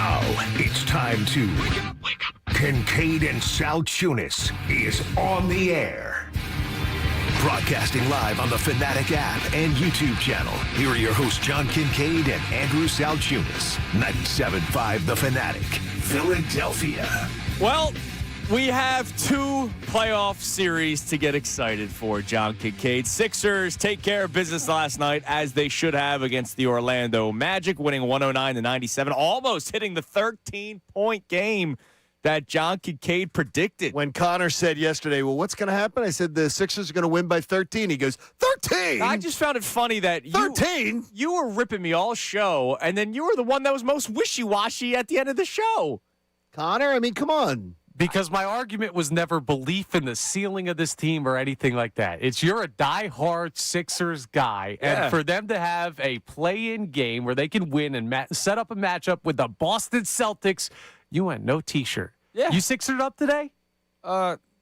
Now it's time to Kincade and Salciunas is on the air. Broadcasting live on the Fanatic app and YouTube channel. Here are your hosts, John Kincade and Andrew Salciunas. 97.5 The Fanatic, Philadelphia. Well, we have two playoff series to get excited for, John Kincade. Sixers take care of business last night, as they should have, against the Orlando Magic, winning 109-97, almost hitting the 13-point game that John Kincade predicted. When Connor said yesterday, well, what's going to happen? I said the Sixers are going to win by 13. He goes, 13? I just found it funny that 13? You were ripping me all show, and then you were the one that was most wishy-washy at the end of the show. Connor, I mean, come on. Because my argument was never belief in the ceiling of this team or anything like that. It's you're a diehard Sixers guy, and for them to have a play-in game where they can win and set up a matchup with the Boston Celtics, you went no T-shirt. Yeah. You Sixered up today?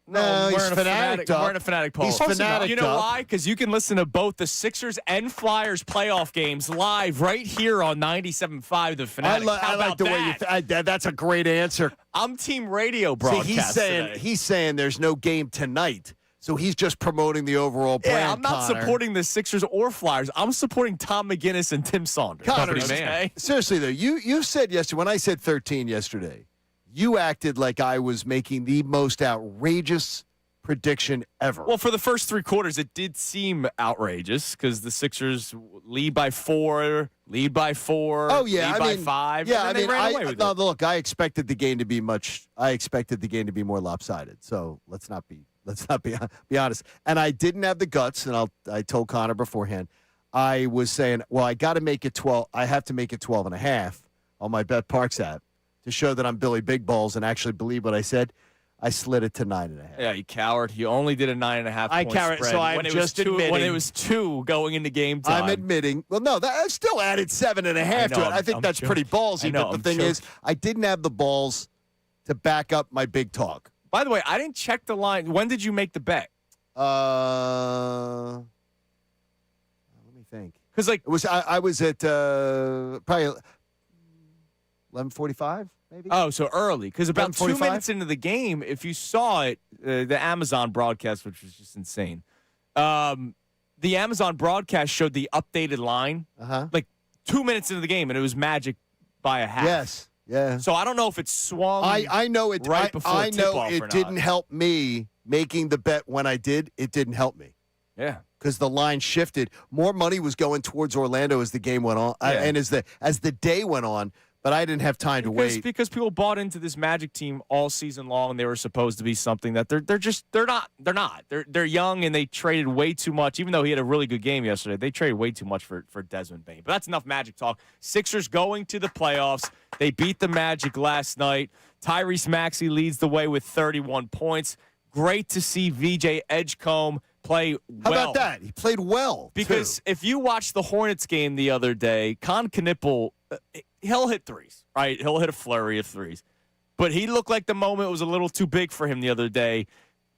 No, he's Fanatic. I'm wearing a Fanatic Paul. He's Fanatic. You know why? Because you can listen to both the Sixers and Flyers playoff games live right here on 97.5 The Fanatic. I like the way you that's a great answer. I'm team radio broadcast. See, he's saying there's no game tonight, so he's just promoting the overall brand. Yeah, I'm not Connor. supporting the Sixers or Flyers. I'm supporting Tom McGinnis and Tim Saunders. Connor, man. Seriously though, you said yesterday when I said 13 yesterday, you acted like I was making the most outrageous prediction ever. Well, for the first three quarters, it did seem outrageous because the Sixers lead by 4, lead by 4, lead by 5. Yeah, and then they ran away with it. Look, I expected the game to be more lopsided. So let's not be honest. And I didn't have the guts, and I told Connor beforehand. I was saying, well, I got to make it 12. I have to make it 12.5 on my Bet Parks app to show that I'm Billy Big Balls and actually believe what I said. I slid it to 9.5. Yeah, you coward. You only did a 9.5 point spread. So I'm just admitting. When it was 2 going into game time. I'm admitting. Well, no, I still added 7.5 to it. I think that's pretty ballsy. But the thing is, I didn't have the balls to back up my big talk. By the way, I didn't check the line. When did you make the bet? Let me think. Because it was I was at probably 11:45. Maybe? Oh, so early. Because about 2 11:45? minutes into the game, if you saw it, the Amazon broadcast, which was just insane, the Amazon broadcast showed the updated line like 2 minutes into the game, and it was Magic by a half. Yes. Yeah. So I don't know if it swung. I know it right before I know tip-off it or didn't not. help me making the bet when I did. It didn't help me. Yeah. Because the line shifted. More money was going towards Orlando as the game went on, and as the day went on. But I didn't have time to wait. Because people bought into this Magic team all season long. They were supposed to be something that they're not. They're young, and they traded way too much. Even though he had a really good game yesterday, they traded way too much for Desmond Bane. But that's enough Magic talk. Sixers going to the playoffs. They beat the Magic last night. Tyrese Maxey leads the way with 31 points. Great to see VJ Edgecombe play well. How about that? He played well. Because too. if you watched the Hornets game the other day, Con Knippel, he'll hit threes, right? He'll hit a flurry of threes. But he looked like the moment was a little too big for him the other day.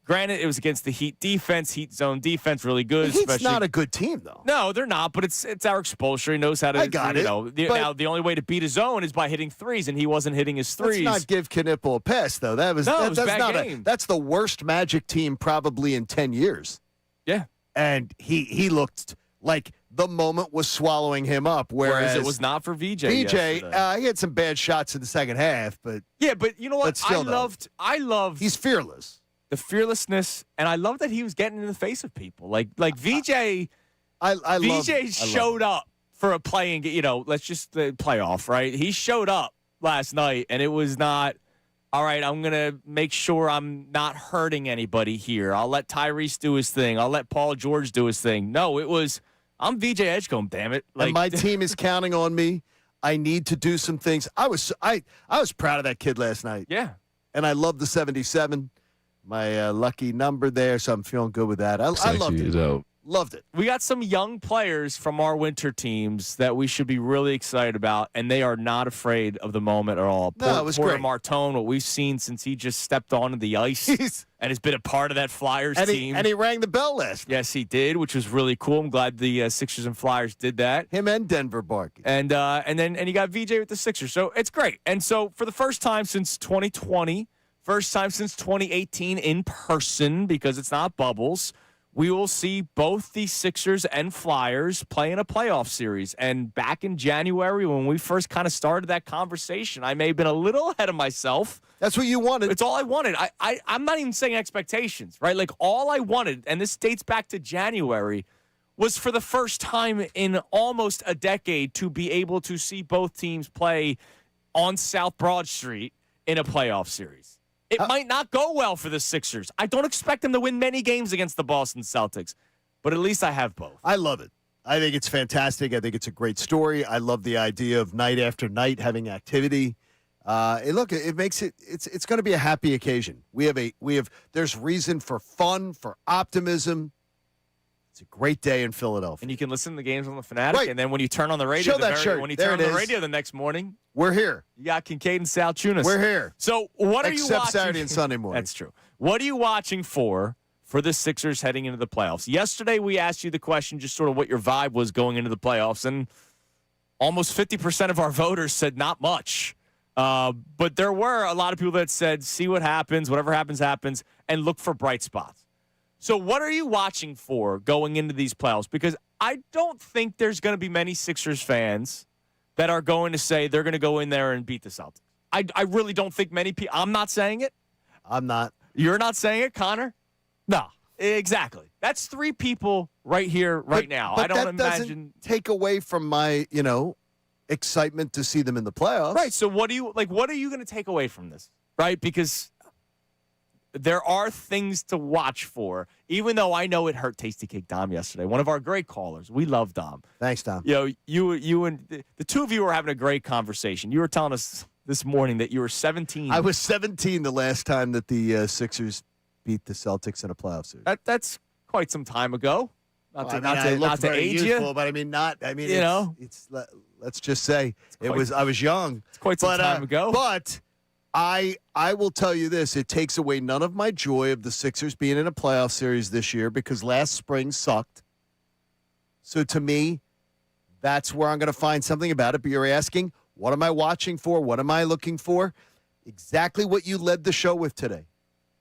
Granted, it was against the Heat defense, Heat zone defense, really good. The Heat's not a good team, though. No, they're not, but it's our exposure. He knows how to. I got it. Now, the only way to beat his zone is by hitting threes, and he wasn't hitting his threes. Let's not give Knippel a pass, though. It was a bad game. That's the worst Magic team probably in 10 years. Yeah. And he looked like the moment was swallowing him up, whereas it was not for VJ. He had some bad shots in the second half, but yeah, but you know what? I loved. He's fearless. The fearlessness, and I love that he was getting in the face of people. Like VJ. VJ showed up for a playing. Let's just play off, right? He showed up last night, and it was not. All right, I'm going to make sure I'm not hurting anybody here. I'll let Tyrese do his thing. I'll let Paul George do his thing. No, it was, I'm VJ Edgecombe, damn it. And my team is counting on me. I need to do some things. I was proud of that kid last night. Yeah. And I love the 77, my lucky number there, so I'm feeling good with that. I loved it. Loved it. We got some young players from our winter teams that we should be really excited about, and they are not afraid of the moment at all. No, it was Porter great. Martone, what we've seen since he just stepped onto the ice and has been a part of that Flyers team. And he rang the bell last night. Yes, he did, which was really cool. I'm glad the Sixers and Flyers did that. Him and Denver Barkey. And you got VJ with the Sixers. So it's great. And so for the first time since 2020, first time since 2018 in person, because it's not bubbles, we will see both the Sixers and Flyers play in a playoff series. And back in January, when we first kind of started that conversation, I may have been a little ahead of myself. That's what you wanted. It's all I wanted. I'm not even saying expectations, right? Like, all I wanted, and this dates back to January, was for the first time in almost a decade to be able to see both teams play on South Broad Street in a playoff series. It might not go well for the Sixers. I don't expect them to win many games against the Boston Celtics, but at least I have both. I love it. I think it's fantastic. I think it's a great story. I love the idea of night after night having activity. It makes it's going to be a happy occasion. There's reason for fun, for optimism. It's a great day in Philadelphia. And you can listen to the games on the Fanatic, Right. and then when you turn on the radio, Show that shirt. when you There turn it on the is. radio the next morning, We're here. you got Kincade and Salciunas. We're here. So what are you watching? Except Saturday and Sunday morning. That's true. What are you watching for the Sixers heading into the playoffs? Yesterday we asked you the question, just sort of what your vibe was going into the playoffs, and almost 50% of our voters said not much. But there were a lot of people that said, see what happens, whatever happens, happens, and look for bright spots. So what are you watching for going into these playoffs? Because I don't think there's going to be many Sixers fans that are going to say they're going to go in there and beat the Celtics. I really don't think many people. I'm not saying it. I'm not. You're not saying it, Connor? No. Exactly. That's three people right here, right now. But I don't that imagine. doesn't take away from my, excitement to see them in the playoffs. Right. So what are you going to take away from this? Right? Because there are things to watch for, even though I know it hurt Tasty Cake Dom yesterday. One of our great callers. We love Dom. Thanks, Tom. You and the two of you were having a great conversation. You were telling us this morning that you were 17. I was 17 the last time that the Sixers beat the Celtics in a playoff series. That's quite some time ago. Not to age youthful, you, but let's just say I was young. It's quite some time ago. But I will tell you this: it takes away none of my joy of the Sixers being in a playoff series this year because last spring sucked. So to me, that's where I'm going to find something about it. But you're asking, what am I watching for? What am I looking for? Exactly what you led the show with today.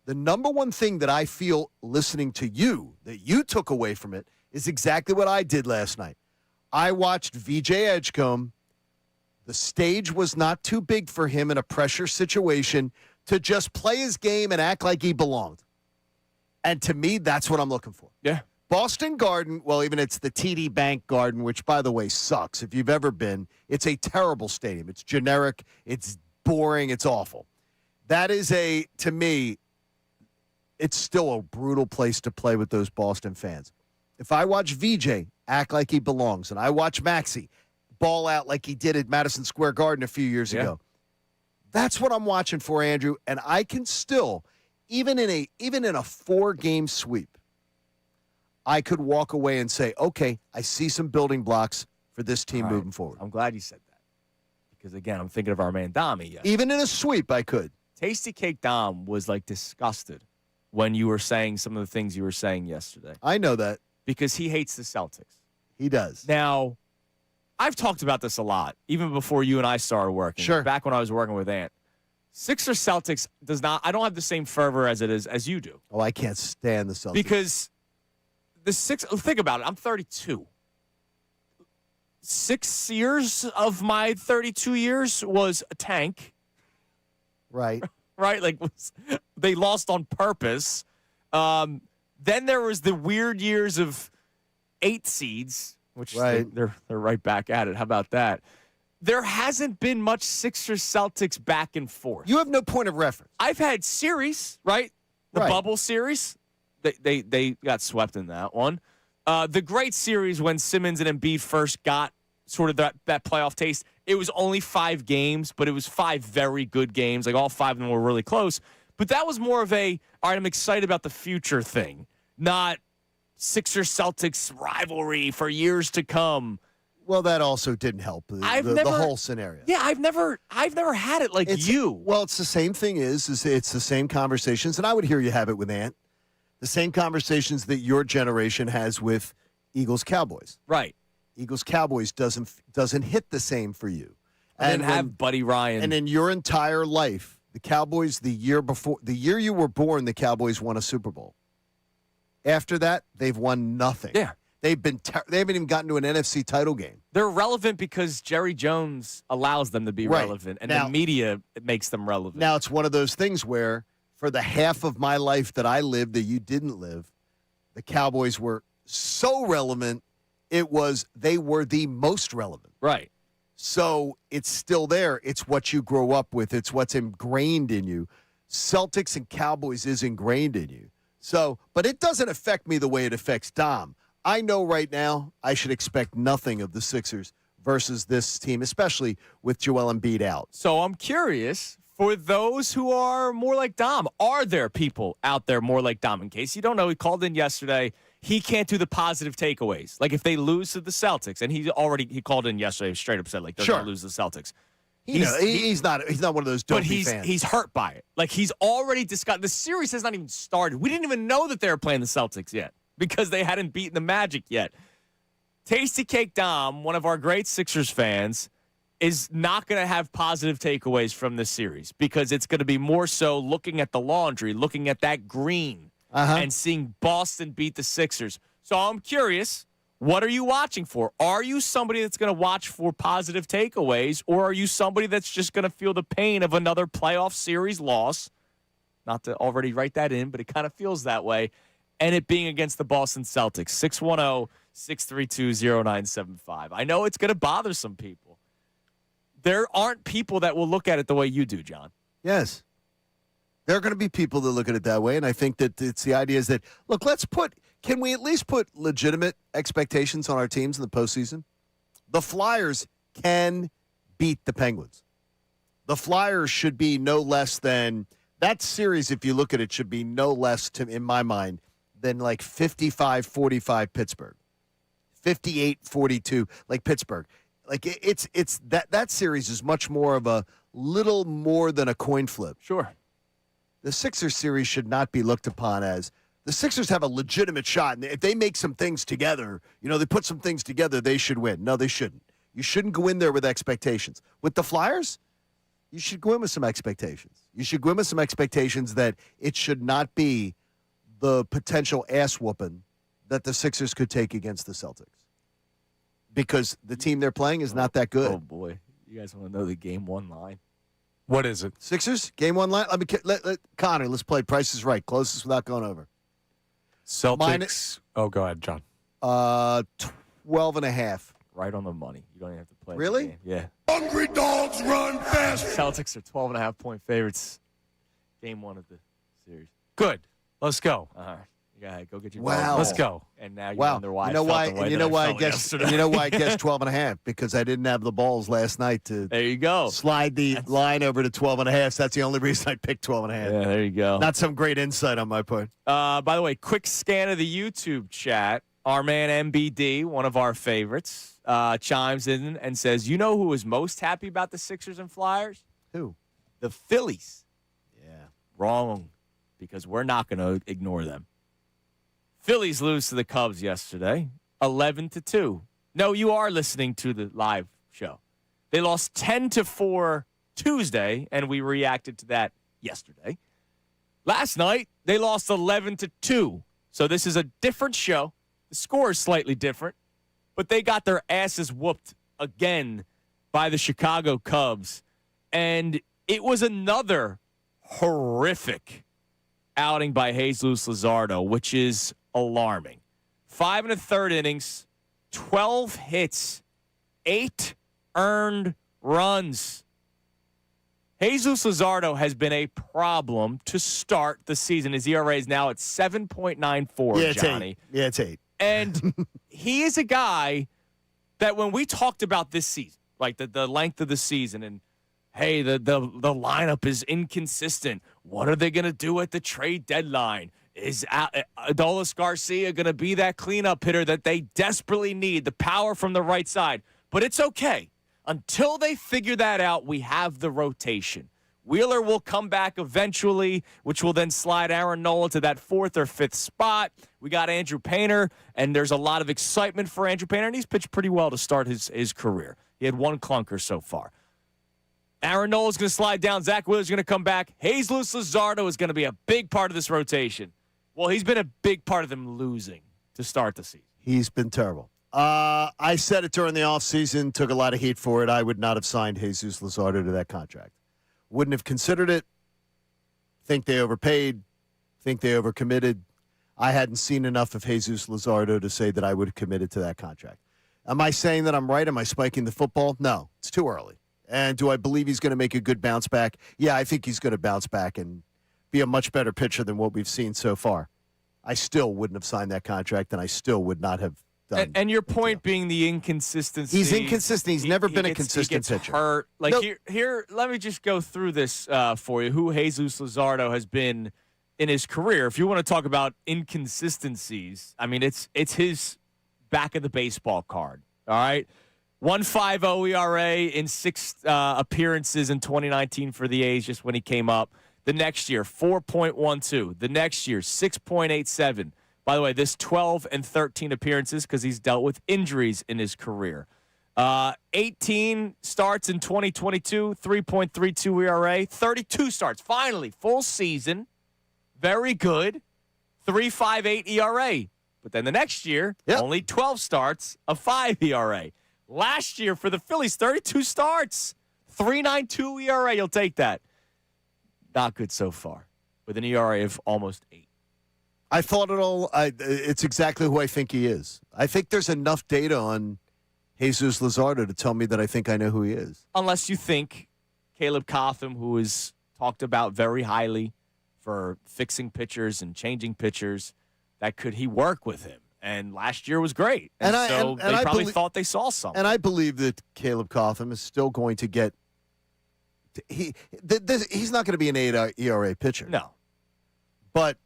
The number one thing that I feel listening to you that you took away from it is exactly what I did last night. I watched VJ Edgecombe. The stage was not too big for him in a pressure situation to just play his game and act like he belonged. And to me, that's what I'm looking for. Yeah. Boston Garden, well, even it's the TD Bank Garden, which, by the way, sucks. If you've ever been, it's a terrible stadium. It's generic. It's boring. It's awful. That is to me, it's still a brutal place to play with those Boston fans. If I watch VJ act like he belongs, and I watch Maxey ball out like he did at Madison Square Garden a few years ago, that's what I'm watching for, Andrew. And I can still, even in a 4-game sweep, I could walk away and say, okay, I see some building blocks for this team moving forward. I'm glad you said that. Because, again, I'm thinking of our man Dami. Yes. Even in a sweep, I could. Tasty Cake Dom was, disgusted when you were saying some of the things you were saying yesterday. I know that. Because he hates the Celtics. He does. Now, I've talked about this a lot, even before you and I started working. Sure. Back when I was working with Ant. Sixers Celtics I don't have the same fervor as you do. Oh, I can't stand the Celtics. Because think about it. I'm 32. 6 years of my 32 years was a tank. Right. Right? They lost on purpose. Then there was the weird years of 8 seeds, which they're right back at it. How about that? There hasn't been much Sixers Celtics back and forth. You have no point of reference. I've had series, right? The bubble series. They got swept in that one. The great series when Simmons and Embiid first got sort of that playoff taste. It was only 5 games, but it was 5 very good games. All 5 of them were really close. But that was more of all right, I'm excited about the future thing, not Sixers-Celtics rivalry for years to come. Well, that also didn't help the whole scenario. Yeah, I've never had it like you. Well, it's the same thing is it's the same conversations, and I would hear you have it with Ant. The same conversations that your generation has with Eagles-Cowboys. Right. Eagles-Cowboys doesn't hit the same for you. And have Buddy Ryan. And in your entire life, the Cowboys, the year you were born, the Cowboys won a Super Bowl. After that, they've won nothing. Yeah. They haven't even gotten to an NFC title game. They're relevant because Jerry Jones allows them to be relevant, and the media makes them relevant. Now, it's one of those things where for the half of my life that I lived that you didn't live, the Cowboys were so relevant, they were the most relevant. Right. So it's still there. It's what you grow up with. It's what's ingrained in you. Celtics and Cowboys is ingrained in you. So, but it doesn't affect me the way it affects Dom. I know right now I should expect nothing of the Sixers versus this team, especially with Joel Embiid out. So I'm curious, for those who are more like Dom, are there people out there more like Dom? In case you don't know, he called in yesterday. He can't do the positive takeaways. Like if they lose to the Celtics, and he called in yesterday straight up said like they're going to lose to the Celtics. He's not one of those dopey fans. But he's hurt by it. Like he's already discussed. The series has not even started. We didn't even know that they were playing the Celtics yet because they hadn't beaten the Magic yet. Tasty Cake Dom, one of our great Sixers fans, is not going to have positive takeaways from this series because it's going to be more so looking at the laundry, looking at that green, and seeing Boston beat the Sixers. So I'm curious. What are you watching for? Are you somebody that's going to watch for positive takeaways, or are you somebody that's just going to feel the pain of another playoff series loss? Not to already write that in, but it kind of feels that way. And it being against the Boston Celtics. 610-632-0975. I know it's going to bother some people. There aren't people that will look at it the way you do, John. Yes. There are going to be people that look at it that way, and I think that it's the idea is that, look, can we at least put legitimate expectations on our teams in the postseason? The Flyers can beat the Penguins. The Flyers should be no less than that series, if you look at it, should be no less, in my mind, than like 55-45 Pittsburgh. 58-42 like Pittsburgh. Like it's that series is much more of a little more than a coin flip. Sure. The Sixers series should not be looked upon as the Sixers have a legitimate shot. And if they make some things together, they put some things together, they should win. No, they shouldn't. You shouldn't go in there with expectations. With the Flyers, you should go in with some expectations. You should go in with some expectations that it should not be the potential ass whooping that the Sixers could take against the Celtics. Because the team they're playing is not that good. Oh, boy. You guys want to know the game one line? What is it? Sixers, game one line. Connor, let's play Price is Right. Closest without going over. Celtics. Go ahead, John. 12.5. Right on the money. You don't even have to play. Really? The game. Yeah. Hungry dogs run fast. Celtics are 12.5-point favorites. Game one of the series. Good. Let's go. Go ahead. Go get your Wow. Let's go. And now you wonder why. You know why? I guess 12.5 12.5 because I didn't have the balls last night to. There you go. Slide the line over to 12.5. So that's the only reason I picked 12.5. Yeah, there you go. Not some great insight on my part. By the way, quick scan of the YouTube chat. Our man MBD, one of our favorites, chimes in and says, "You know who is most happy about the Sixers and Flyers? Who? The Phillies." Yeah. Wrong, because we're not going to ignore them. Phillies lose to the Cubs yesterday, 11-2. No, you are listening to the live show. They lost 10-4 Tuesday, and we reacted to that yesterday. Last night, they lost 11-2. So this is a different show. The score is slightly different, but they got their asses whooped again by the Chicago Cubs. And it was another horrific outing by Jesus Luzardo, which is alarming. 5 1/3 innings, 12 hits, 8 earned runs. Jesus Luzardo has been a problem to start the season. His ERA is now at 7.94, Johnny. It's 8. And he is a guy that when we talked about this season, like the length of the season, and hey, the lineup is inconsistent. What are they going to do at the trade deadline? Is Adolis Garcia going to be that cleanup hitter that they desperately need, the power from the right side? But it's okay. Until they figure that out, we have the rotation. Wheeler will come back eventually, which will then slide Aaron Nola to that 4th or 5th spot. We got Andrew Painter, and there's a lot of excitement for Andrew Painter, and he's pitched pretty well to start his career. He had 1 clunker so far. Aaron Nola's going to slide down. Zach Wheeler's going to come back. Jesus Luzardo is going to be a big part of this rotation. Well, he's been a big part of them losing to start the season. He's been terrible. I said it during the offseason, took a lot of heat for it. I would not have signed Jesus Luzardo to that contract. Wouldn't have considered it. Think they overpaid. Think they overcommitted. I hadn't seen enough of Jesus Luzardo to say that I would have committed to that contract. Am I saying that I'm right? Am I spiking the football? No, it's too early. And do I believe he's going to make a good bounce back? Yeah, I think he's going to bounce back and be a much better pitcher than what we've seen so far. I still wouldn't have signed that contract, and I still would not have done. And your point being the inconsistency. He's inconsistent. He's never been a consistent pitcher. Hurt. Like here, let me just go through this for you. Who Jesus Luzardo has been in his career. If you want to talk about inconsistencies, I mean it's his back of the baseball card. All right. 1.50 ERA in 6 appearances in 2019 for the A's, just when he came up. The next year, 4.12. The next year, 6.87. By the way, this 12 and 13 appearances because he's dealt with injuries in his career. 18 starts in 2022, 3.32 ERA. 32 starts, finally, full season. Very good. 3.58 ERA. But then the next year, only 12 starts, a 5 ERA. Last year for the Phillies, 32 starts, 3.92 ERA. You'll take that. Not good so far, with an ERA of almost 8. I thought it all. It's exactly who I think he is. I think there's enough data on Jesus Luzardo to tell me that I think I know who he is. Unless you think Caleb Cotham, who is talked about very highly for fixing pitchers and changing pitchers, that could he work with him? And last year was great. And they probably thought they saw something. And I believe that Caleb Cotham is still going to get – he's not going to be an 8 ERA pitcher. No. But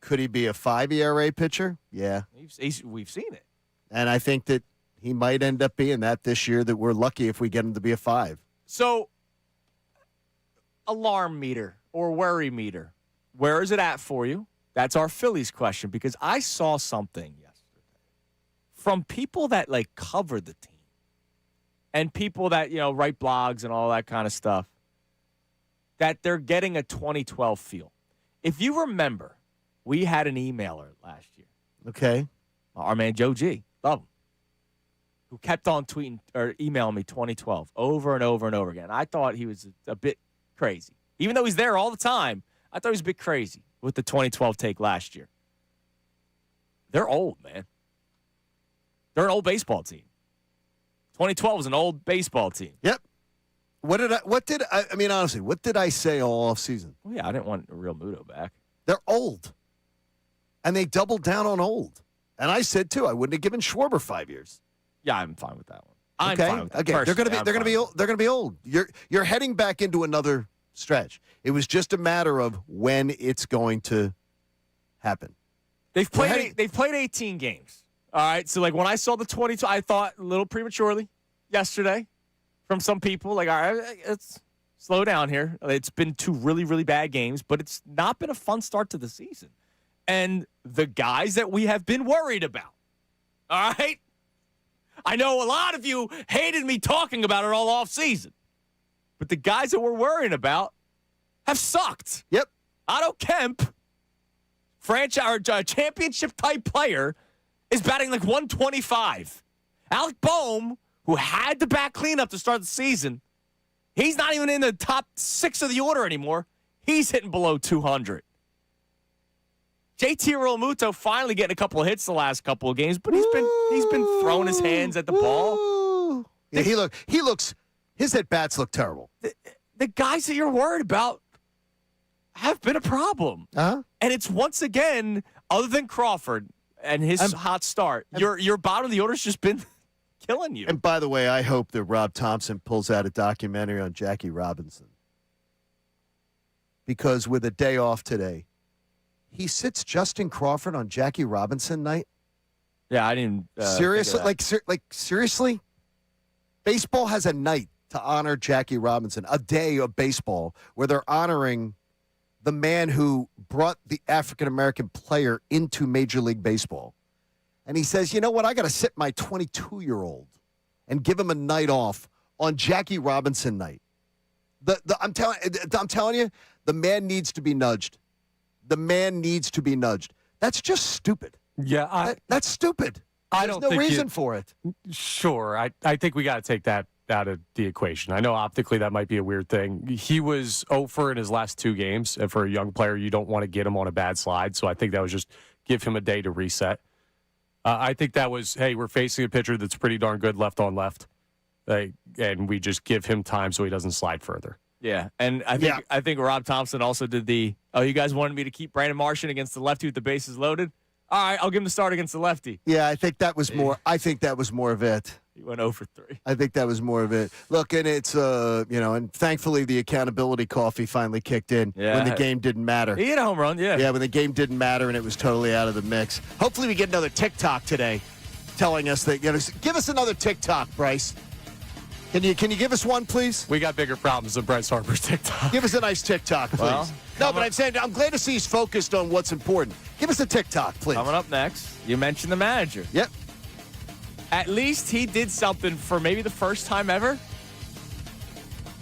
could he be a 5 ERA pitcher? Yeah. We've seen it. And I think that he might end up being that this year, that we're lucky if we get him to be a 5. So, alarm meter or worry meter, where is it at for you? That's our Phillies question, because I saw something yesterday from people that cover the team and people that, write blogs and all that kind of stuff, that they're getting a 2012 feel. If you remember, we had an emailer last year. Okay. Our man Joe G, love him, who kept on tweeting or emailing me 2012 over and over and over again. I thought he was a bit crazy. Even though he's there all the time, I thought he was a bit crazy with the 2012 take last year. They're old, man. They're an old baseball team. 2012 is an old baseball team. Yep. Honestly, what did I say all off season? Well, yeah, I didn't want Real Muto back. They're old. And they doubled down on old. And I said, too, I wouldn't have given Schwarber 5 years. Yeah, I'm fine with that one. I'm fine with that. Okay, they're going to be old. You're heading back into another stretch. It was just a matter of when it's going to happen. They've played 18 games. All right, so when I saw the 22, I thought a little prematurely yesterday from some people, all right, let's slow down here. It's been 2 really, really bad games, but it's not been a fun start to the season. And the guys that we have been worried about, all right? I know a lot of you hated me talking about it all off season. But the guys that we're worrying about have sucked. Yep. Otto Kemp, franchise or championship type player, is batting 125. Alec Boehm, who had the back cleanup to start the season, he's not even in the top 6 of the order anymore. He's hitting below 200. JT Realmuto finally getting a couple of hits the last couple of games, but he's been throwing his hands at the ball. Yeah, he looks. His at-bats look terrible. The guys that you're worried about have been a problem. Uh-huh. And it's once again, other than Crawford and his hot start, your bottom of the order's just been killing you. And by the way, I hope that Rob Thompson pulls out a documentary on Jackie Robinson. Because with a day off today, he sits Justin Crawford on Jackie Robinson night. Yeah, I didn't. Seriously, think of that. seriously, baseball has a night to honor Jackie Robinson, a day of baseball where they're honoring the man who brought the African American player into Major League Baseball. And he says, you know what? I got to sit my 22-year-old and give him a night off on Jackie Robinson night. I'm telling you, the man needs to be nudged. The man needs to be nudged. That's just stupid. Yeah, that's stupid. I There's don't no think reason for it. Sure, I think we got to take that out of the equation. I know optically that might be a weird thing. He was 0 for in his last 2 games, and for a young player, you don't want to get him on a bad slide. So I think that was just give him a day to reset. I think that was, hey, we're facing a pitcher that's pretty darn good left on left, and we just give him time so he doesn't slide further. Yeah, and I think Rob Thompson also did you guys wanted me to keep Brandon Martian against the lefty with the bases loaded? All right, I'll give him the start against the lefty. Yeah, I think that was more. I think that was more of it. He went 0 for 3. I think that was more of it. Look, and it's and thankfully the accountability coffee finally kicked in when the game didn't matter. He hit a home run, yeah. Yeah, when the game didn't matter and it was totally out of the mix. Hopefully we get another TikTok today telling us that, give us another TikTok, Bryce. Can you give us one, please? We got bigger problems than Bryce Harper's TikTok. Give us a nice TikTok, please. Well, no, but I'm saying I'm glad to see he's focused on what's important. Give us a TikTok, please. Coming up next, you mentioned the manager. Yep. At least he did something for maybe the first time ever.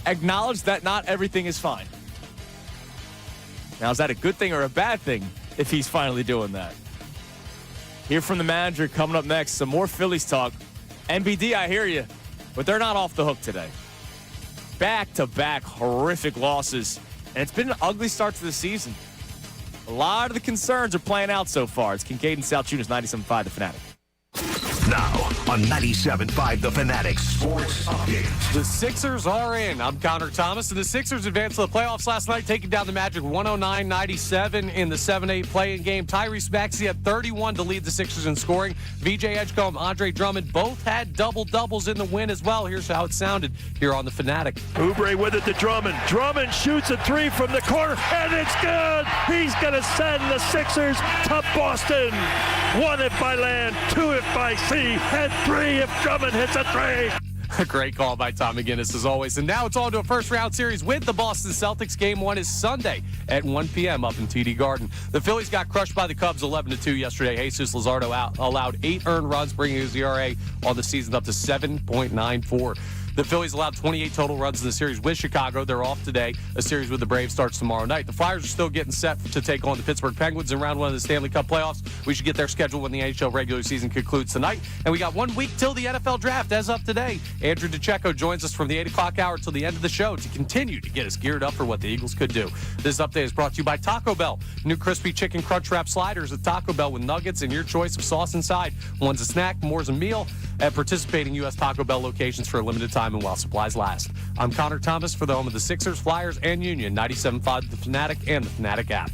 Acknowledge that not everything is fine. Now, is that a good thing or a bad thing if he's finally doing that? Hear from the manager coming up next. Some more Phillies talk. NBD, I hear you, but they're not off the hook today. Back-to-back horrific losses, and it's been an ugly start to the season. A lot of the concerns are playing out so far. It's Kincade and Salciunas, 97.5 The Fanatic. Now on 97.5 The Fanatic Sports Update. The Sixers are in. I'm Connor Thomas, and the Sixers advanced to the playoffs last night, taking down the Magic 109-97 in the 7-8 play-in game. Tyrese Maxey had 31 to lead the Sixers in scoring. VJ Edgecombe, Andre Drummond both had double-doubles in the win as well. Here's how it sounded here on the Fanatic. Oubre with it to Drummond. Drummond shoots a 3 from the corner, and it's good. He's going to send the Sixers to Boston. 1 if by land, 2 if by sea, and 3 if Drummond hits a 3. A great call by Tom McGinnis, as always. And now it's on to a first-round series with the Boston Celtics. Game 1 is Sunday at 1 p.m. up in TD Garden. The Phillies got crushed by the Cubs 11-2 yesterday. Jesus Luzardo allowed 8 earned runs, bringing his ERA on the season up to 7.94. The Phillies allowed 28 total runs in the series with Chicago. They're off today. A series with the Braves starts tomorrow night. The Flyers are still getting set to take on the Pittsburgh Penguins in round 1 of the Stanley Cup playoffs. We should get their schedule when the NHL regular season concludes tonight. And we got 1 week till the NFL draft as of today. Andrew DeCecco joins us from the 8 o'clock hour till the end of the show to continue to get us geared up for what the Eagles could do. This update is brought to you by Taco Bell. New crispy chicken crunch wrap sliders at Taco Bell with nuggets and your choice of sauce inside. One's a snack, more's a meal. At participating U.S. Taco Bell locations for a limited time and while supplies last. I'm Connor Thomas for the home of the Sixers, Flyers, and Union, 97.5 The Fanatic and the Fanatic app.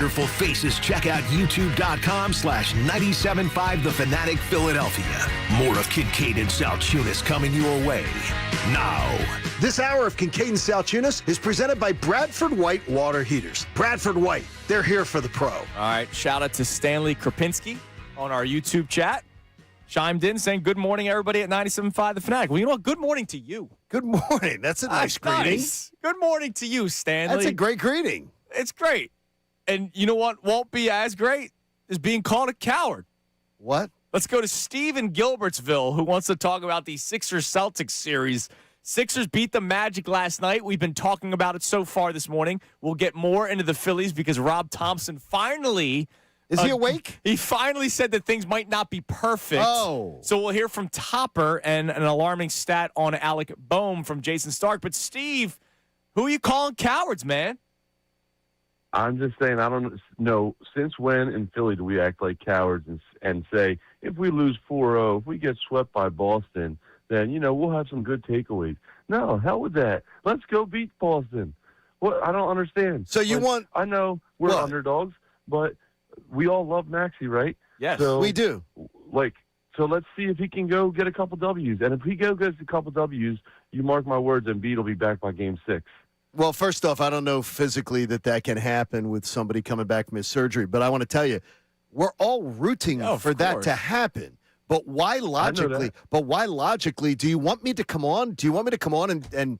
wonderful faces, check out youtube.com/975 The Fanatic Philadelphia. More of Kincade and Salciunas coming your way now. This hour of Kincade and Salciunas is presented by Bradford White Water Heaters. Bradford White, they're here for the pro. All right, shout out to Stanley Krapinski on our YouTube chat. Chimed in saying, good morning, everybody at 97.5 The Fanatic. Well, you know what? Good morning to you. Good morning. That's a nice greeting. Nice. Good morning to you, Stanley. That's a great greeting. It's great. And you know what won't be as great is being called a coward. What? Let's go to Steve in Gilbertsville, who wants to talk about the Sixers-Celtics series. Sixers beat the Magic last night. We've been talking about it so far this morning. We'll get more into the Phillies because Rob Thompson finally... Is he awake? He finally said that things might not be perfect. Oh. So we'll hear from Topper and an alarming stat on Alec Boehm from Jason Stark. But, Steve, who are you calling cowards, man? I'm just saying, I don't know, since when in Philly do we act like cowards and say, if we lose 4-0, if we get swept by Boston, then, we'll have some good takeaways. No, hell with that. Let's go beat Boston. Well, I don't understand. So you want... I know we're what? Underdogs, but we all love Maxey, right? Yes, so, we do. So let's see if he can go get a couple W's. And if he gets a couple W's, you mark my words, Embiid will be back by Game 6. Well, first off, I don't know physically that can happen with somebody coming back from his surgery, but I want to tell you, we're all rooting for that to happen. But why logically? Do you want me to come on? Do you want me to come on and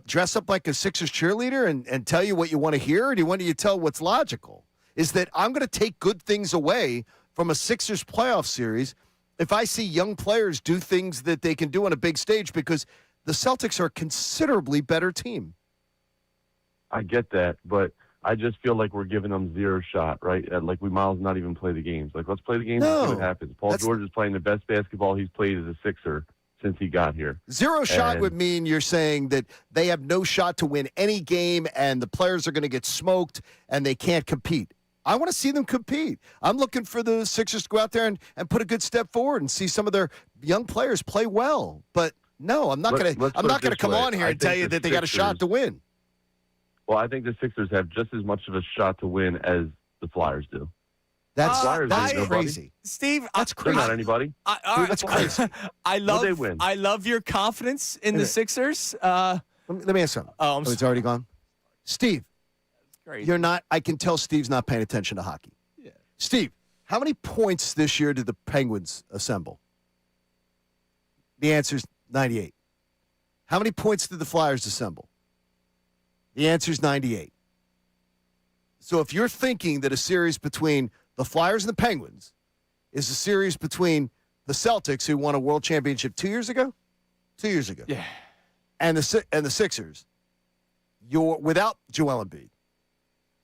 dress up like a Sixers cheerleader and tell you what you want to hear, or do you want me to tell what's logical? Is that I'm going to take good things away from a Sixers playoff series if I see young players do things that they can do on a big stage, because the Celtics are a considerably better team. I get that, but I just feel like we're giving them zero shot, right? Like we might not even play the games. Like, let's play the games and see what happens. Paul George is playing the best basketball he's played as a Sixer since he got here. Zero shot would mean you're saying that they have no shot to win any game and the players are going to get smoked and they can't compete. I want to see them compete. I'm looking for the Sixers to go out there and put a good step forward and see some of their young players play well. But no, I'm not going to come on here and tell you that they got a shot to win. Well, I think the Sixers have just as much of a shot to win as the Flyers do. That's Flyers crazy. Steve, that's They're crazy. not anybody. That's crazy. They win? I love your confidence in the Sixers. Let me ask something. Oh, it's already gone? Steve, great. You're not. I can tell Steve's not paying attention to hockey. Yeah. Steve, how many points this year did the Penguins assemble? The answer is 98. How many points did the Flyers assemble? The answer is 98. So if you're thinking that a series between the Flyers and the Penguins is a series between the Celtics, who won a world championship 2 years ago, Yeah. and the Sixers, you're without Joel Embiid,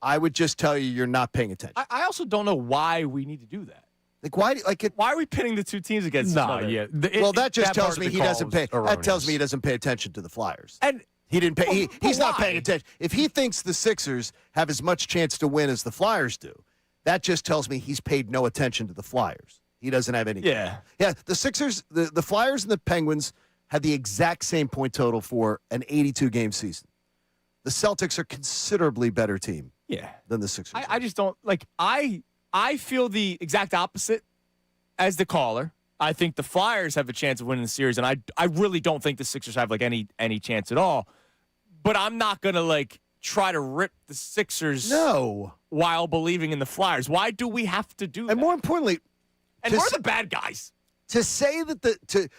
I would just tell you you're not paying attention. I also don't know why we need to do that. Why are we pitting the two teams against each other? Yeah. Well, that just tells me he doesn't pay. Erroneous. That tells me he doesn't pay attention to the Flyers. And he didn't pay. He's not why? paying attention. If he thinks the Sixers have as much chance to win as the Flyers do, that just tells me he's paid no attention to the Flyers. He doesn't have any. Yeah. Yeah. The Sixers, the Flyers, and the Penguins had the exact same point total for an 82-game season. The Celtics are a considerably better team. Yeah. Than the Sixers. I just don't like. I feel the exact opposite as the caller. I think the Flyers have a chance of winning the series, and I really don't think the Sixers have like any chance at all. But I'm not gonna like try to rip the Sixers while believing in the Flyers. Why do we have to do that? And more importantly, and we're the bad guys. To say that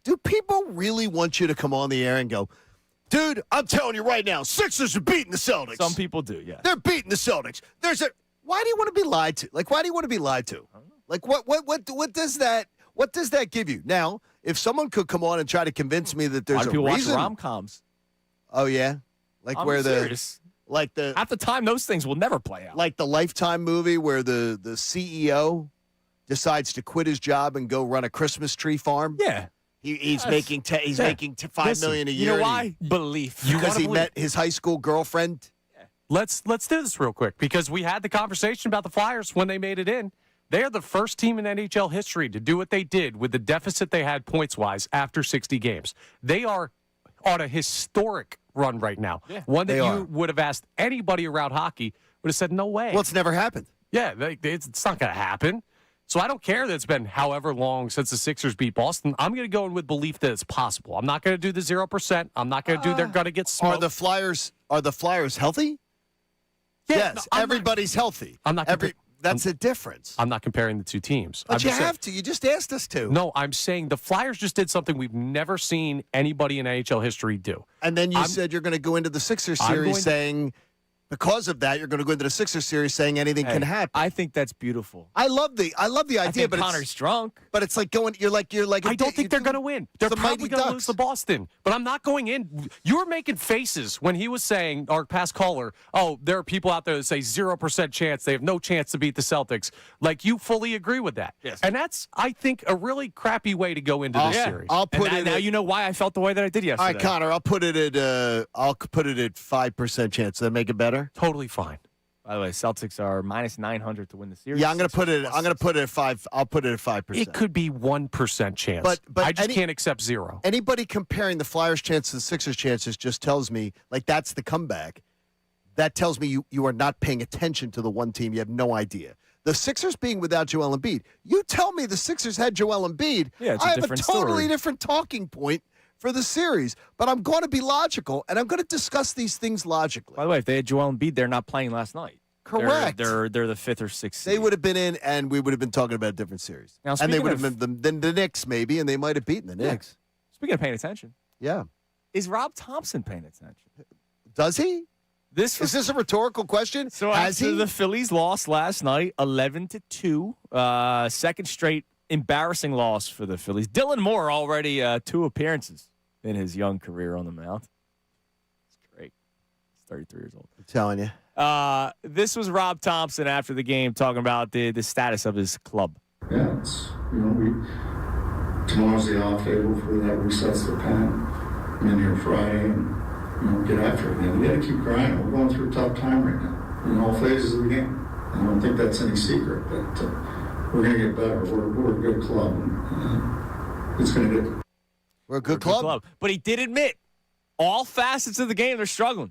do people really want you to come on the air and go, dude, I'm telling you right now, Sixers are beating the Celtics. Some people do, yeah. They're beating the Celtics. Why do you want to be lied to? Like, why do you want to be lied to? Like, what does that give you? Now, if someone could come on and try to convince me that there's a people reason. watch rom-coms. Oh yeah, like I'm where serious. At the time, those things will never play out. Like the Lifetime movie where the CEO decides to quit his job and go run a Christmas tree farm. Yeah. He's making $5 million a year. You know why? Belief. Because he met his high school girlfriend. Let's do this real quick because we had the conversation about the Flyers when they made it in. They are the first team in NHL history to do what they did with the deficit they had points-wise after 60 games. They are on a historic run right now. Yeah, one that you would have asked anybody around hockey would have said, no way. Well, it's never happened. Yeah, it's not going to happen. So I don't care that it's been however long since the Sixers beat Boston. I'm going to go in with belief that it's possible. I'm not going to do the 0%. I'm not going to do they're going to get smoked. Are the Flyers healthy? Yeah, yes, no, everybody's healthy. I'm not. That's a difference. I'm not comparing the two teams. But you have to. You just asked us to. No, I'm saying the Flyers just did something we've never seen anybody in NHL history do. And then you said you're going to go into the Sixers series saying, because of that, you're going to go into the Sixers series saying anything can happen. I think that's beautiful. I love the idea, I think but Connor's drunk. But it's like going. You're like. I don't think they're going to win. They're probably going to lose to Boston. But I'm not going in. You were making faces when he was saying, our past caller, oh, there are people out there that say 0% chance. They have no chance to beat the Celtics. Like, you fully agree with that. Yes. And that's, I think, a really crappy way to go into this series. I'll put it. Now you know why I felt the way that I did yesterday. All right, Connor. I'll put it at 5% chance. Does that make it better? Totally fine. By the way, Celtics are minus 900 to win the series. Yeah, I'm going to put it. I'm going to put it at 5. I'll put it at 5%. It could be 1% chance. But I just can't accept 0. Anybody comparing the Flyers' chance to the Sixers' chances just tells me, like, that's the comeback. That tells me you are not paying attention to the one team. You have no idea. The Sixers being without Joel Embiid. You tell me the Sixers had Joel Embiid. Yeah, it's I a have different totally story. different talking point for the series. But I'm going to be logical, and I'm going to discuss these things logically. By the way, if they had Joel Embiid, they're not playing last night. Correct. They're the 5th or 6th seed. They would have been in, and we would have been talking about a different series. Now, and they would have speaking been the Knicks, maybe, and they might have beaten the Knicks. Speaking of paying attention, Yeah. is Rob Thompson paying attention? Does he? Is this a rhetorical question? So Has after he? the Phillies lost last night, 11-2, second straight embarrassing loss for the Phillies. Dylan Moore already 2 appearances in his young career on the mound. It's great. He's 33 years old. I'm telling you. This was Rob Thompson after the game talking about the status of his club. Yeah, it's, tomorrow's the off day. Hopefully that resets the pen. I'm in here Friday and, get after it. Man, we got to keep grinding. We're going through a tough time right now in all phases of the game. I don't think that's any secret, but we're going to get better. We're a good club. And, it's going to get. We're a good club. But he did admit all facets of the game they're struggling.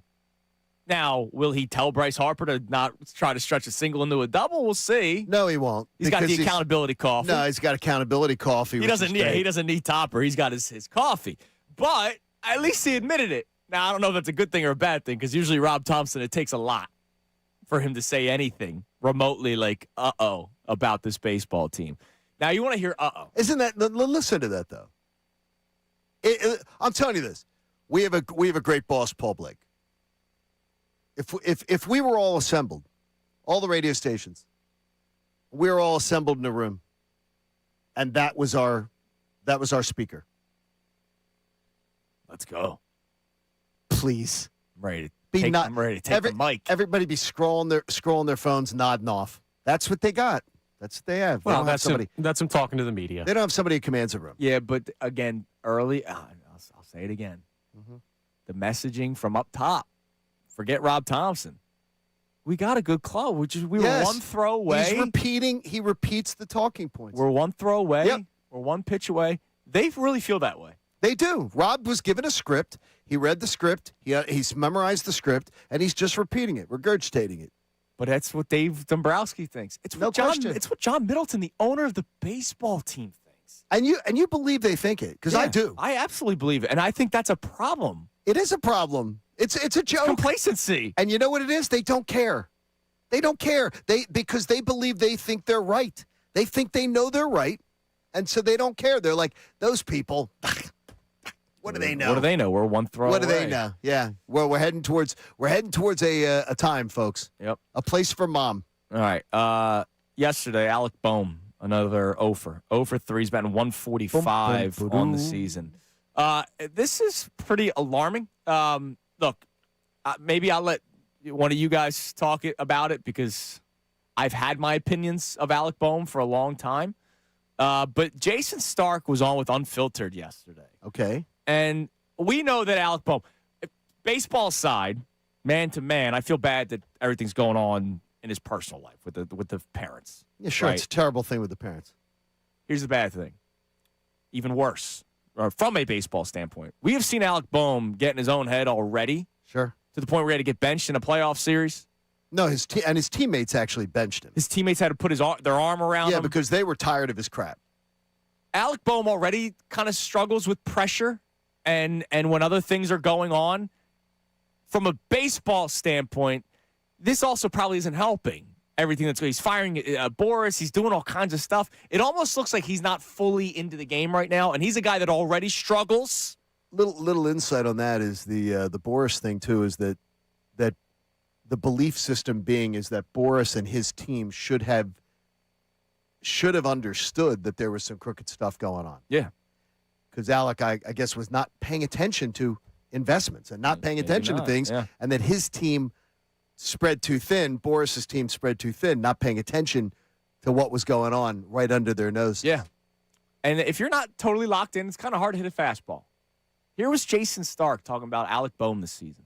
Now, will he tell Bryce Harper to not try to stretch a single into a double? We'll see. No, he won't. He's got the accountability coffee. No, he's got accountability coffee. He doesn't need Topper. He's got his coffee. But at least he admitted it. Now, I don't know if that's a good thing or a bad thing, because usually Rob Thompson, it takes a lot for him to say anything remotely like, uh-oh, about this baseball team. Now, you want to hear uh-oh. Isn't that – listen to that, though. I'm telling you this. We have a great boss, Paul Blake. If we were all assembled, all the radio stations, we were all assembled in a room, and that was our speaker. Let's go. Please. I'm ready to take the mic. Everybody be scrolling their phones, nodding off. That's what they got. That's what they have. Well, that's him talking to the media. They don't have somebody who commands a room. Yeah, but again, early, I'll say it again. Mm-hmm. The messaging from up top. Forget Rob Thompson. We got a good club. We were one throw away. He repeats the talking points. We're one throw away. Yep. We're one pitch away. They really feel that way. They do. Rob was given a script. He read the script. He's memorized the script, and he's just repeating it, regurgitating it. But that's what Dave Dombrowski thinks. It's what John Middleton, the owner of the baseball team, thinks. And you believe they think it, because I do. I absolutely believe it, and I think that's a problem. It is a problem. It's a joke. Complacency. And you know what it is? They don't care. They don't care. Because they believe they think they're right. They think they know they're right, and so they don't care. They're like, those people, what do they know? What do they know? We're one throw What away. do they know? Yeah. Well, we're heading towards a time, folks. Yep. A place for mom. All right. Yesterday, Alec Boehm, another 0 for 3. He's batting 145 on the season. This is pretty alarming. Look, maybe I'll let one of you guys talk about it, because I've had my opinions of Alec Boehm for a long time. But Jason Stark was on with Unfiltered yesterday. Okay. And we know that Alec Boehm, baseball aside, man to man, I feel bad that everything's going on in his personal life with the parents. Yeah, sure. Right? It's a terrible thing with the parents. Here's the bad thing. Even worse, from a baseball standpoint. We have seen Alec Boehm get in his own head already. Sure. To the point where he had to get benched in a playoff series. No, his teammates actually benched him. His teammates had to put their arm around him. Because they were tired of his crap. Alec Boehm already kind of struggles with pressure and when other things are going on. From a baseball standpoint, this also probably isn't helping everything that's going. He's firing Boris. He's doing all kinds of stuff. It almost looks like he's not fully into the game right now, and he's a guy that already struggles. Little insight on that is the Boris thing too. Is that the belief system being is that Boris and his team should have understood that there was some crooked stuff going on. Yeah, because Alec, I guess, was not paying attention to investments and not paying attention to things, and that his team spread too thin. Boris's team spread too thin, not paying attention to what was going on right under their nose. Yeah, and if you're not totally locked in, it's kind of hard to hit a fastball. Here was Jason Stark talking about Alec Boehm this season.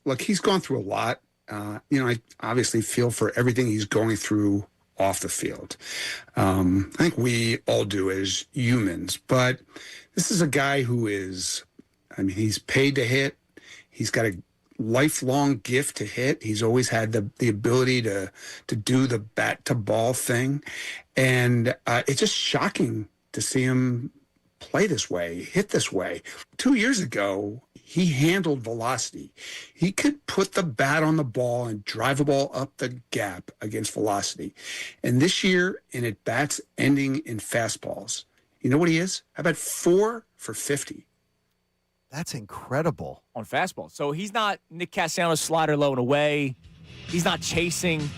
Look, he's gone through a lot. I obviously feel for everything he's going through off the field. I think we all do as humans, but this is a guy who he's paid to hit. He's got a lifelong gift to hit. He's always had the ability to do the bat to ball thing. And it's just shocking to see him play this way, hit this way. 2 years ago, he handled velocity. He could put the bat on the ball and drive a ball up the gap against velocity. And this year, in at bats ending in fastballs, you know what he is? How about 4 for 50? That's incredible. On fastball. So he's not Nick Castellanos slider low and away. He's not chasing.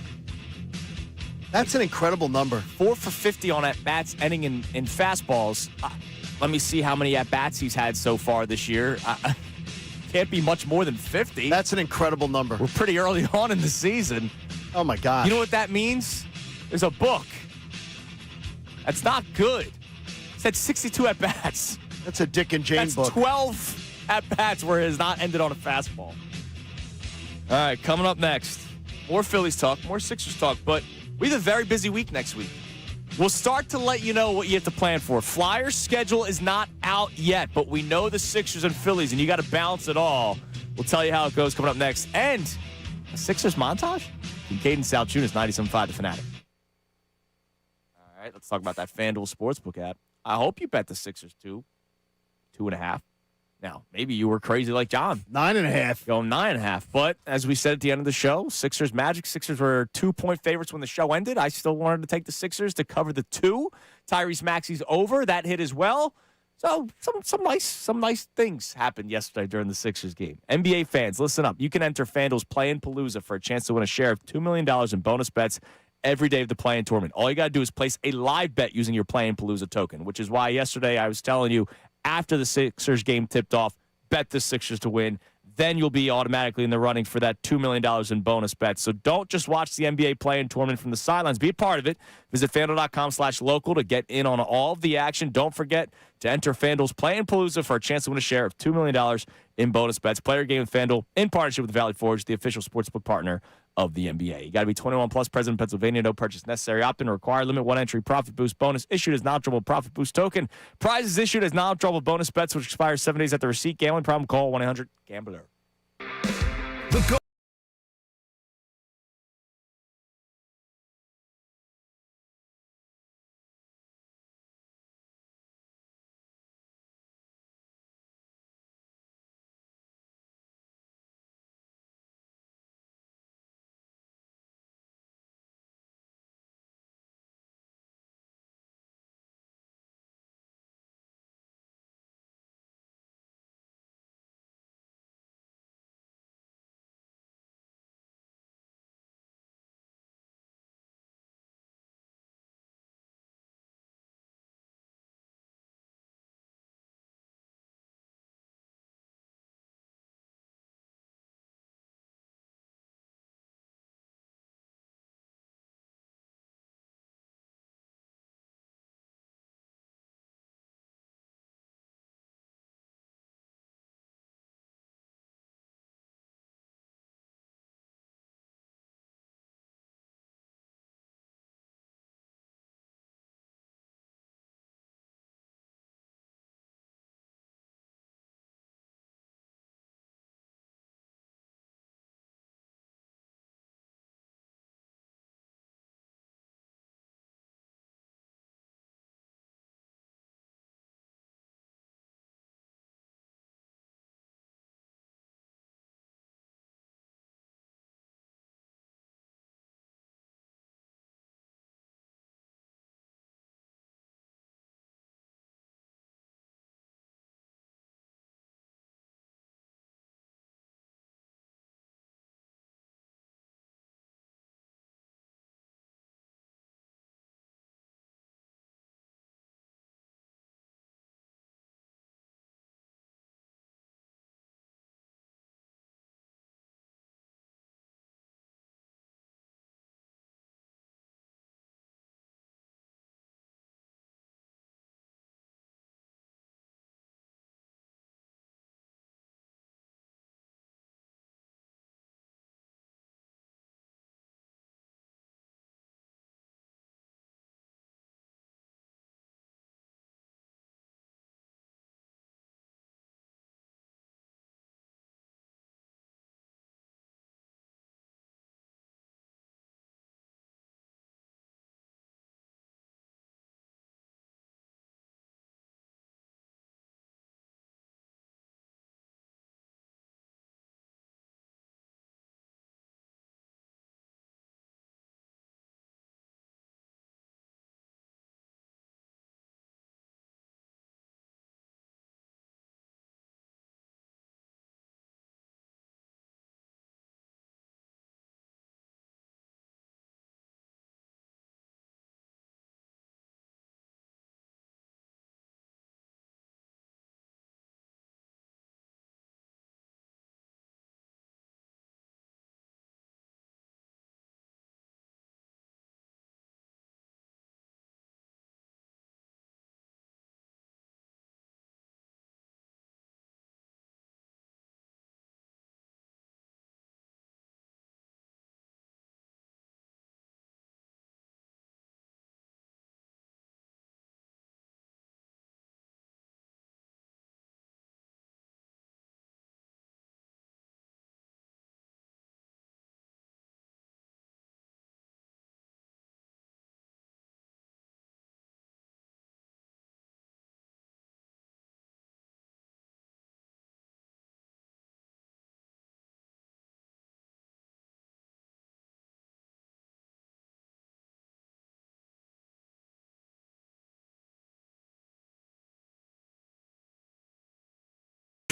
That's an incredible number. 4 for 50 on at-bats ending in fastballs. Let me see how many at-bats he's had so far this year. Can't be much more than 50. That's an incredible number. We're pretty early on in the season. Oh, my gosh. You know what that means? There's a book. That's not good. He's had 62 at-bats. That's a Dick and Jane book. That's 12 at-bats where it has not ended on a fastball. All right, coming up next, more Phillies talk, more Sixers talk, but we have a very busy week next week. We'll start to let you know what you have to plan for. Flyers schedule is not out yet, but we know the Sixers and Phillies, and you got to balance it all. We'll tell you how it goes coming up next. And a Sixers montage? Kincade Salciunas, 97.5 The Fanatic. All right, let's talk about that FanDuel Sportsbook app. I hope you bet the Sixers, 2.5. Now, maybe you were crazy like John. 9.5. Going 9.5. But as we said at the end of the show, Sixers Magic. Sixers were 2-point favorites when the show ended. I still wanted to take the Sixers to cover the 2. Tyrese Maxey's over. That hit as well. So some nice things happened yesterday during the Sixers game. NBA fans, listen up. You can enter FanDuel's Play-In Palooza for a chance to win a share of $2 million in bonus bets every day of the Play-In tournament. All you got to do is place a live bet using your Play-In Palooza token, which is why yesterday I was telling you, after the Sixers game tipped off, bet the Sixers to win. Then you'll be automatically in the running for that $2 million in bonus bets. So don't just watch the NBA Play-In tournament from the sidelines. Be a part of it. Visit FanDuel.com/local to get in on all of the action. Don't forget to enter FanDuel's Play-In Palooza for a chance to win a share of $2 million in bonus bets. Player game with FanDuel in partnership with Valley Forge, the official sportsbook partner of the NBA. You got to be 21 plus, present in Pennsylvania. No purchase necessary. Opt-in required. Limit 1 entry. Profit boost bonus issued as non-withdrawable profit boost token. Prizes issued as non-withdrawable bonus bets, which expires 7 days after receipt. Gambling problem? Call 1-800-GAMBLER. The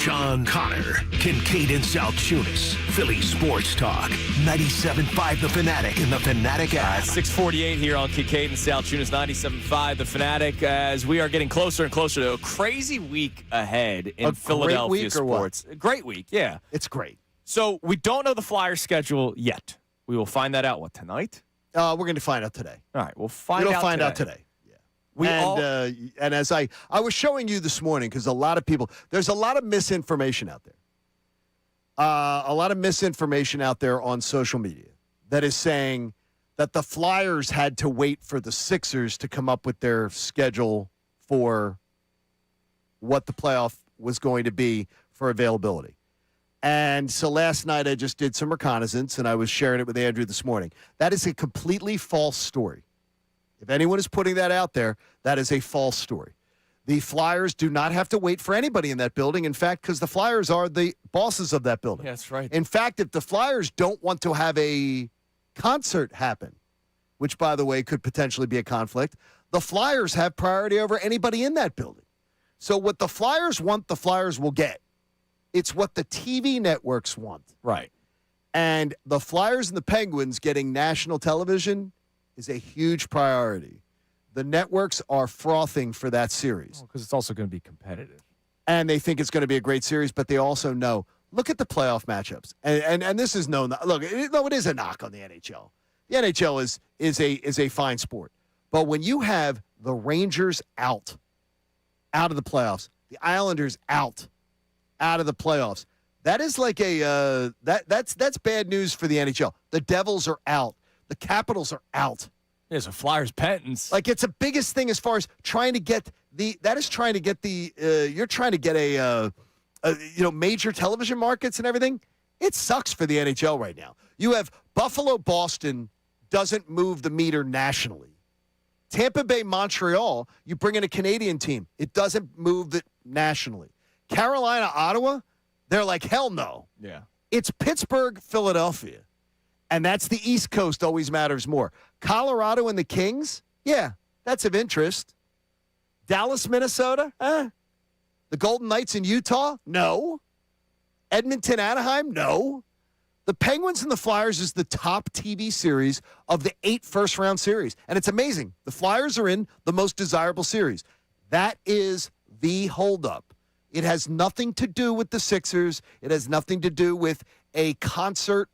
Sean Connor, Kincade and Salciunas, Philly Sports Talk, 97.5 The Fanatic and The Fanatic app. 6:48 here on Kincade and Salciunas, 97.5 The Fanatic, as we are getting closer and closer to a crazy week ahead in Philadelphia week or sports. A great week, yeah. It's great. So we don't know the Flyers schedule yet. We will find that out, tonight? We're going to find out today. All right, we'll find out today. Yeah. And as I was showing you this morning, because there's a lot of misinformation out there. A lot of misinformation out there on social media that is saying that the Flyers had to wait for the Sixers to come up with their schedule for what the playoff was going to be for availability. And so last night I just did some reconnaissance, and I was sharing it with Andrew this morning. That is a completely false story. If anyone is putting that out there, that is a false story. The Flyers do not have to wait for anybody in that building. In fact, because the Flyers are the bosses of that building. Yeah, that's right. In fact, if the Flyers don't want to have a concert happen, which, by the way, could potentially be a conflict, the Flyers have priority over anybody in that building. So what the Flyers want, the Flyers will get. It's what the TV networks want. Right. And the Flyers and the Penguins getting national television is a huge priority. The networks are frothing for that series. Because it's also going to be competitive. And they think it's going to be a great series, but they also know, look at the playoff matchups. And this is no, look, it is a knock on the NHL. The NHL is a fine sport. But when you have the Rangers out of the playoffs, the Islanders out of the playoffs, that is like that's bad news for the NHL. The Devils are out. The Capitals are out. There's a Flyers penance. Like, it's the biggest thing as far as trying to get you're trying to get a major television markets and everything. It sucks for the NHL right now. You have Buffalo, Boston doesn't move the meter nationally. Tampa Bay, Montreal, you bring in a Canadian team. It doesn't move it nationally. Carolina, Ottawa, they're like, hell no. Yeah. It's Pittsburgh, Philadelphia. And that's the East Coast always matters more. Colorado and the Kings, yeah, that's of interest. Dallas, Minnesota, The Golden Knights in Utah, no. Edmonton, Anaheim, no. The Penguins and the Flyers is the top TV series of the 8 first-round series. And it's amazing. The Flyers are in the most desirable series. That is the holdup. It has nothing to do with the Sixers. It has nothing to do with a concert.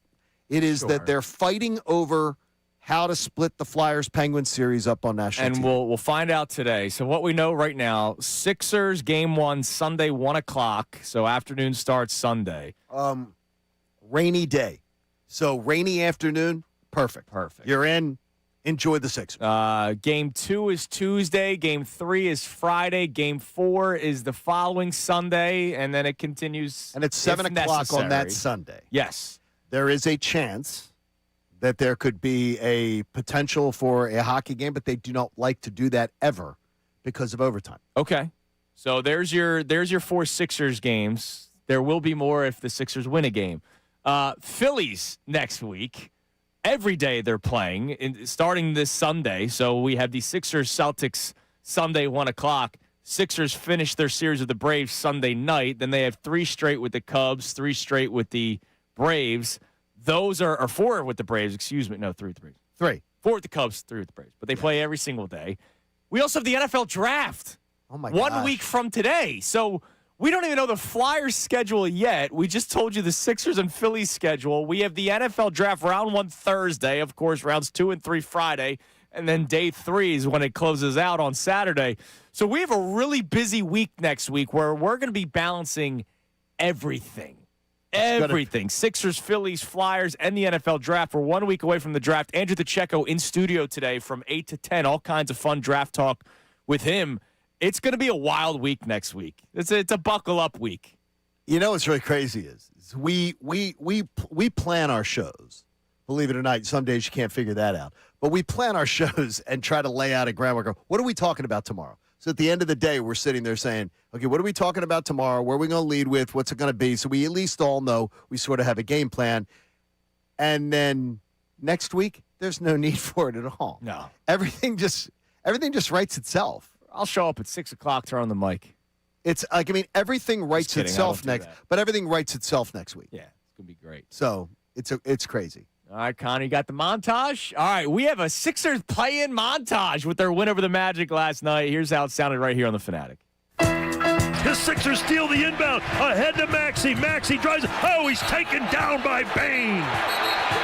It is that they're fighting over how to split the Flyers-Penguins series up on national TV. And we'll find out today. So what we know right now, Sixers game 1 Sunday 1 o'clock. So afternoon starts Sunday. Rainy day. So rainy afternoon, perfect. You're in. Enjoy the Sixers. Game 2 is Tuesday. Game 3 is Friday. Game 4 is the following Sunday, and then it continues. And it's 7 o'clock on that Sunday. Yes. There is a chance that there could be a potential for a hockey game, but they do not like to do that ever because of overtime. Okay. So there's your 4 Sixers games. There will be more if the Sixers win a game. Phillies next week. Every day they're playing, starting this Sunday. So we have the Sixers-Celtics Sunday, 1 o'clock. Sixers finish their series with the Braves Sunday night. Then they have 3 straight with the Cubs, 3 straight with the Braves. Those are 4 with the Braves, excuse me. No, 3 with the Braves. 3. 4 with the Cubs, 3 with the Braves. But they play every single day. We also have the NFL Draft. Oh, my 1 week from today. So we don't even know the Flyers schedule yet. We just told you the Sixers and Phillies schedule. We have the NFL Draft round 1 Thursday. Of course, rounds 2 and 3 Friday. And then day 3 is when it closes out on Saturday. So we have a really busy week next week where we're going to be balancing everything. Everything. Sixers, Phillies, Flyers, and the NFL Draft. We're 1 week away from the draft. Andrew Pacheco in studio today from 8 to 10. All kinds of fun draft talk with him. It's going to be a wild week next week. It's a buckle up week. You know what's really crazy is we plan our shows. Believe it or not, some days you can't figure that out. But we plan our shows and try to lay out a groundwork. What are we talking about tomorrow? So at the end of the day, we're sitting there saying, okay, what are we talking about tomorrow? Where are we going to lead with? What's it going to be? So we at least all know we sort of have a game plan. And then next week, there's no need for it at all. No. Everything just writes itself. I'll show up at 6 o'clock, turn on the mic. It's like, I mean, everything writes kidding, I itself don't do next, that. but everything writes itself next week. Yeah, it's going to be great. So it's crazy. All right, Connor, you got the montage? All right, we have a Sixers play-in montage with their win over the Magic last night. Here's how it sounded right here on the Fanatic. The Sixers steal the inbound. Ahead to Maxey. Maxey drives. Oh, he's taken down by Bain.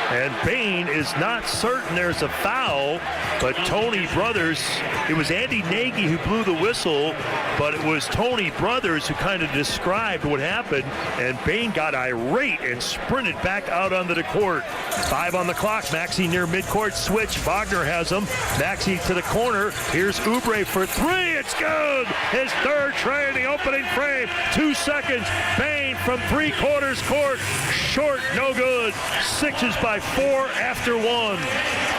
And Bain is not certain there's a foul, but Tony Brothers, it was Andy Nagy who blew the whistle, but it was Tony Brothers who kind of described what happened, and Bain got irate and sprinted back out onto the court. 5 on the clock. Maxey near midcourt switch. Wagner has him. Maxey to the corner. Here's Oubre for 3. It's good. His third try in the opening frame. 2 seconds. Bain from 3/4 court. Short, no good. Sixers by 4 after 1.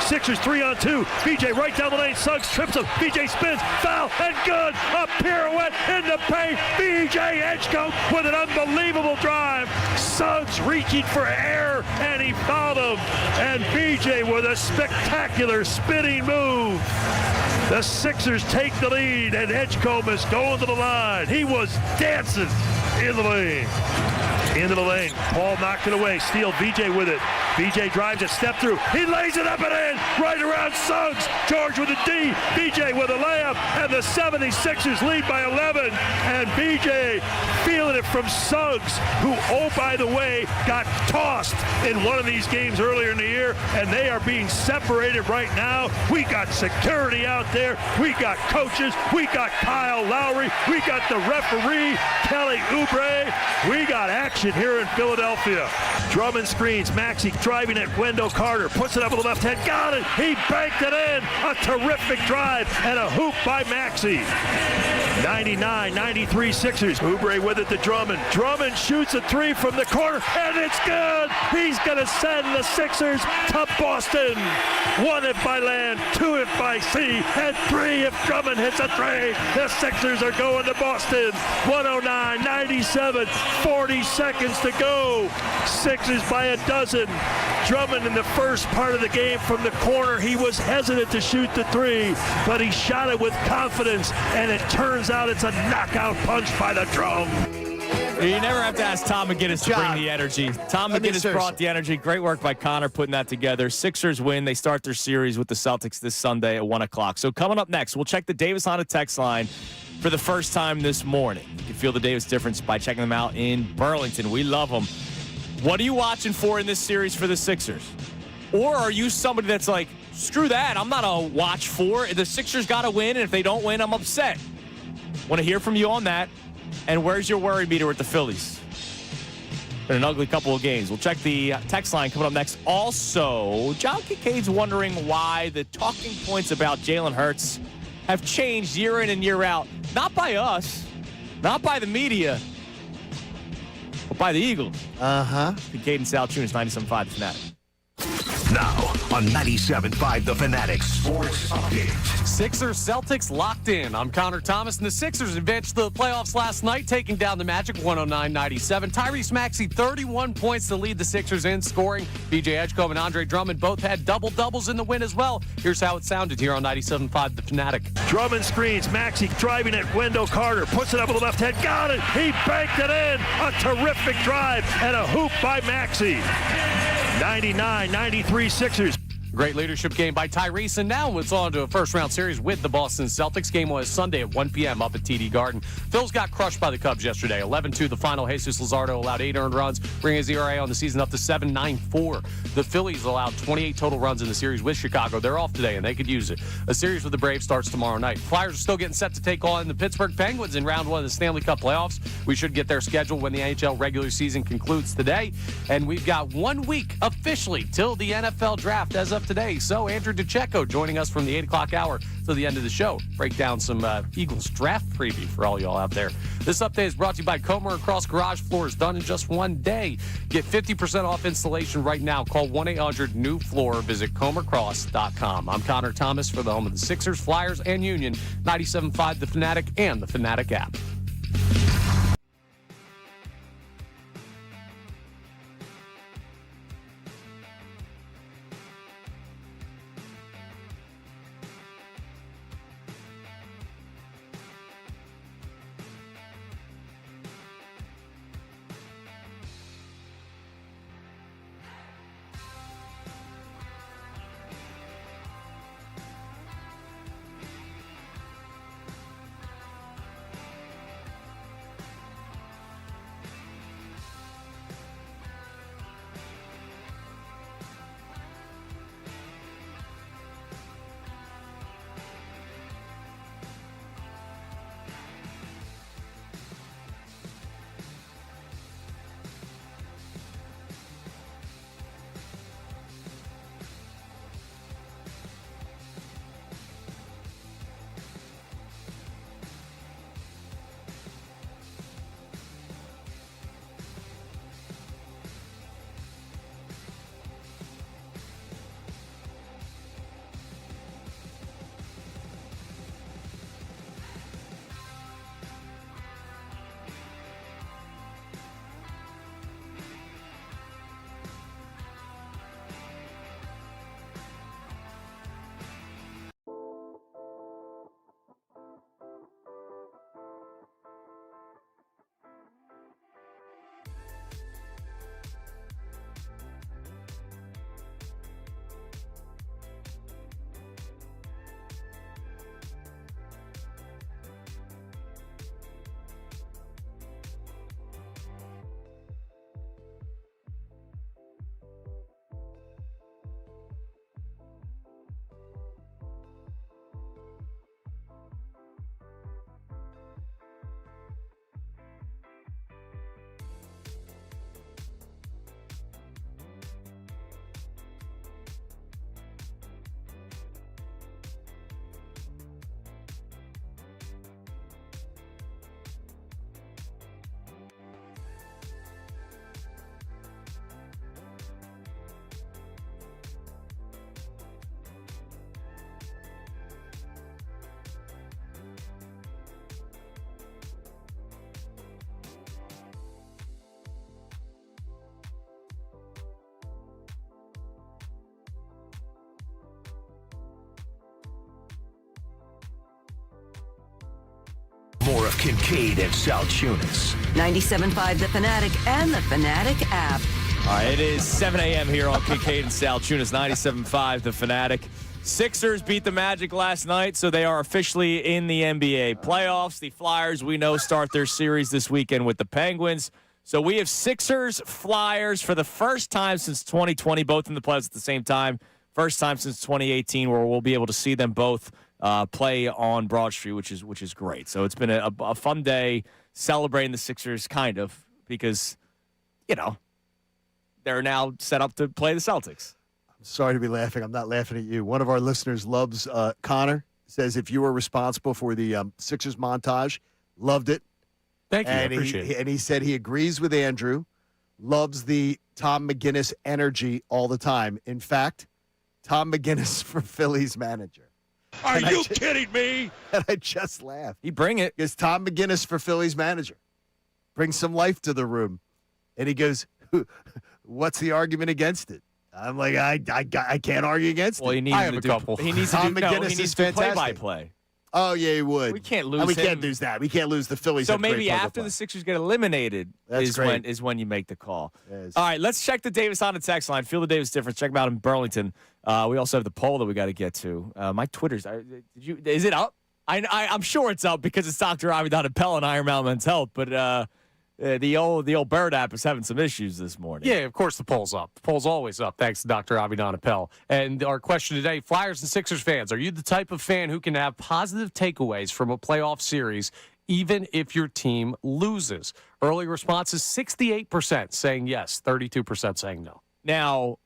Sixers 3-on-2. BJ right down the lane. Suggs trips him. BJ spins. Foul and good. A pirouette in the paint. BJ Edgecombe with an unbelievable drive. Suggs reaching for air and he fouled him. And BJ with a spectacular spinning move. The Sixers take the lead, and Edgecombe is going to the line. He was dancing in the lane. Into the lane. Paul knocked it away. Steele, VJ with it. VJ drives it, step through. He lays it up and in. Right around Suggs. George with a D. VJ with a layup. And the 76ers lead by 11. And VJ feeling it from Suggs, who, oh, by the way, got tossed in one of these games earlier in the year. And they are being separated right now. We got security out there. We got coaches. We got Kyle Lowry. We got the referee, Kelly Oubre. We got action here in Philadelphia. Drummond screens. Maxey driving it. Wendell Carter puts it up with the left hand. Got it. He banked it in. A terrific drive and a hoop by Maxey. 99-93 Sixers. Oubre with it to Drummond. Drummond shoots a 3 from the corner, and it's good. He's going to send the Sixers to Boston. 1 if by land, 2 if by sea, and 3 if Drummond hits a 3. The Sixers are going to Boston. 109-97, 40 seconds to go. Sixers by a dozen. Drummond in the first part of the game from the corner, he was hesitant to shoot the 3, but he shot it with confidence, and it turns out it's a knockout punch by the drum. You never have to ask Tom McGinnis to bring the energy. Tom McGinnis brought the energy. Great work by Connor putting that together. Sixers win. They start their series with the Celtics this Sunday at 1 o'clock. So coming up next, we'll check the Davis Honda text line for the first time this morning. You can feel the Davis difference by checking them out in Burlington. We love them. What are you watching for in this series for the Sixers? Or are you somebody that's like, screw that, I'm not a watch for. The Sixers got to win, and if they don't win, I'm upset. Want to hear from you on that. And where's your worry meter with the Phillies? Been an ugly couple of games. We'll check the text line coming up next. Also, John Kincaid's wondering why the talking points about Jalen Hurts have changed year in and year out. Not by us, not by the media, but by the Eagles. Kincade Salciunas, 97.5 The Fanatic. Now on 97.5 The Fanatic Sports Update. Sixers Celtics locked in. I'm Connor Thomas, and the Sixers advanced the playoffs last night, taking down the Magic 109-97. Tyrese Maxey, 31 points to lead the Sixers in scoring. BJ Edgecombe and Andre Drummond both had double-doubles in the win as well. Here's how it sounded here on 97.5 The Fanatic. Drummond screens. Maxey driving it. Wendell Carter puts it up with the left hand. Got it. He banked it in. A terrific drive and a hoop by Maxey. 99-93 Sixers. Great leadership game by Tyrese, and now it's on to a first-round series with the Boston Celtics. Game was Sunday at 1 p.m. up at TD Garden. Phils got crushed by the Cubs yesterday. 11-2 the final. Jesus Luzardo allowed 8 earned runs, bringing his ERA on the season up to 7.94. The Phillies allowed 28 total runs in the series with Chicago. They're off today, and they could use it. A series with the Braves starts tomorrow night. Flyers are still getting set to take on the Pittsburgh Penguins in round 1 of the Stanley Cup playoffs. We should get their schedule when the NHL regular season concludes today. And we've got 1 week officially till the NFL draft as of today. So Andrew DeCecco joining us from the 8 o'clock hour to the end of the show. Break down some Eagles draft preview for all y'all out there. This update is brought to you by Comer & Cross Garage Floors, done in just 1 day. Get 50% off installation right now. Call 1-800-NEW-FLOOR. Visit comercross.com. I'm Connor Thomas for the home of the Sixers, Flyers, and Union. 97.5 The Fanatic and the Fanatic app. of Kincade and Salciunas. 97.5 The Fanatic and the Fanatic app. All right, it is 7 a.m. here on Kincade and Salciunas, 97.5 The Fanatic. Sixers beat the Magic last night, so they are officially in the NBA playoffs. The Flyers, we know, start their series this weekend with the Penguins. So we have Sixers, Flyers for the first time since 2020, both in the playoffs at the same time. First time since 2018 where we'll be able to see them both play on Broad Street, which is great. So it's been a fun day celebrating the Sixers, kind of, because, they're now set up to play the Celtics. I'm sorry to be laughing. I'm not laughing at you. One of our listeners loves Connor, says if you were responsible for the Sixers montage, loved it. Thank you. I appreciate it. And he said he agrees with Andrew, loves the Tom McGinnis energy all the time. In fact, Tom McGinnis for Phillies manager. Are you kidding me? And I just laughed. He bring it. It's Tom McGinnis for Phillies manager. Bring some life to the room. And he goes, what's the argument against it? I'm like, I can't argue against it. He I have a couple. He needs to Tom do, McGinnis he needs is to fantastic. play-by-play. Oh, yeah, he would. We can't lose and we him. can't lose that. We can't lose the Phillies. So maybe after the Sixers get eliminated is when you make the call. Yes. All right, let's check the Davis on the text line. Feel the Davis difference. Check them out in Burlington. We also have the poll that we got to get to. My Twitter's. Is it up? I'm sure it's up because it's Dr. Avidan Appel and Iron Mountain Men's Health. But the old Bird app is having some issues this morning. Yeah, of course the poll's up. The poll's always up, thanks to Dr. Avidan Appel. And our question today, Flyers and Sixers fans, are you the type of fan who can have positive takeaways from a playoff series even if your team loses? Early responses, 68% saying yes, 32% saying no. Now,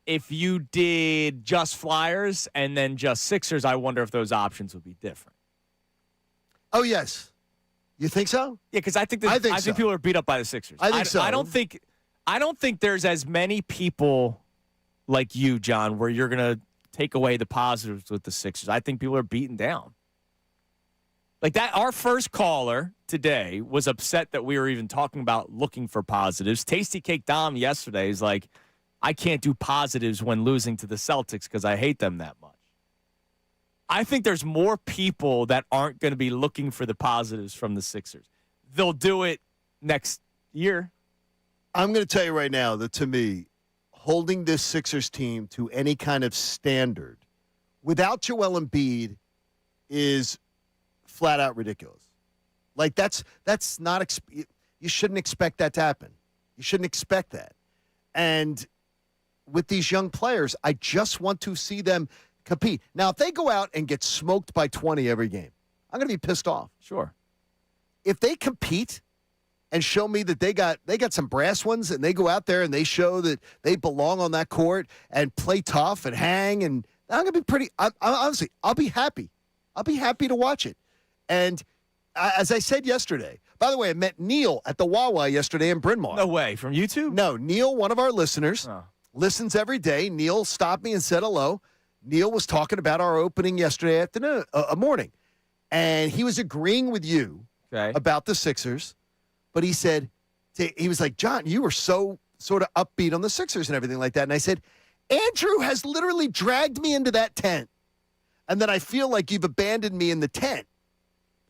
if you did just Flyers and then just Sixers, I wonder if those options would be different. Oh, yes. You think so? Yeah, because I think so. people are beat up by the Sixers. I think so. I don't think there's as many people like you, John, where you're gonna take away the positives with the Sixers. I think people are beaten down. Like that, our first caller today was upset that we were even talking about looking for positives. Tasty Cake Dom yesterday is like, I can't do positives when losing to the Celtics because I hate them that much. I think there's more people that aren't going to be looking for the positives from the Sixers. They'll do it next year. I'm going to tell you right now that, to me, holding this Sixers team to any kind of standard without Joel Embiid is flat out ridiculous. Like, that's not you shouldn't expect that to happen. You shouldn't expect that. And with these young players, I just want to see them compete. Now, if they go out and get smoked by 20 every game, I'm going to be pissed off. Sure. If they compete and show me that they got some brass ones and they go out there and they show that they belong on that court and play tough and hang, and I'm going to be pretty honestly, I'll be happy. I'll be happy to watch it. And as I said yesterday, by the way, I met Neil at the Wawa yesterday in Bryn Mawr. No way. From YouTube? No, Neil, one of our listeners, listens every day. Neil stopped me and said hello. Neil was talking about our opening yesterday afternoon, morning, and he was agreeing with you about the Sixers, but he said, he was like, John, you were so sort of upbeat on the Sixers and everything like that. And I said, Andrew has literally dragged me into that tent, and then I feel like you've abandoned me in the tent,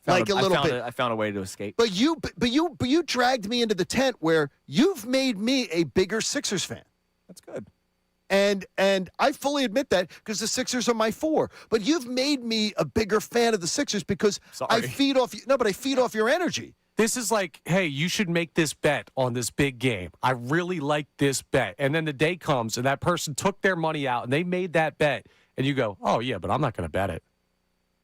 a little bit. I found a way to escape. But you dragged me into the tent where you've made me a bigger Sixers fan. That's good. And I fully admit that because the Sixers are my 4. But you've made me a bigger fan of the Sixers because I feed off your energy. This is like, hey, you should make this bet on this big game. I really like this bet. And then the day comes and that person took their money out and they made that bet. And you go, oh, yeah, but I'm not going to bet it.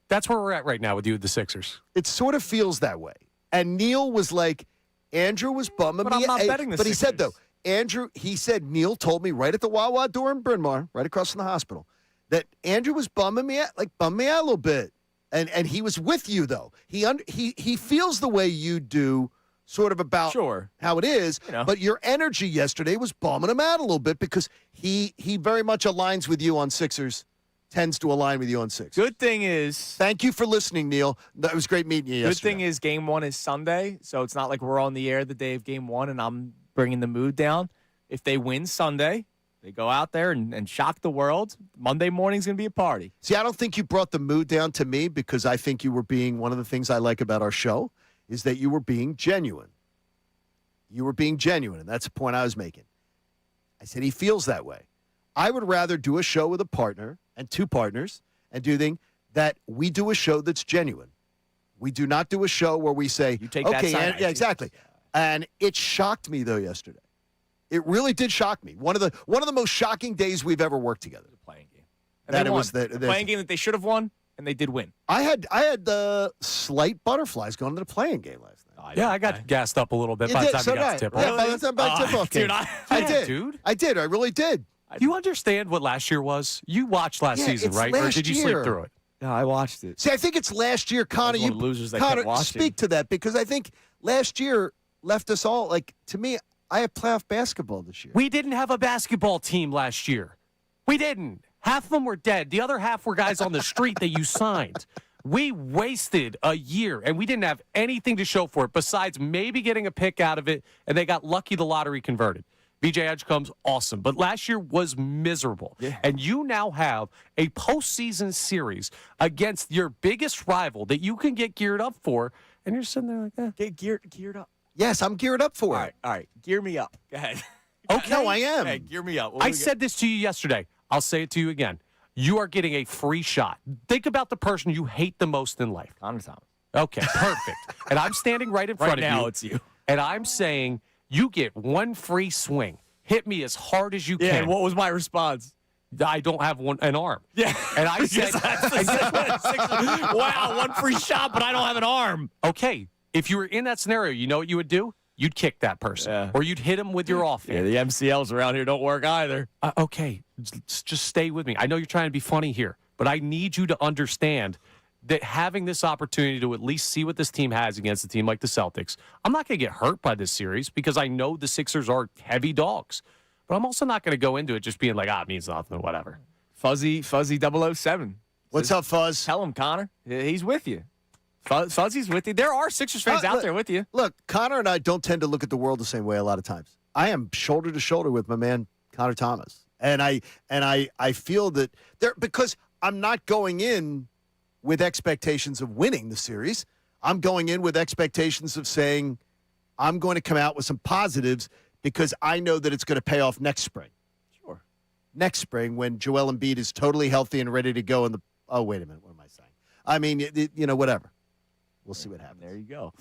That's where we're at right now with you with the Sixers. It sort of feels that way. And Neil was like, Andrew was bumming but me. I'm not betting the But Sixers. he said, though, he said, Neil told me right at the Wawa door in Bryn Mawr, right across from the hospital, that Andrew was bumming me out a little bit. And he was with you, though. He feels the way you do, sort of about how it is. But your energy yesterday was bumming him out a little bit because he very much aligns with you on Sixers, tends to align with you on Sixers. Good thing is... Thank you for listening, Neil. It was great meeting you yesterday. Good thing is Game 1 is Sunday, so it's not like we're on the air the day of Game 1 and I'm bringing the mood down. If they win Sunday, they go out there and shock the world. Monday morning's going to be a party. See, I don't think you brought the mood down to me because I think you were being one of the things I like about our show is that you were being genuine. You were being genuine, and that's the point I was making. I said he feels that way. I would rather do a show with a partner and two partners and do things that we do a show that's genuine. We do not do a show where we say, you take okay, that side. yeah, exactly. And it shocked me, though, yesterday. It really did shock me. One of the most shocking days we've ever worked together. The playing game. And that they it won. was the playing game that they should have won, and they did win. I had the slight butterflies going to the playing game last night. I got gassed up a little bit by the time we got to tip-off. Yeah, by the time tip-off game. Dude, I did. Dude. I did. I really did. Do you understand what last year was? You watched last season, it's right? Or last did you year. sleep through it? No, I watched it. See, I think it's last year, Connor. one of the losers that Connor, kept watching. speak to that because I think last year left us all like. To me, I have playoff basketball this year. We didn't have a basketball team last year. We didn't. Half of them were dead. The other half were guys on the street that you signed. We wasted a year, and we didn't have anything to show for it besides maybe getting a pick out of it, and they got lucky the lottery converted. VJ Edgecombe's awesome, but last year was miserable. Yeah. And you now have a postseason series against your biggest rival that you can get geared up for, and you're sitting there like, Get geared up. Yes, I'm geared up for it. All right. Gear me up. Go ahead. Okay. No, I am. Hey, gear me up. I said this to you yesterday. I'll say it to you again. You are getting a free shot. Think about the person you hate the most in life. Connor Thomas. Okay, perfect. And I'm standing right in front Right of now, you. it's you. And I'm saying you get one free swing. Hit me as hard as you Yeah, can. and what was my response? I don't have an arm. Yeah. And I said, wow, one free shot, but I don't have an arm. okay, if you were in that scenario, you know what you would do? You'd kick that person. Yeah. Or you'd hit him with your Yeah, offhand. the MCLs around here don't work either. Okay, just stay with me. I know you're trying to be funny here, but I need you to understand that having this opportunity to at least see what this team has against a team like the Celtics, I'm not going to get hurt by this series because I know the Sixers are heavy dogs. But I'm also not going to go into it just being like, it means nothing, whatever. Fuzzy 007. What's up, Fuzz? Tell him, Connor. He's with you. Fuzzy's with you. There are Sixers fans out there with you. Look, Connor and I don't tend to look at the world the same way a lot of times. I am shoulder to shoulder with my man Connor Thomas, and I feel that because I'm not going in with expectations of winning the series. I'm going in with expectations of saying I'm going to come out with some positives because I know that it's going to pay off next spring. Sure. Next spring when Joel Embiid is totally healthy and ready to go. Oh, wait a minute. What am I saying? I mean, whatever. We'll see what happens. There you go.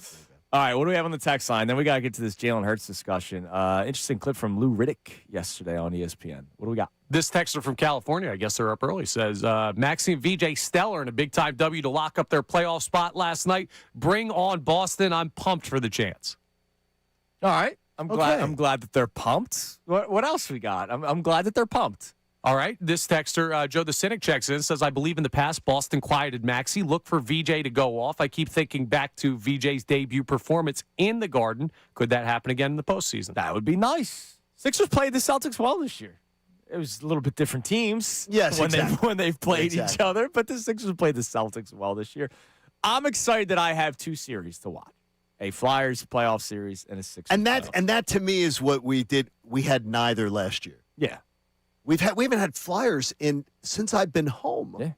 All right, what do we have on the text line? Then we got to get to this Jalen Hurts discussion. Interesting clip from Lou Riddick yesterday on ESPN. What do we got? This texter from California, I guess they're up early, says, Maxey and VJ stellar in a big-time W to lock up their playoff spot last night. Bring on Boston. I'm pumped for the chance. All right. I'm glad that they're pumped. What else we got? I'm glad that they're pumped. All right. This texter, Joe the Cynic, checks in, says, I believe in the past Boston quieted Maxey. Look for VJ to go off. I keep thinking back to VJ's debut performance in the Garden. Could that happen again in the postseason? That would be nice. Sixers played the Celtics well this year. It was a little bit different teams when they've played each other, but the Sixers played the Celtics well this year. I'm excited that I have two series to watch. A Flyers playoff series and a Sixers And that to me is what we did. We had neither last year. Yeah. We haven't had Flyers since I've been home. Yeah.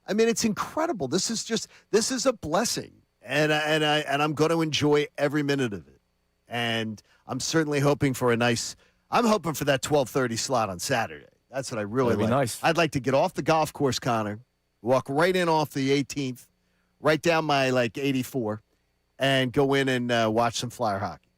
I mean, it's incredible. This is a blessing, and I'm going to enjoy every minute of it. And I'm certainly hoping for I'm hoping for that 12:30 slot on Saturday. That's what I really That'd like. be nice. I'd like to get off the golf course, Connor, walk right in off the 18th, right down my 84, and go in and watch some Flyer hockey.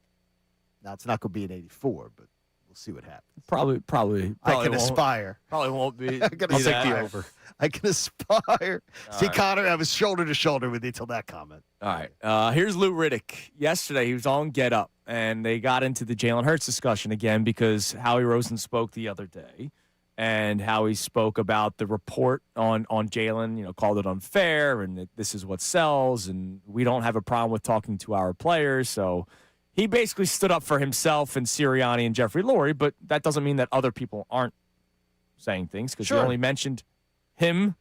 Now it's not going to be an 84, but we'll see what happens. Probably I can aspire. Probably won't be. I'll take the over. I can aspire. See, right. Connor, I was shoulder to shoulder with you till that comment. All right. Here's Lou Riddick. Yesterday, he was on Get Up, and they got into the Jalen Hurts discussion again because Howie Roseman spoke the other day, and Howie spoke about the report on Jalen, called it unfair, and that this is what sells, and we don't have a problem with talking to our players. So he basically stood up for himself and Sirianni and Jeffrey Lurie, but that doesn't mean that other people aren't saying things because he only mentioned him,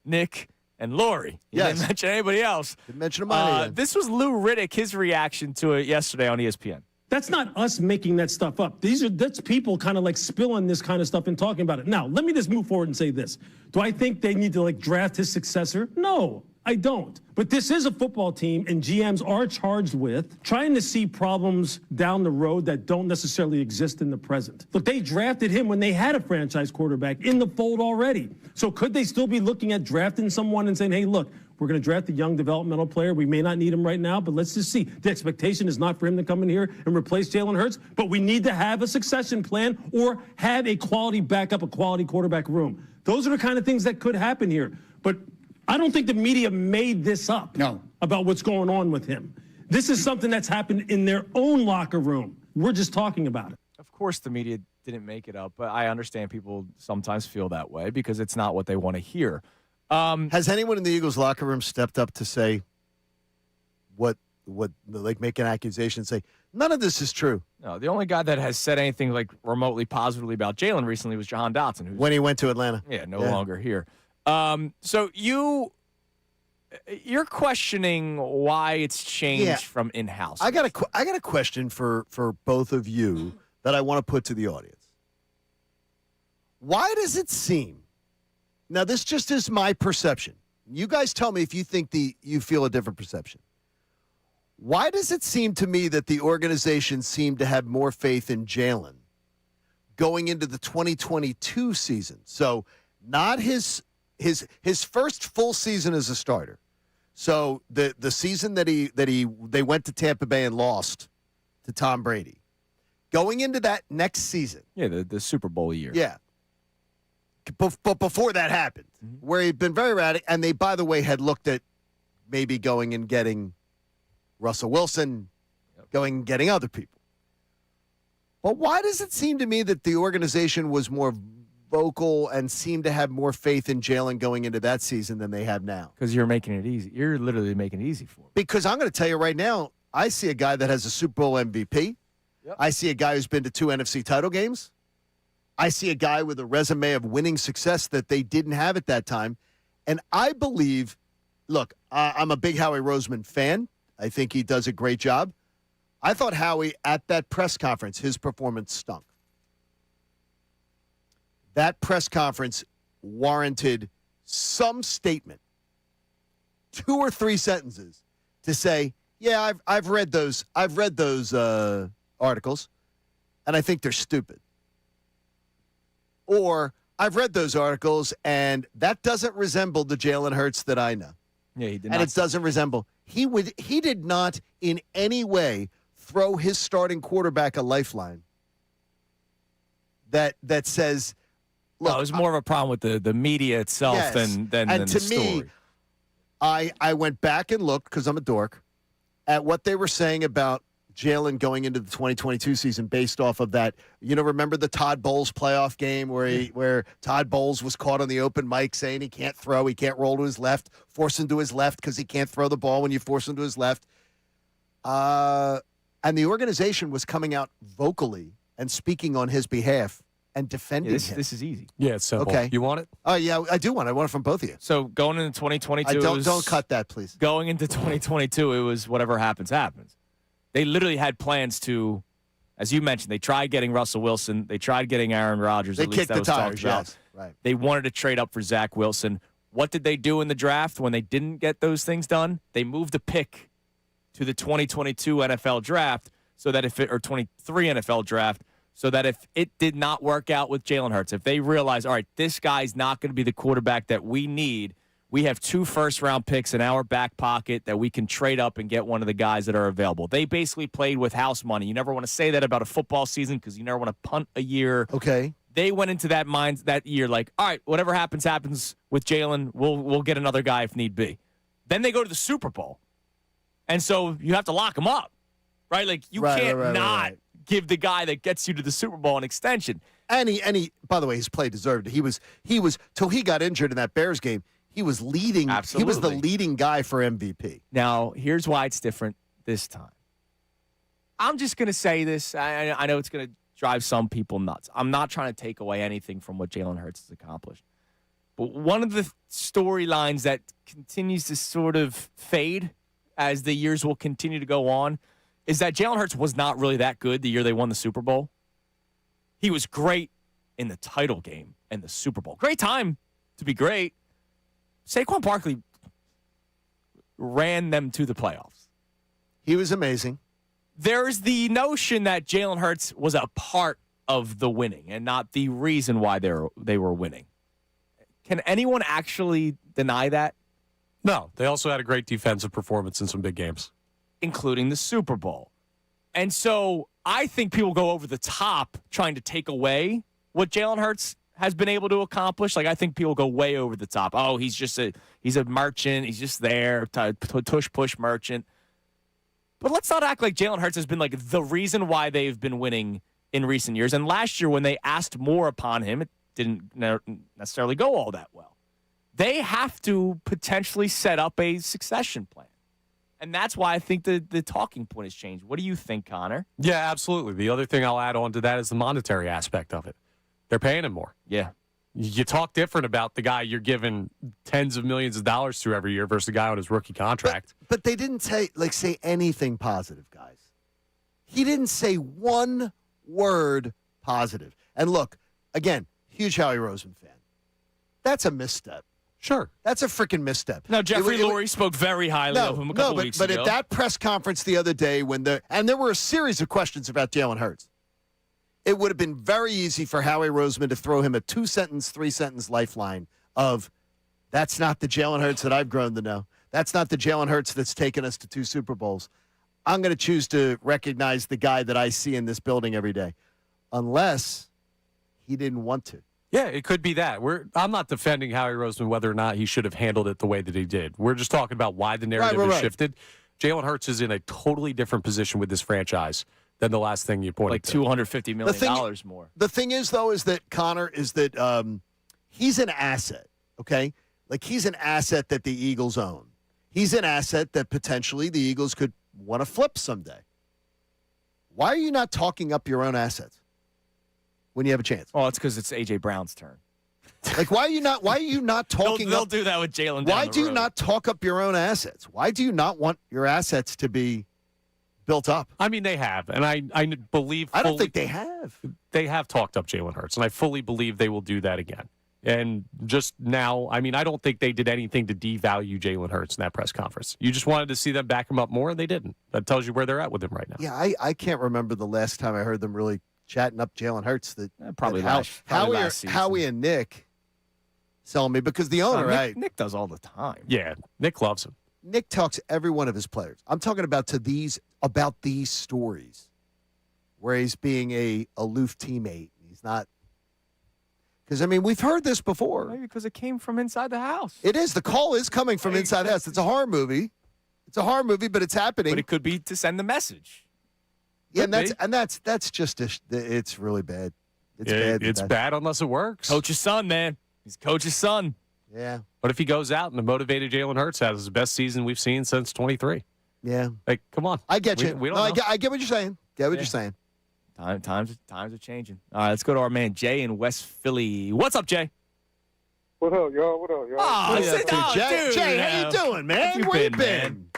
Nick, and Lurie. He didn't mention anybody else. Didn't mention him either. This was Lou Riddick, his reaction to it yesterday on ESPN. That's not us making that stuff up. That's people kind of spilling this kind of stuff and talking about it. Now, let me just move forward and say this. Do I think they need to draft his successor? No. I don't. But this is a football team, and GMs are charged with trying to see problems down the road that don't necessarily exist in the present. Look, they drafted him when they had a franchise quarterback in the fold already. So could they still be looking at drafting someone and saying, hey, look, we're going to draft a young developmental player. We may not need him right now, but let's just see. The expectation is not for him to come in here and replace Jalen Hurts, but we need to have a succession plan or have a quality backup, a quality quarterback room. Those are the kind of things that could happen here. But I don't think the media made this up about what's going on with him. This is something that's happened in their own locker room. We're just talking about it. Of course, the media didn't make it up, but I understand people sometimes feel that way because it's not what they want to hear. Has anyone in the Eagles locker room stepped up to say what like make an accusation and say, none of this is true? No, the only guy that has said anything like remotely positively about Jalen recently was Jahan Dotson. Who's, when he went to Atlanta. Yeah, no longer here. So you're questioning why it's changed from in-house. I got a question for both of you that I want to put to the audience. Why does it seem, now this just is my perception. You guys tell me if you think you feel a different perception. Why does it seem to me that the organization seemed to have more faith in Jalen going into the 2022 season? So not his first full season as a starter. So the season that they went to Tampa Bay and lost to Tom Brady. Going into that next season. Yeah, the Super Bowl year. Yeah. But before that happened, where he'd been very erratic, and they, by the way, had looked at maybe going and getting Russell Wilson, going and getting other people. But why does it seem to me that the organization was more vocal and seemed to have more faith in Jalen going into that season than they have now? Because you're making it easy. You're literally making it easy for him. Because I'm going to tell you right now, I see a guy that has a Super Bowl MVP. Yep. I see a guy who's been to 2 NFC title games. I see a guy with a resume of winning success that they didn't have at that time. And I believe, look, I'm a big Howie Roseman fan. I think he does a great job. I thought Howie, at that press conference, his performance stunk. That press conference warranted some statement, 2 or 3 sentences, to say, yeah, I've read those articles, and I think they're stupid. Or I've read those articles, and that doesn't resemble the Jalen Hurts that I know. Yeah, he did and it doesn't resemble. He did not in any way throw his starting quarterback a lifeline that says, look, no, it was more of a problem with the media itself than and to the story. me, I went back and looked, because I'm a dork, at what they were saying about Jalen going into the 2022 season based off of that. Remember the Todd Bowles playoff game where Todd Bowles was caught on the open mic saying he can't throw, he can't roll to his left, force him to his left because he can't throw the ball when you force him to his left. And the organization was coming out vocally and speaking on his behalf and defending him. This is easy. Yeah, it's simple. Okay. You want it? Oh, yeah, I do want it. I want it from both of you. So going into 2022, Don't cut that, please. Going into 2022, it was whatever happens, happens. They literally had plans to, as you mentioned, they tried getting Russell Wilson. They tried getting Aaron Rodgers. They at least kicked that the was talked tires, about. yes. Right. They wanted to trade up for Zach Wilson. What did they do in the draft when they didn't get those things done? They moved a pick to the 2022 NFL draft so that or 23 NFL draft, so that if it did not work out with Jalen Hurts, if they realize, all right, this guy's not going to be the quarterback that we need, we have 2 first-round picks in our back pocket that we can trade up and get one of the guys that are available. They basically played with house money. You never want to say that about a football season because you never want to punt a year. Okay. They went into that year like, all right, whatever happens with Jalen, we'll get another guy if need be. Then they go to the Super Bowl. And so you have to lock him up, right? Like you can't not give the guy that gets you to the Super Bowl an extension. And he, by the way, his play deserved it. He was till he got injured in that Bears game. He was leading. Absolutely. He was the leading guy for MVP. Now, here's why it's different this time. I'm just going to say this. I know it's going to drive some people nuts. I'm not trying to take away anything from what Jalen Hurts has accomplished. But one of the storylines that continues to sort of fade as the years will continue to go on is that Jalen Hurts was not really that good the year they won the Super Bowl. He was great in the title game and the Super Bowl. Great time to be great. Saquon Barkley ran them to the playoffs. He was amazing. There's the notion that Jalen Hurts was a part of the winning and not the reason why they were winning. Can anyone actually deny that? No, they also had a great defensive performance in some big games, including the Super Bowl. And so I think people go over the top trying to take away what Jalen Hurts has been able to accomplish. Like, I think people go way over the top. Oh, he's a merchant. He's just there, tush-push merchant. But let's not act like Jalen Hurts has been like the reason why they've been winning in recent years. And last year when they asked more upon him, it didn't necessarily go all that well. They have to potentially set up a succession plan. And that's why I think the talking point has changed. What do you think, Connor? Yeah, absolutely. The other thing I'll add on to that is the monetary aspect of it. They're paying him more. Yeah. You talk different about the guy you're giving tens of millions of dollars to every year versus the guy on his rookie contract. But they didn't say anything positive, guys. He didn't say one word positive. And look, again, huge Howie Roseman fan. That's a misstep. Sure. That's a freaking misstep. Now, Jeffrey Lurie spoke very highly of him a couple weeks ago. But at that press conference the other day, and there were a series of questions about Jalen Hurts, it would have been very easy for Howie Roseman to throw him a 2-sentence, 3-sentence lifeline of, that's not the Jalen Hurts that I've grown to know. That's not the Jalen Hurts that's taken us to 2 Super Bowls. I'm going to choose to recognize the guy that I see in this building every day, unless he didn't want to. Yeah, it could be that. I'm not defending Howie Roseman whether or not he should have handled it the way that he did. We're just talking about why the narrative has shifted. Jalen Hurts is in a totally different position with this franchise than the last thing you pointed to. Like $250 million more. The thing is, though, is that Connor is that he's an asset, okay? Like, he's an asset that the Eagles own. He's an asset that potentially the Eagles could want to flip someday. Why are you not talking up your own assets when you have a chance? Oh, it's because it's A.J. Brown's turn. Like, why are you not talking they'll do that with Jalen. Why do you not talk up your own assets? Why do you not want your assets to be built up? I mean, they have, and I believe. I don't think they have. They have talked up Jalen Hurts, and I fully believe they will do that again. And just now, I mean, I don't think they did anything to devalue Jalen Hurts in that press conference. You just wanted to see them back him up more, and they didn't. That tells you where they're at with him right now. Yeah, I can't remember the last time I heard them really chatting up Jalen Hurts. Probably last season. Howie and Nick selling me because the owner, Nick does all the time. Yeah, Nick loves him. Nick talks every one of his players. I'm talking about these stories where he's being a aloof teammate. He's not. Because, I mean, we've heard this before. Maybe because it came from inside the house. It is. The call is coming from inside the house. It's a horror movie. But it's happening. But it could be to send the message. Yeah, and that's just it's really bad. It's bad. It's bad unless it works. Coach's son, man. He's coach's son. Yeah. But if he goes out and the motivated Jalen Hurts has the best season we've seen since 23. Yeah. Like, come on. I get you. We don't know. I get what you're saying. You're saying. Times are changing. All right, let's go to our man Jay in West Philly. What's up, Jay? What up, y'all? Jay, Dude, how you doing, man? Where you been?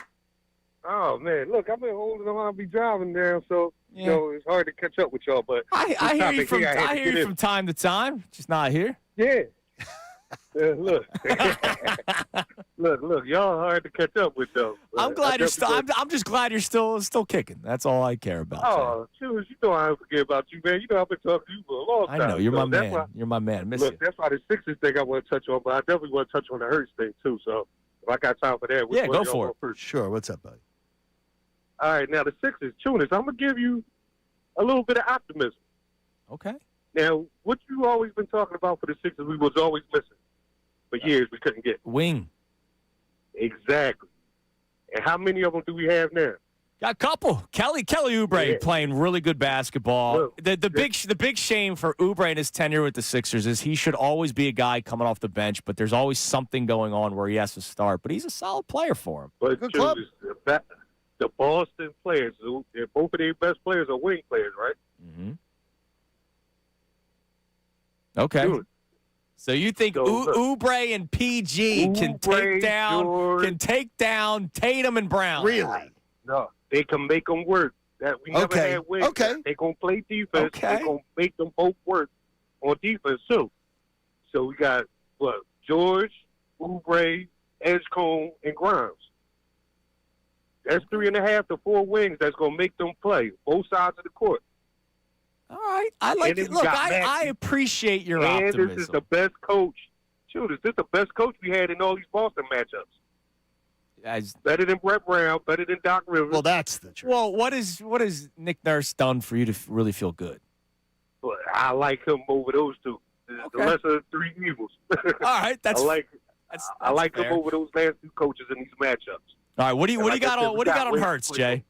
Oh man, look, I've been holding on. I'll be driving down, so you know it's hard to catch up with y'all. But I hear you from time to time, just not here. Yeah. Look, y'all hard to catch up with though. I'm glad you're still. I'm just glad you're still kicking. That's all I care about. Oh, shoot, you know I don't forget about you, man. You know I've been talking to you for a long time. I know you're my man. Why, you're my man. Miss look, you. that's why the Sixers thing I want to touch on, but I definitely want to touch on the Hurts thing too. So if I got time for that, go for it. First? Sure. What's up, buddy? All right, now the Sixers, Tunis, I'm gonna give you a little bit of optimism. Okay. Now, what you always been talking about for the Sixers, we was always missing. For years, we couldn't get. Wing. Exactly. And how many of them do we have now? Got a couple. Kelly Oubre playing really good basketball. Look, the big shame for Oubre and his tenure with the Sixers is he should always be a guy coming off the bench, but there's always something going on where he has to start. But he's a solid player for him. But good club. The Boston players, both of their best players are wing players, right? Mm-hmm. Okay. Dude. So you think Oubre and PG can take down Tatum and Brown? Really? No, they can make them work. That we never had wings. Okay. They gonna play defense. Okay. They gonna make them both work on defense too. So we got George, Oubre, Edgecombe, and Grimes. 3.5 to 4 wings that's going to make them play both sides of the court. All right. I like it. Look, I appreciate your optimism. And this is the best coach. Shoot, this is the best coach we had in all these Boston matchups. Better than Brett Brown, better than Doc Rivers. Well, that's the truth. Well, what has Nick Nurse done for you to really feel good? But I like him over those two. The lesser of three evils. All right, I like him over those last two coaches in these matchups. All right, what do you got on Hurts, Jay?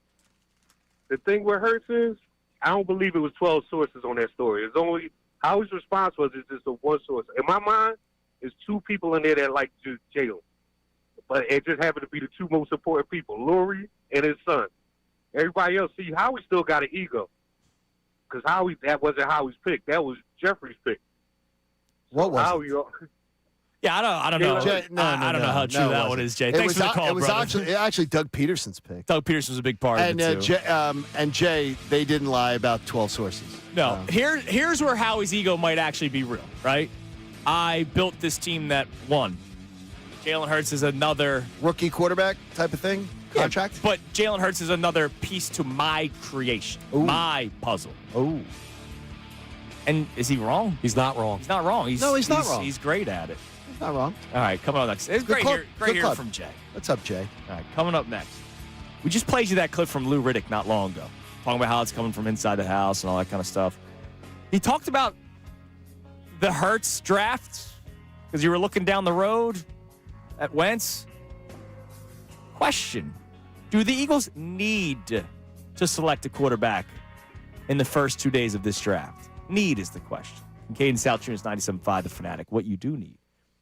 The thing with Hurts is, I don't believe it was 12 sources on that story. It's only how his response was is just the one source. In my mind, there's two people in there that like Jalen. But it just happened to be the two most important people, Lurie and his son. Everybody else, see, Howie still got an ego. Because that wasn't Howie's pick. That was Jeffrey's pick. What was Howie, it? Yeah, I don't know. Jay, I don't know how true that one is, Jay. Thanks for the call, It was brother. actually Doug Peterson's pick. Doug Peterson was a big part of it, too. And Jay, they didn't lie about 12 sources. No. Here's where Howie's ego might actually be real, right? I built this team that won. Jalen Hurts is another rookie quarterback type of thing, contract. Yeah, but Jalen Hurts is another piece to my creation, my puzzle. Oh. And is he wrong? He's not wrong. He's not wrong. He's not wrong. He's great at it. He's not wrong. All right, coming up next. It's great hearing from Jay. What's up, Jay? All right, coming up next. We just played you that clip from Lou Riddick not long ago, talking about how it's coming from inside the house and all that kind of stuff. He talked about the Hurts draft because you were looking down the road at Wentz. Question: do the Eagles need to select a quarterback in the first 2 days of this draft? Need is the question. Kincade Salciunas 97.5 The Fanatic. What you do need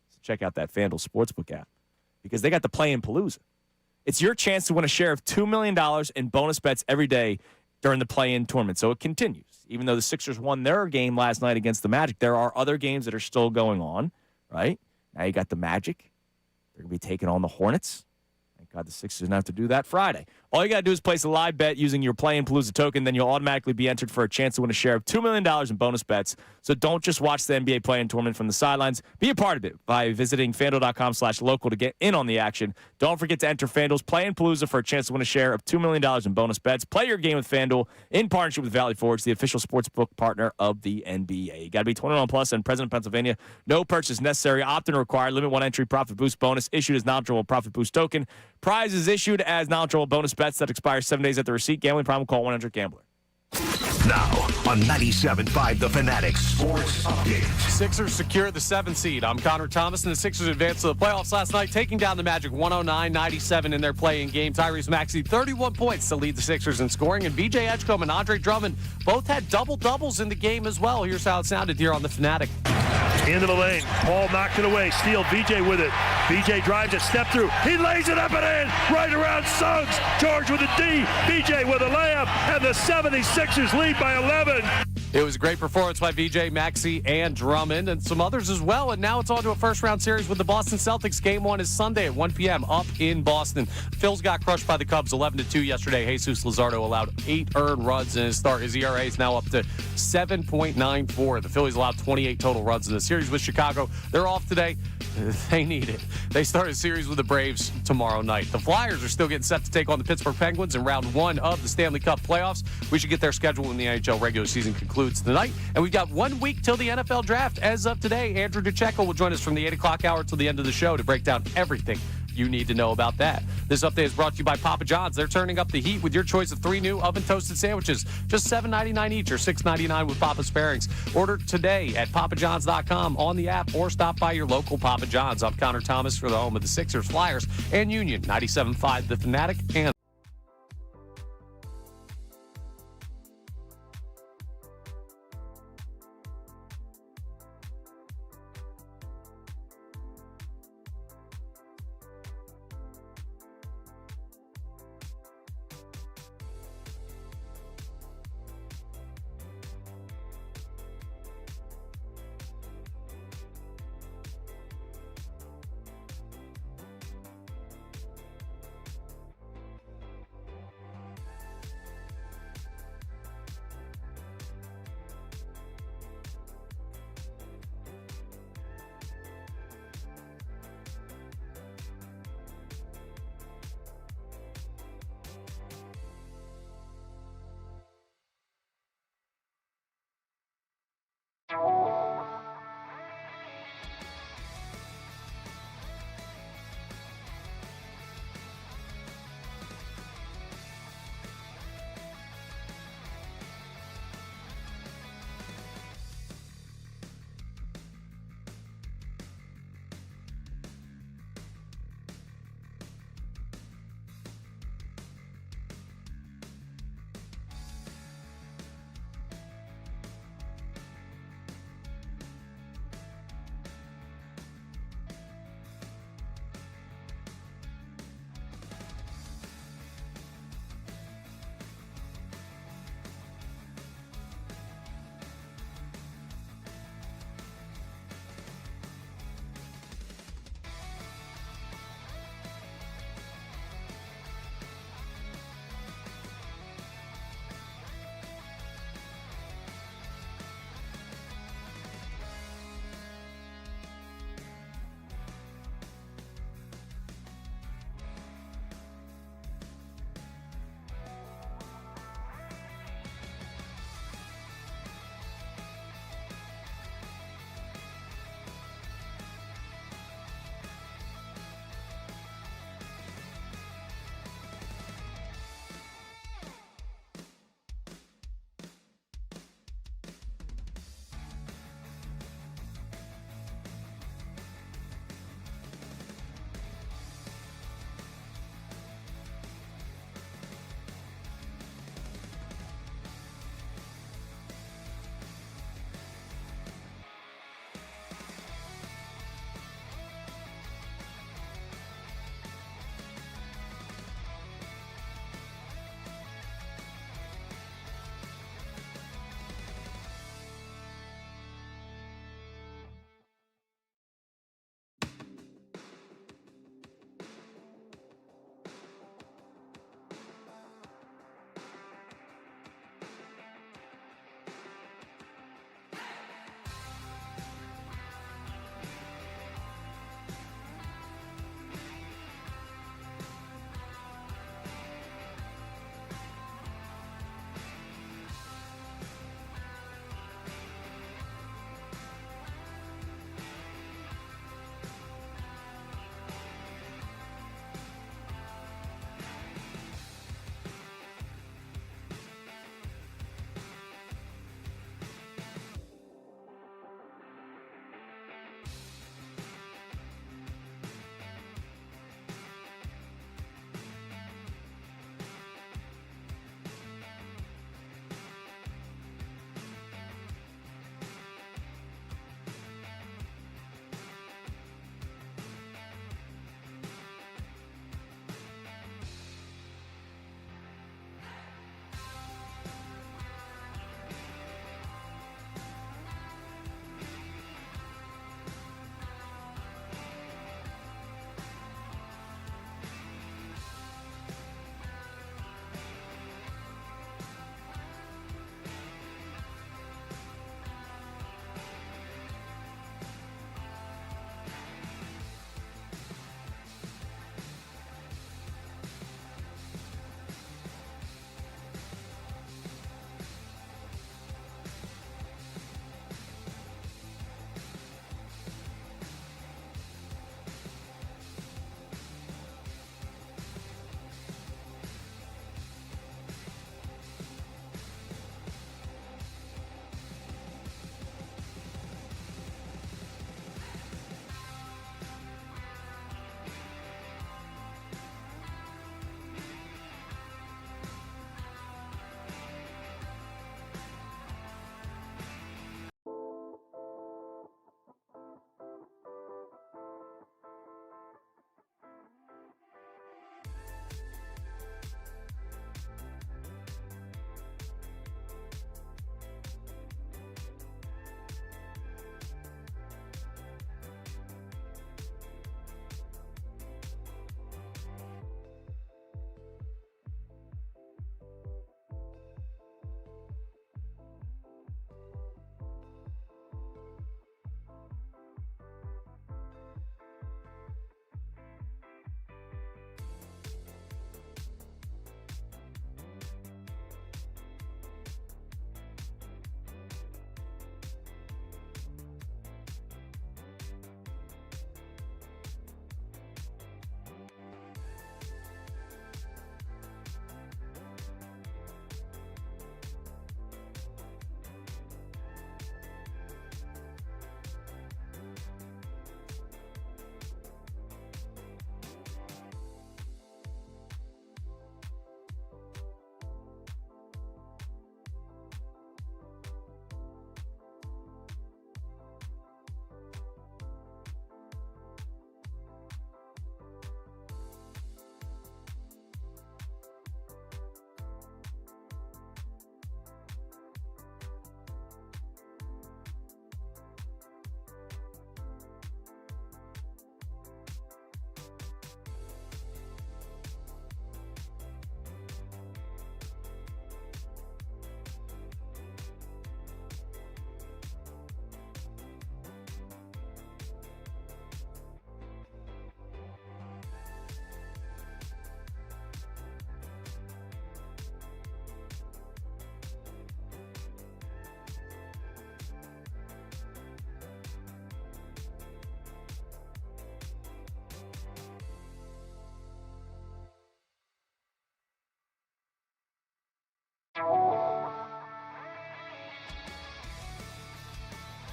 is to check out that FanDuel Sportsbook app because they got the play in Palooza. It's your chance to win a share of $2 million in bonus bets every day during the play-in tournament. So it continues. Even though the Sixers won their game last night against the Magic, there are other games that are still going on, right? Now you got the Magic. They're going to be taking on the Hornets. Thank God the Sixers didn't have to do that Friday. All you got to do is place a live bet using your Play in Palooza token. Then you'll automatically be entered for a chance to win a share of $2 million in bonus bets. So don't just watch the NBA play-in tournament from the sidelines. Be a part of it by visiting FanDuel.com/local to get in on the action. Don't forget to enter FanDuel's Play in Palooza for a chance to win a share of $2 million in bonus bets. Play your game with FanDuel in partnership with Valley Forge, the official sportsbook partner of the NBA. You got to be 21 plus and present in Pennsylvania. No purchase necessary. Opt-in required. Limit one entry. Profit boost bonus issued as non-withdrawable profit boost token. Prize is issued as non-withdrawable bonus bets that expire 7 days after receipt. Gambling problem? Call 1-800-GAMBLER. Now on 97.5 The Fanatic Sports Update. Sixers secure the 7th seed. I'm Connor Thomas, and the Sixers advanced to the playoffs last night, taking down the Magic 109-97 in their play-in game. Tyrese Maxey, 31 points to lead the Sixers in scoring, and VJ Edgecombe and Andre Drummond both had double-doubles in the game as well. Here's how it sounded here on The Fanatic. Into the lane. Paul knocked it away. Steele, VJ with it. VJ drives it, step through. He lays it up and in. Right around Suggs. George with a D. VJ with a layup. And the 76ers lead by 11. It was a great performance by VJ, Maxey, and Drummond, and some others as well. And now it's on to a first-round series with the Boston Celtics. Game 1 is Sunday at 1 p.m. up in Boston. Phils got crushed by the Cubs 11-2 yesterday. Jesus Luzardo allowed 8 earned runs in his start. His ERA is now up to 7.94. The Phillies allowed 28 total runs in the series with Chicago. They're off today. They need it. They start a series with the Braves tomorrow night. The Flyers are still getting set to take on the Pittsburgh Penguins in round 1 of the Stanley Cup playoffs. We should get their schedule when the NHL regular season concludes tonight. And we've got 1 week till the NFL draft. As of today, Andrew DeCecco will join us from the 8 o'clock hour till the end of the show to break down everything you need to know about that. This update is brought to you by Papa John's. They're turning up the heat with your choice of 3 new oven-toasted sandwiches. Just $7.99 each or $6.99 with Papa's pairings. Order today at papajohns.com on the app or stop by your local Papa John's. I'm Connor Thomas for the home of the Sixers, Flyers, and Union. 97.5 The Fanatic and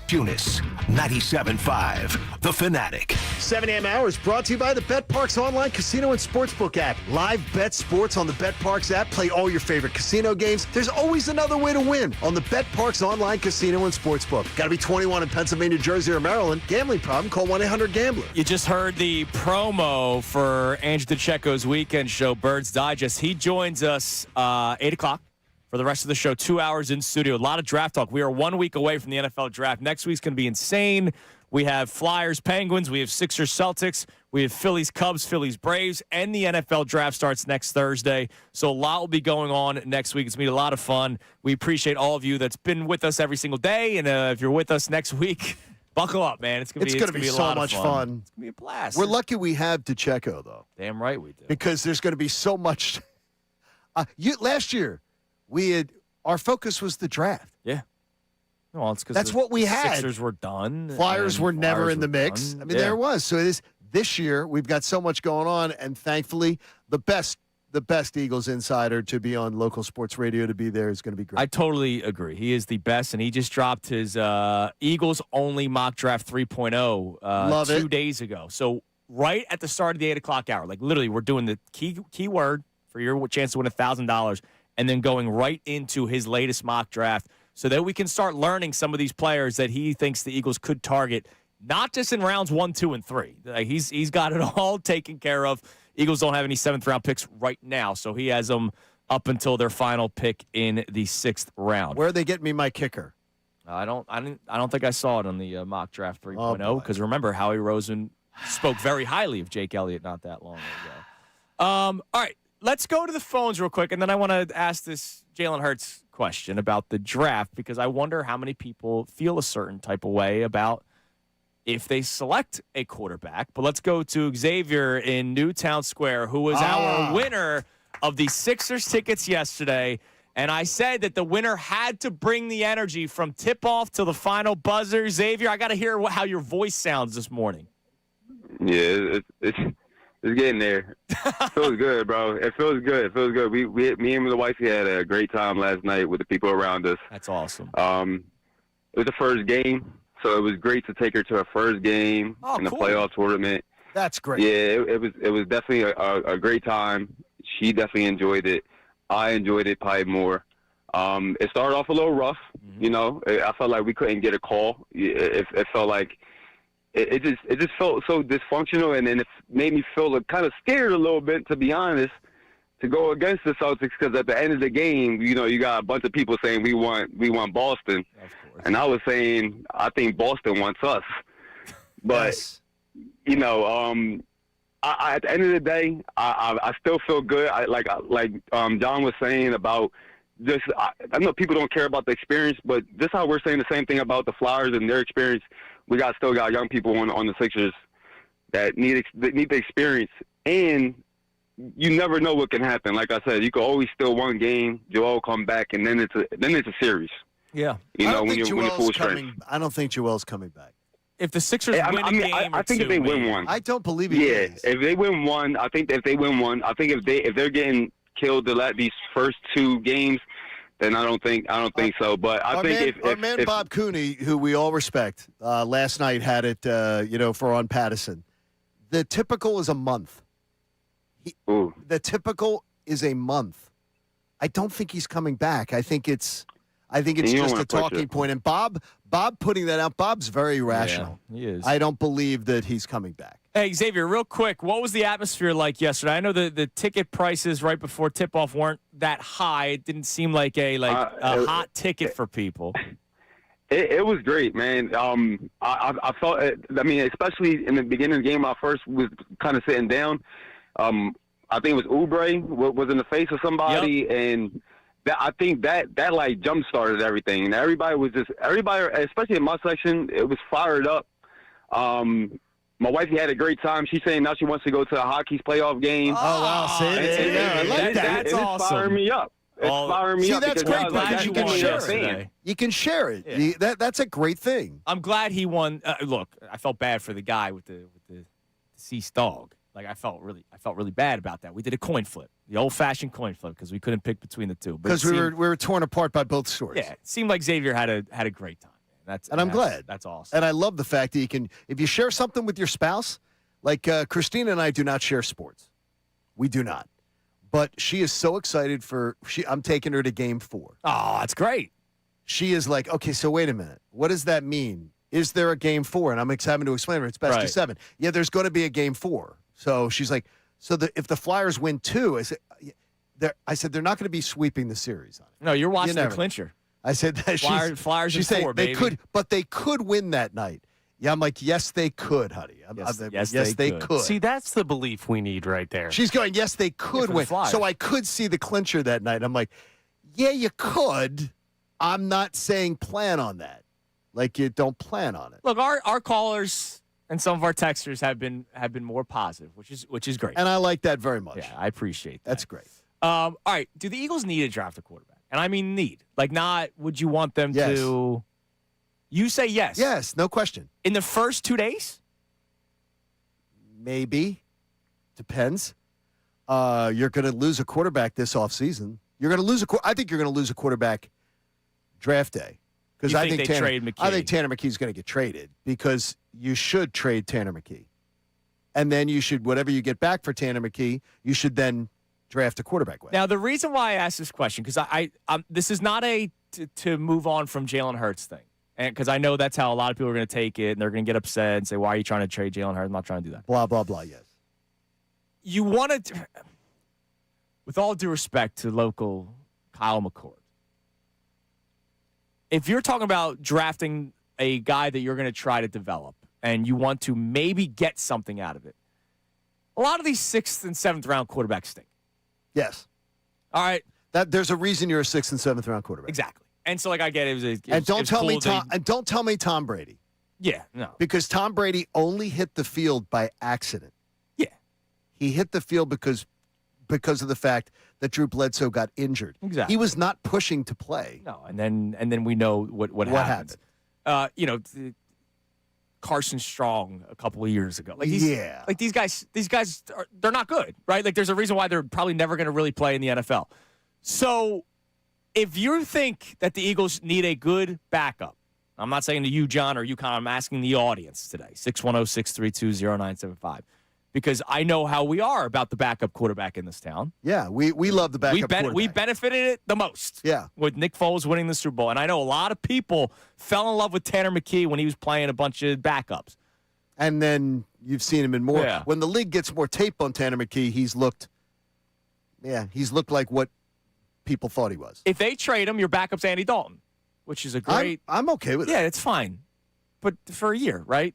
Salciunas, 97.5, The Fanatic. 7 a.m. hour is brought to you by the BetParks online casino and sportsbook app. Live bet sports on the BetParks app. Play all your favorite casino games. There's always another way to win on the BetParks online casino and sportsbook. Got to be 21 in Pennsylvania, Jersey, or Maryland. Gambling problem? Call 1-800-GAMBLER. You just heard the promo for Andrew DeCecco's weekend show, Birds Digest. He joins us 8 o'clock. For the rest of the show, 2 hours in studio. A lot of draft talk. We are 1 week away from the NFL draft. Next week's going to be insane. We have Flyers, Penguins. We have Sixers, Celtics. We have Phillies, Cubs, Phillies, Braves. And the NFL draft starts next Thursday. So a lot will be going on next week. It's going to be a lot of fun. We appreciate all of you that's been with us every single day. And if you're with us next week, buckle up, man. It's going to be so much fun. It's going to be a blast. We're lucky we have DeCecco, though. Damn right we do. Because there's going to be so much. Last year, our focus was the draft. Yeah. Well, it's because that's what we had. Sixers were done. Flyers were never in the mix. Done. I mean, there it was. So this year we've got so much going on, and thankfully, the best Eagles insider to be on local sports radio to be there is going to be great. I totally agree. He is the best, and he just dropped his Eagles only mock draft 3.0 2 days ago. So right at the start of the 8 o'clock hour, like literally, we're doing the key word for your chance to win $1,000. And then going right into his latest mock draft so that we can start learning some of these players that he thinks the Eagles could target, not just in rounds 1, 2, and 3. He's got it all taken care of. Eagles don't have any 7th-round picks right now, so he has them up until their final pick in the 6th round. Where are they getting me my kicker? I don't think I saw it on the mock draft 3.0 because remember, Howie Roseman spoke very highly of Jake Elliott not that long ago. All right. Let's go to the phones real quick, and then I want to ask this Jalen Hurts question about the draft because I wonder how many people feel a certain type of way about if they select a quarterback. But let's go to Xavier in Newtown Square, who was our winner of the Sixers tickets yesterday. And I said that the winner had to bring the energy from tip-off to the final buzzer. Xavier, I got to hear how your voice sounds this morning. Yeah, it's getting there. It feels good, bro. It feels good. Me and the wife had a great time last night with the people around us. That's awesome. It was the first game, so it was great to take her to her first game in the playoff tournament. That's great. Yeah, it was definitely a great time. She definitely enjoyed it. I enjoyed it probably more. It started off a little rough, you know. I felt like we couldn't get a call. It felt like it just felt so dysfunctional, and then it made me feel kind of scared a little bit, to be honest, to go against the Celtics because at the end of the game, you know, you got a bunch of people saying we want Boston, and I was saying I think Boston wants us, but you know, at the end of the day, I still feel good. Like John was saying about just I know people don't care about the experience, but just how we're saying the same thing about the Flyers and their experience. We still got young people on the Sixers that need the experience, and you never know what can happen. Like I said, you could always steal one game, Joel come back, and then it's a series. Yeah, you know when you're full strength. I don't think Joel's coming back. If the Sixers win a game, I think if they win one, I don't believe it. Yeah, if they win one, I think if they're getting killed these first 2 games. Then I don't think so. But I think if Bob Cooney, who we all respect, last night had it, for on Patterson. The typical is a month. The typical is a month. I don't think he's coming back. I think it's just a talking point. And Bob putting that out. Bob's very rational. Yeah, he is. I don't believe that he's coming back. Hey, Xavier, real quick, what was the atmosphere like yesterday? I know the ticket prices right before tip-off weren't that high. It didn't seem like a hot ticket for people. It was great, man. I felt it, I mean, especially in the beginning of the game when I first was kind of sitting down. I think it was Oubre was in the face of somebody, and I think that like jump-started everything. And everybody, especially in my section, it was fired up. My wife had a great time. She's saying now she wants to go to a hockey's playoff game. Oh, wow. See, I like that. That's awesome. It's firing me up. It's firing me up. See, that's great because you can share it. You can share it. Yeah. That's a great thing. I'm glad he won. Look, I felt bad for the guy with the deceased dog. Like I felt really bad about that. We did a coin flip, the old-fashioned coin flip, because we couldn't pick between the two. Because we were torn apart by both stories. Yeah, it seemed like Xavier had a great time. And I'm glad. That's awesome. And I love the fact that you can, if you share something with your spouse, like Christina and I do not share sports. We do not. But she is so excited I'm taking her to game 4. Oh, that's great. She is like, okay, so wait a minute. What does that mean? Is there a game 4? And I'm having to explain to her, it's best of 7. Yeah, there's going to be a game 4. So she's like, if the Flyers win 2, I said they're not going to be sweeping the series on it. No, you're watching the clincher. I said that Flyers in 4, they baby. could, but they could win that night. Yeah, I'm like, yes, they could, honey. Yes, they could. See, that's the belief we need right there. She's going, yes, they could win. So I could see the clincher that night. I'm like, yeah, you could. I'm not saying plan on that. Like, you don't plan on it. Look, our callers and some of our texters have been more positive, which is great. And I like that very much. Yeah, I appreciate that. That's great. All right, do the Eagles need to draft a quarterback? And I mean need. Like, not would you want them to? You say yes. Yes, no question. In the first 2 days? Maybe. Depends. You're going to lose a quarterback this offseason. I think you're going to lose a quarterback draft day. Because I think Tanner McKee's going to get traded because you should trade Tanner McKee. And then you should, whatever you get back for Tanner McKee, you should then draft a quarterback with. Now, the reason why I asked this question, because this is not to move on from Jalen Hurts thing. And because I know that's how a lot of people are going to take it, and they're going to get upset and say, why are you trying to trade Jalen Hurts? I'm not trying to do that. Blah, blah, blah, yes. You want to, with all due respect to local Kyle McCord, if you're talking about drafting a guy that you're going to try to develop and you want to maybe get something out of it, a lot of these 6th and 7th round quarterbacks stink. Yes. All right. There's a reason you're a 6th and 7th round quarterback. Exactly. And so, like, I get it. And don't tell me Tom Brady. Yeah, no. Because Tom Brady only hit the field by accident. Yeah. He hit the field because of the fact that Drew Bledsoe got injured. Exactly. He was not pushing to play. No, and then we know what happened. Carson Strong a couple of years ago. These guys they're not good, right? Like, there's a reason why they're probably never going to really play in the NFL. So, if you think that the Eagles need a good backup, I'm not saying to you, John, or you, Connor, I'm asking the audience today, 610-632-0975, because I know how we are about the backup quarterback in this town. Yeah, we love the backup quarterback. We benefited it the most. Yeah. With Nick Foles winning the Super Bowl. And I know a lot of people fell in love with Tanner McKee when he was playing a bunch of backups. And then you've seen him in more. Yeah. When the league gets more tape on Tanner McKee, he's looked like what people thought he was. If they trade him, your backup's Andy Dalton, which is a great. I'm okay with it. Yeah, it's fine. But for a year, right?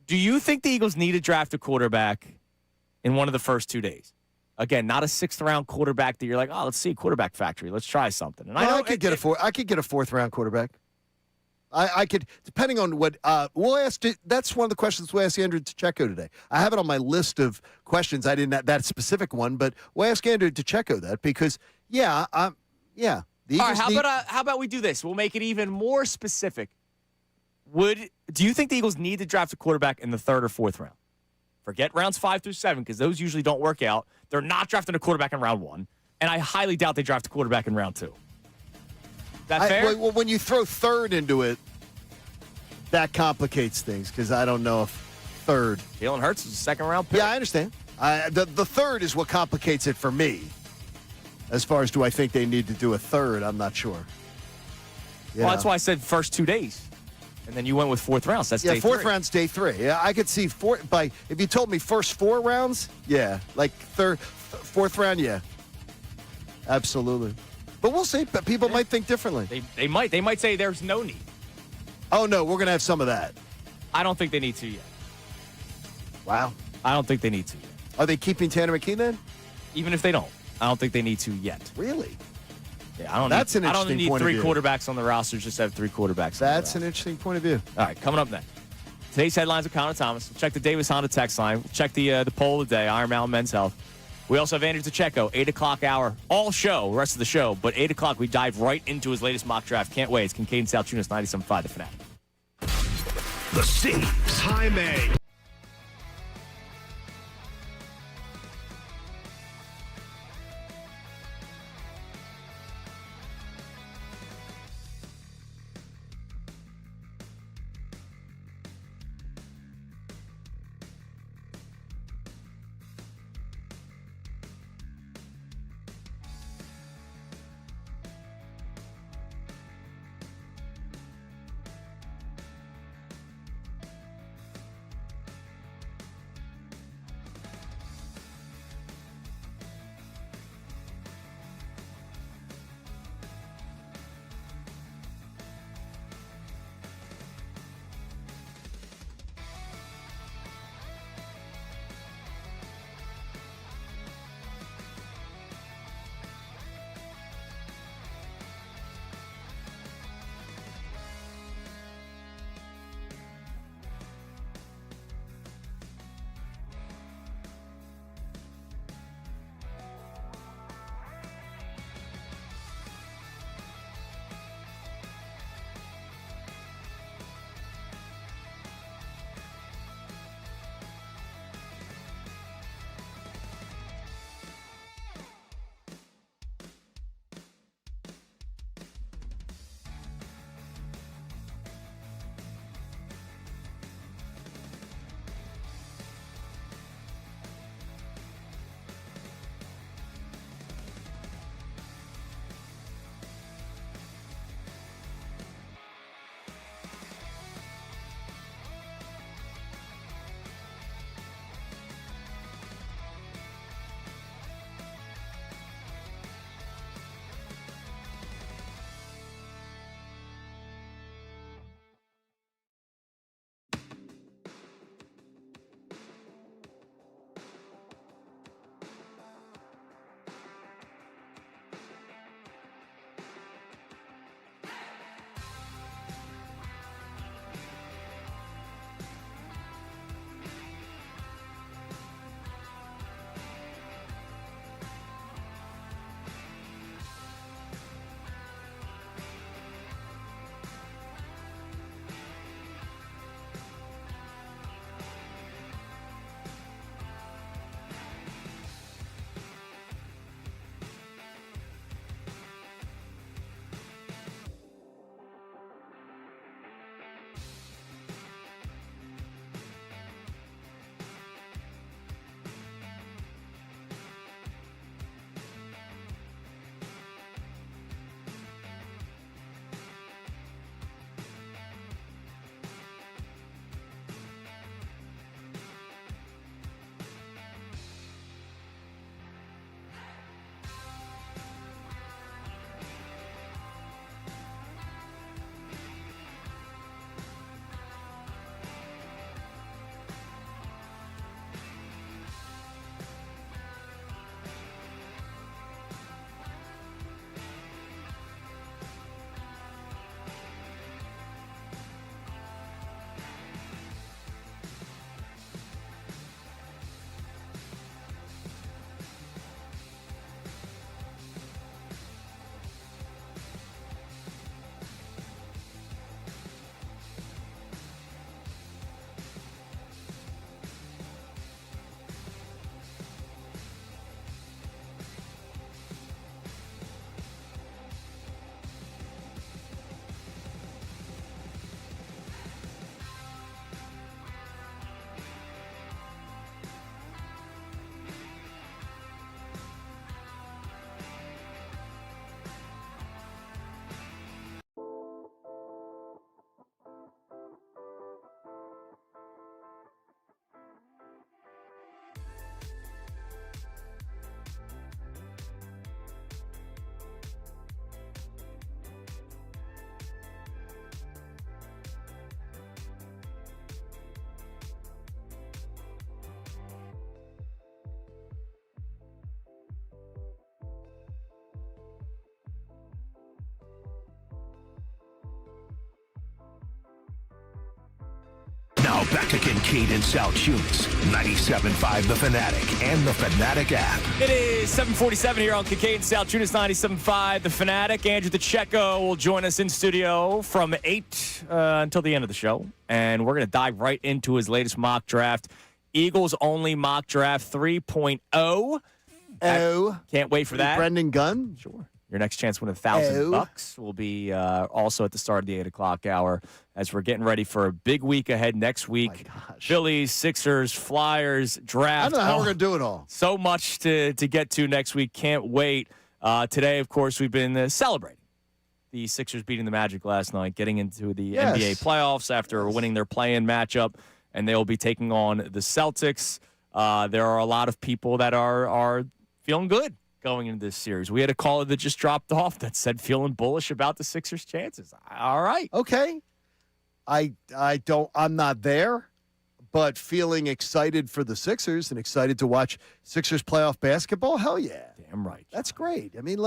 Do you think the Eagles need to draft a quarterback in one of the first 2 days? Again, not a 6th-round quarterback that you're like, oh, let's see, quarterback factory. Let's try something. And I could get a 4th-round quarterback. I could, depending on what we'll ask. That's one of the questions we'll ask Andrew Tcheco today. I have it on my list of questions. I didn't have that specific one, but we'll ask Andrew Tcheco that because, The All right, how about we do this? We'll make it even more specific. Do you think the Eagles need to draft a quarterback in the 3rd or 4th round? Forget rounds 5 through 7 because those usually don't work out. They're not drafting a quarterback in round 1, and I highly doubt they draft a quarterback in round 2. Is that fair? Well, when you throw 3rd into it, that complicates things because I don't know if 3rd. Jalen Hurts is a 2nd-round pick. Yeah, I understand. The 3rd is what complicates it for me. As far as do I think they need to do a 3rd, I'm not sure. Well, that's why I said first 2 days. And then you went with 4th round. So that's day 3. 4th round's day 3. Yeah, I could see if you told me first 4 rounds, yeah. Like 4th round, yeah. Absolutely. But we'll see. But people might think differently. They might. They might say there's no need. Oh, no, we're going to have some of that. I don't think they need to yet. Wow. I don't think they need to yet. Are they keeping Tanner McKee then? Even if they don't. I don't think they need to yet. Really? Yeah, I don't That's need, an I don't interesting need point 3 of view. quarterbacks on the roster. Just have 3 quarterbacks. That's an interesting point of view. All right, coming up next. Today's headlines with Connor Thomas. We'll check the Davis Honda text line. We'll check the poll of the day, Iron Mountain Men's Health. We also have Andrew Tcheco, 8 o'clock hour, all show, rest of the show. But 8 o'clock, we dive right into his latest mock draft. Can't wait. It's Kincade Salciunas, 97.5, The Fanatic. The Saves. Jaime. Back to Kincade and Salciunas, 97.5 The Fanatic and the Fanatic app. It is 7:47 here on Kincade and Salciunas, 97.5 The Fanatic. Andrew DeCecco will join us in studio from 8 until the end of the show. And we're going to dive right into his latest mock draft. Eagles only mock draft 3.0. Oh. Can't wait for that. Brendan Gunn? Sure. Your next chance to win $1,000 will be also at the start of the 8 o'clock hour as we're getting ready for a big week ahead next week. Phillies, Sixers, Flyers, draft. I don't know how we're going to do it all. So much to get to next week. Can't wait. Today, of course, we've been celebrating the Sixers beating the Magic last night, getting into the NBA playoffs after winning their play-in matchup, and they will be taking on the Celtics. There are a lot of people that are feeling good going into this series. We had a caller that just dropped off that said feeling bullish about the Sixers' chances. All right. Okay. I'm not there, but feeling excited for the Sixers and excited to watch Sixers playoff basketball. Hell yeah. Damn right. That's great. I mean,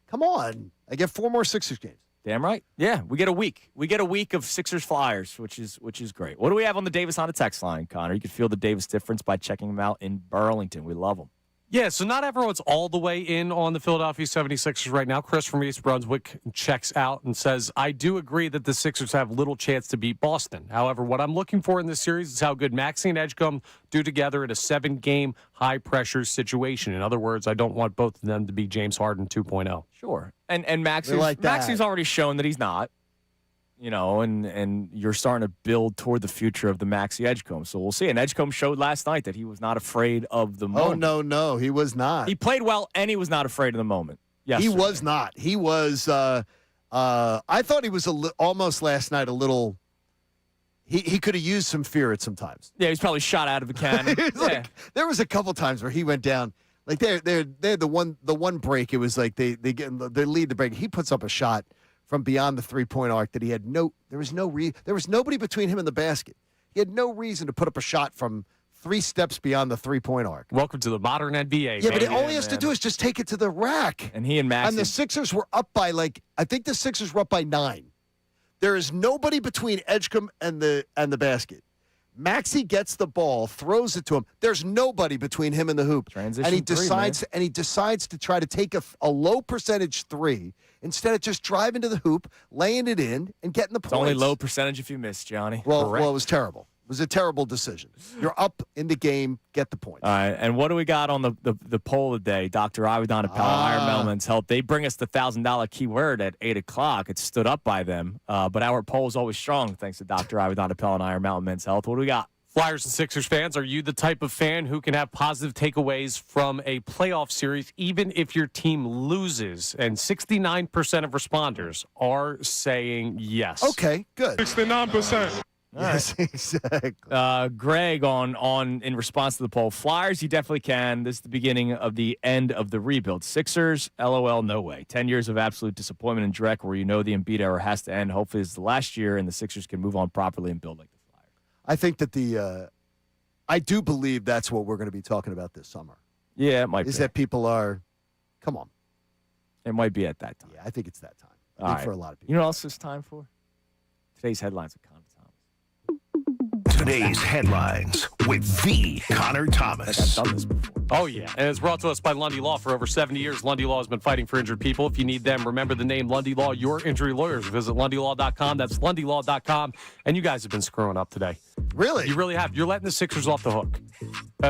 come on. I get 4 more Sixers games. Damn right. Yeah, we get a week. We get a week of Sixers Flyers, which is great. What do we have on the Davis Honda text line, Connor? You can feel the Davis difference by checking them out in Burlington. We love them. Yeah, so not everyone's all the way in on the Philadelphia 76ers right now. Chris from East Brunswick checks out and says, I do agree that the Sixers have little chance to beat Boston. However, what I'm looking for in this series is how good Maxey and Edgecombe do together in a 7-game high-pressure situation. In other words, I don't want both of them to be James Harden 2.0. Sure. And Maxey's already shown that he's not. And you're starting to build toward the future of the Maxey Edgecombe. So we'll see. And Edgecombe showed last night that he was not afraid of the moment. Oh, no, he was not. He played well, and he was not afraid of the moment. Yes, he was not. He was. I thought he was almost last night a little. He could have used some fear at some times. Yeah, he's probably shot out of a cannon. There was a couple times where he went down. Like they're the one break. It was like they lead the break. He puts up a shot from beyond the 3-point arc that he had there was nobody between him and the basket. He had no reason to put up a shot from 3 steps beyond the 3-point arc. Welcome to the modern NBA. Yeah, but all he has to do is just take it to the rack. And he and Maxey. And the Sixers were up by I think the Sixers were up by 9. There is nobody between Edgecombe and the basket. Maxey gets the ball, throws it to him. There's nobody between him and the hoop. Transition and he three, decides to try to take a low percentage 3 instead of just driving to the hoop, laying it in, and getting the points. It's only low percentage if you miss, Johnny. Well, it was terrible. It was a terrible decision. You're up in the game, get the points. All right, and what do we got on the poll today? Dr. Avidan Appel, Iron Melman's help. They bring us the $1,000 keyword at 8 o'clock. It's stood up by them, but our poll is always strong thanks to Dr. Avidan Appel and Iron Mountain Men's Health. What do we got? Flyers and Sixers fans, are you the type of fan who can have positive takeaways from a playoff series even if your team loses? And 69% of responders are saying yes. Okay, good. 69%. Yes, exactly. Greg on in response to the poll, Flyers, you definitely can. This is the beginning of the end of the rebuild. Sixers, LOL, no way. 10 years of absolute disappointment and dreck where the Embiid era has to end. Hopefully it's the last year and the Sixers can move on properly and build like the Flyers. I think that I do believe that's what we're going to be talking about this summer. Yeah, it might be. Is that people are, come on. It might be at that time. Yeah, I think it's that time. I think for a lot of people. You know what else it's time for? Today's headlines with Connor Thomas. Today's headlines with the Connor Thomas. I've done this before. Oh, yeah. And it's brought to us by Lundy Law. For over 70 years, Lundy Law has been fighting for injured people. If you need them, remember the name Lundy Law, your injury lawyers. Visit LundyLaw.com. That's LundyLaw.com. And you guys have been screwing up today. Really? You really have. You're letting the Sixers off the hook.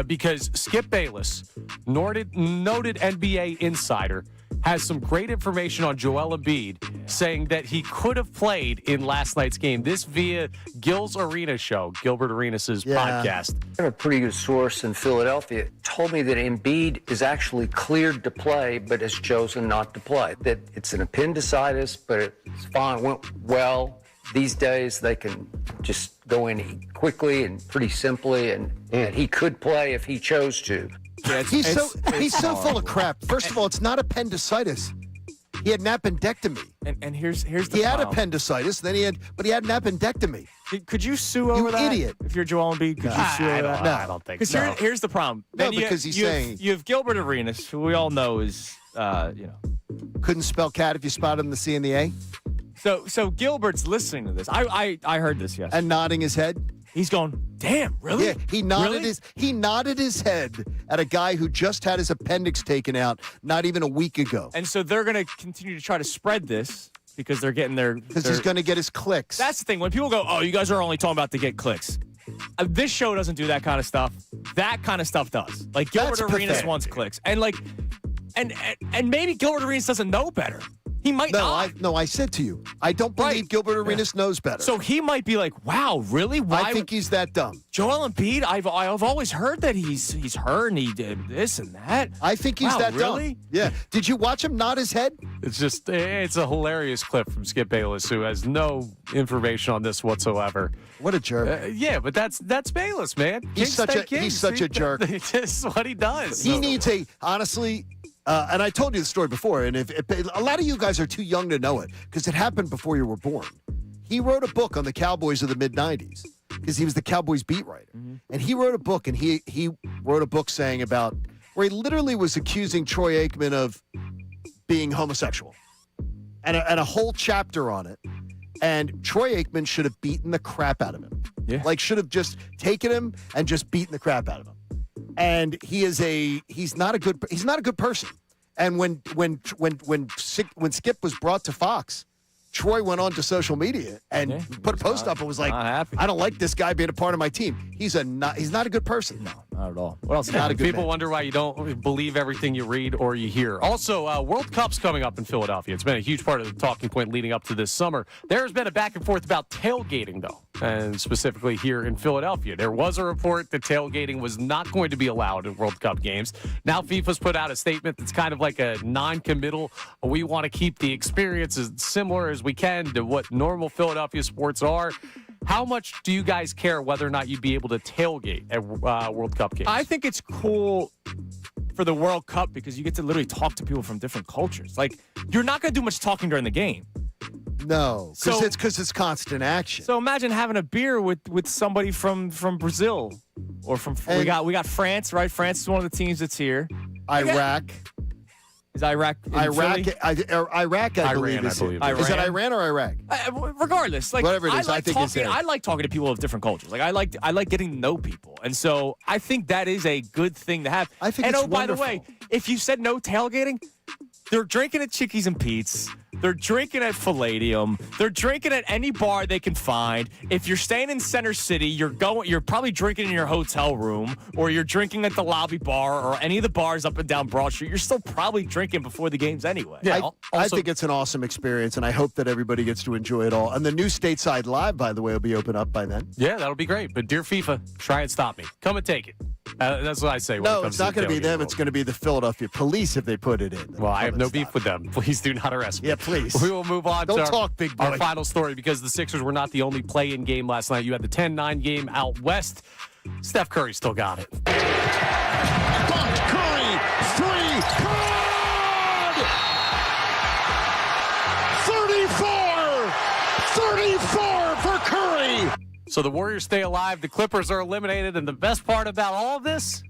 Because Skip Bayless, noted NBA insider, has some great information on Joel Embiid, saying that he could have played in last night's game. This via Gil's Arena show, Gilbert Arenas' podcast. I have a pretty good source in Philadelphia. Told me that Embiid is actually cleared to play, but has chosen not to play. That it's an appendicitis, but it's fine. Went well. These days, they can just go in quickly and pretty simply, and he could play if he chose to. Yeah, he's so full of crap. First of all, it's not appendicitis. He had an appendectomy. And here's the he had problem. Appendicitis, then he had an appendectomy. Could you sue over that? You idiot. If you're Joel Embiid, could you sue over that? No, I don't think so. Because here's the problem. No, Then because he's saying you have Gilbert Arenas, who we all know is couldn't spell cat if you spotted him the C and the A. So Gilbert's listening to this. I heard this yesterday. And nodding his head. He's going, damn, really? Yeah, he nodded his head at a guy who just had his appendix taken out not even a week ago. And so they're going to continue to try to spread this because they're getting because he's going to get his clicks. That's the thing. When people go, oh, you guys are only talking about to get clicks. This show doesn't do that kind of stuff. That kind of stuff does. Like Gilbert Arenas wants clicks. And like and maybe Gilbert Arenas doesn't know better. He might not. I said to you, I don't believe Gilbert Arenas knows better. So he might be like, wow, really? Why? I think he's that dumb. Joel Embiid, I've always heard that he's hurt and he did this and that. I think he's that really? dumb. Yeah. Did you watch him nod his head? It's a hilarious clip from Skip Bayless, who has no information on this whatsoever. What a jerk. Yeah, but that's Bayless, man. He's such a jerk. That's what he does. He needs honestly, and I told you the story before, and if a lot of you guys are too young to know it because it happened before you were born. He wrote a book on the Cowboys of the mid-'90s because he was the Cowboys beat writer. Mm-hmm. And he wrote a book, and he wrote a book saying about where he literally was accusing Troy Aikman of being homosexual and a whole chapter on it. And Troy Aikman should have beaten the crap out of him. Yeah. Like, should have just taken him and just beaten the crap out of him. And he's not a good person. And when Skip was brought to Fox, Troy went on to social media and put a post up and was like, I don't like this guy being a part of my team. He's not a good person. No, not at all. What else? Not a good People man. wonder why you don't believe everything you read or you hear. Also, World Cup's coming up in Philadelphia. It's been a huge part of the talking point leading up to this summer. There's been a back and forth about tailgating, though, and specifically here in Philadelphia. There was a report that tailgating was not going to be allowed in World Cup games. Now FIFA's put out a statement that's kind of like a non-committal. We want to keep the experience as similar as we can to what normal Philadelphia sports are. How much do you guys care whether or not you'd be able to tailgate at World Cup games? I think it's cool for the World Cup because you get to literally talk to people from different cultures. Like, you're not going to do much talking during the game. No, because it's constant action. So imagine having a beer with somebody from Brazil or we got France, right? France is one of the teams that's here. Iraq. Is Iraq in Iraq, Philly? Iraq, I believe. Is it Iran or Iraq? Regardless, like whatever it is, I think it's there. I like talking to people of different cultures. Like I like getting to know people, and so I think that is a good thing to have. I think. And it's by the wonderful. way, if you said no tailgating, they're drinking at Chickies and Pete's. They're drinking at Palladium. They're drinking at any bar they can find. If you're staying in Center City, you're probably drinking in your hotel room, or you're drinking at the lobby bar or any of the bars up and down Broad Street. You're still probably drinking before the games anyway. Yeah, I think it's an awesome experience, and I hope that everybody gets to enjoy it all. And the new Stateside Live, by the way, will be open up by then. Yeah, that'll be great. But dear FIFA, try and stop me. Come and take it. That's what I say. No, it's not going to be them. It's going to be the Philadelphia Police if they put it in. Well, I have no beef with them. Please do not arrest me. Yeah, please. We will move on to big boy. Our final story because the Sixers were not the only play-in game last night. You had the 10-9 game out west. Steph Curry still got it. Bumped Curry, three, good! 34 for Curry! So the Warriors stay alive, the Clippers are eliminated, and the best part about all of this,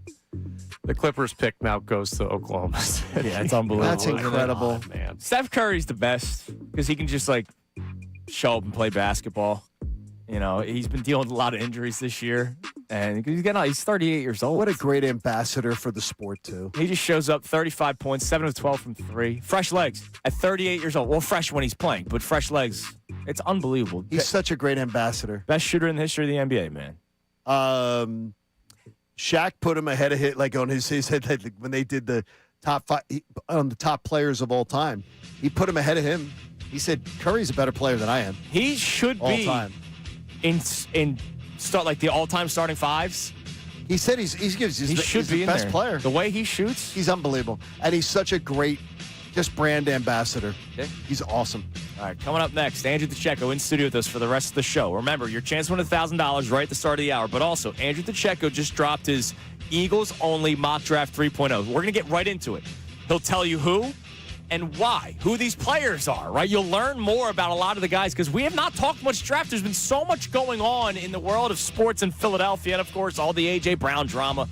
the Clippers pick now goes to Oklahoma City. Yeah, it's unbelievable. That's incredible. Oh, man. Steph Curry's the best because he can just like show up and play basketball. You know, he's been dealing with a lot of injuries this year, and he's 38 years old. What a great ambassador for the sport, too. He just shows up, 35 points, 7 of 12 from 3. Fresh legs at 38 years old. Well, fresh when he's playing, but fresh legs. It's unbelievable. He's such a great ambassador. Best shooter in the history of the NBA, man. Shaq put him ahead of hit, like on his head, like when they did the top 5 on the top players of all time. He put him ahead of him. He said Curry's a better player than I am. He should all be time. in start like the all-time starting fives. He said he's he the, should he's be the in best there. player. The way he shoots, He's unbelievable, and he's such a great, just brand ambassador. Okay. He's awesome. All right, coming up next, Andrew DeCecco in studio with us for the rest of the show. Remember, your chance to win $1,000 right at the start of the hour. But also, Andrew DeCecco just dropped his Eagles-only mock draft 3.0. We're going to get right into it. He'll tell you who and why, who these players are, right? You'll learn more about a lot of the guys because we have not talked much draft. There's been so much going on in the world of sports in Philadelphia and, of course, all the A.J. Brown drama.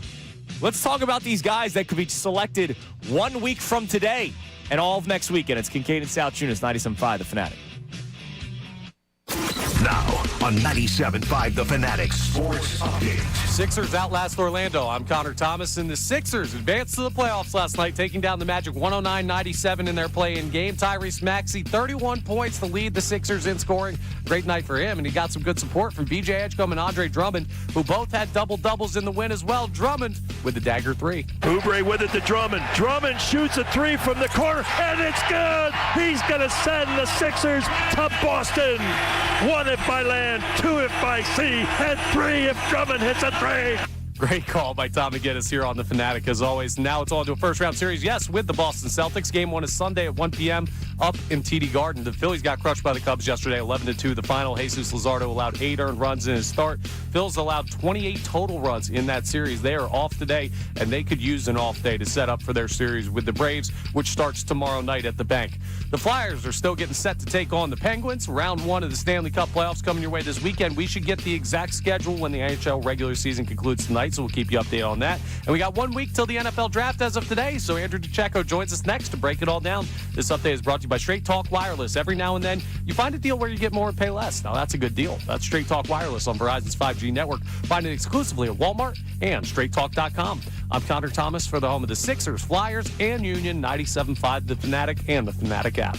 Let's talk about these guys that could be selected 1 week from today and all of next weekend. It's Kincade and Salciunas, 97.5, The Fanatic. Now, on 97.5 The Fanatic Sports Update. Sixers outlast Orlando. I'm Connor Thomas, and the Sixers advanced to the playoffs last night, taking down the Magic 109-97 in their play-in game. Tyrese Maxey, 31 points to lead the Sixers in scoring. Great night for him, and he got some good support from B.J. Edgecombe and Andre Drummond, who both had double-doubles in the win as well. Drummond with the dagger three. Oubre with it to Drummond. Drummond shoots a three from the corner, and it's good. He's going to send the Sixers to Boston. 1 if by land, 2 if by sea, and 3 if Drummond hits a three. Great call by Tom McGinnis here on The Fanatic, as always. Now it's on to a first-round series, yes, with the Boston Celtics. Game 1 is Sunday at 1 p.m. up in TD Garden. The Phillies got crushed by the Cubs yesterday, 11-2. The final, Jesus Luzardo allowed 8 earned runs in his start. Phil's allowed 28 total runs in that series. They are off today, and they could use an off day to set up for their series with the Braves, which starts tomorrow night at the Bank. The Flyers are still getting set to take on the Penguins. Round 1 of the Stanley Cup playoffs coming your way this weekend. We should get the exact schedule when the NHL regular season concludes tonight, so we'll keep you updated on that. And we got 1 week till the NFL draft as of today, so Andrew DeCecco joins us next to break it all down. This update is brought to you by Straight Talk Wireless. Every now and then, you find a deal where you get more and pay less. Now, that's a good deal. That's Straight Talk Wireless on Verizon's 5G network. Find it exclusively at Walmart and StraightTalk.com. I'm Connor Thomas for the home of the Sixers, Flyers, and Union, 97.5 The Fanatic and the Fanatic app.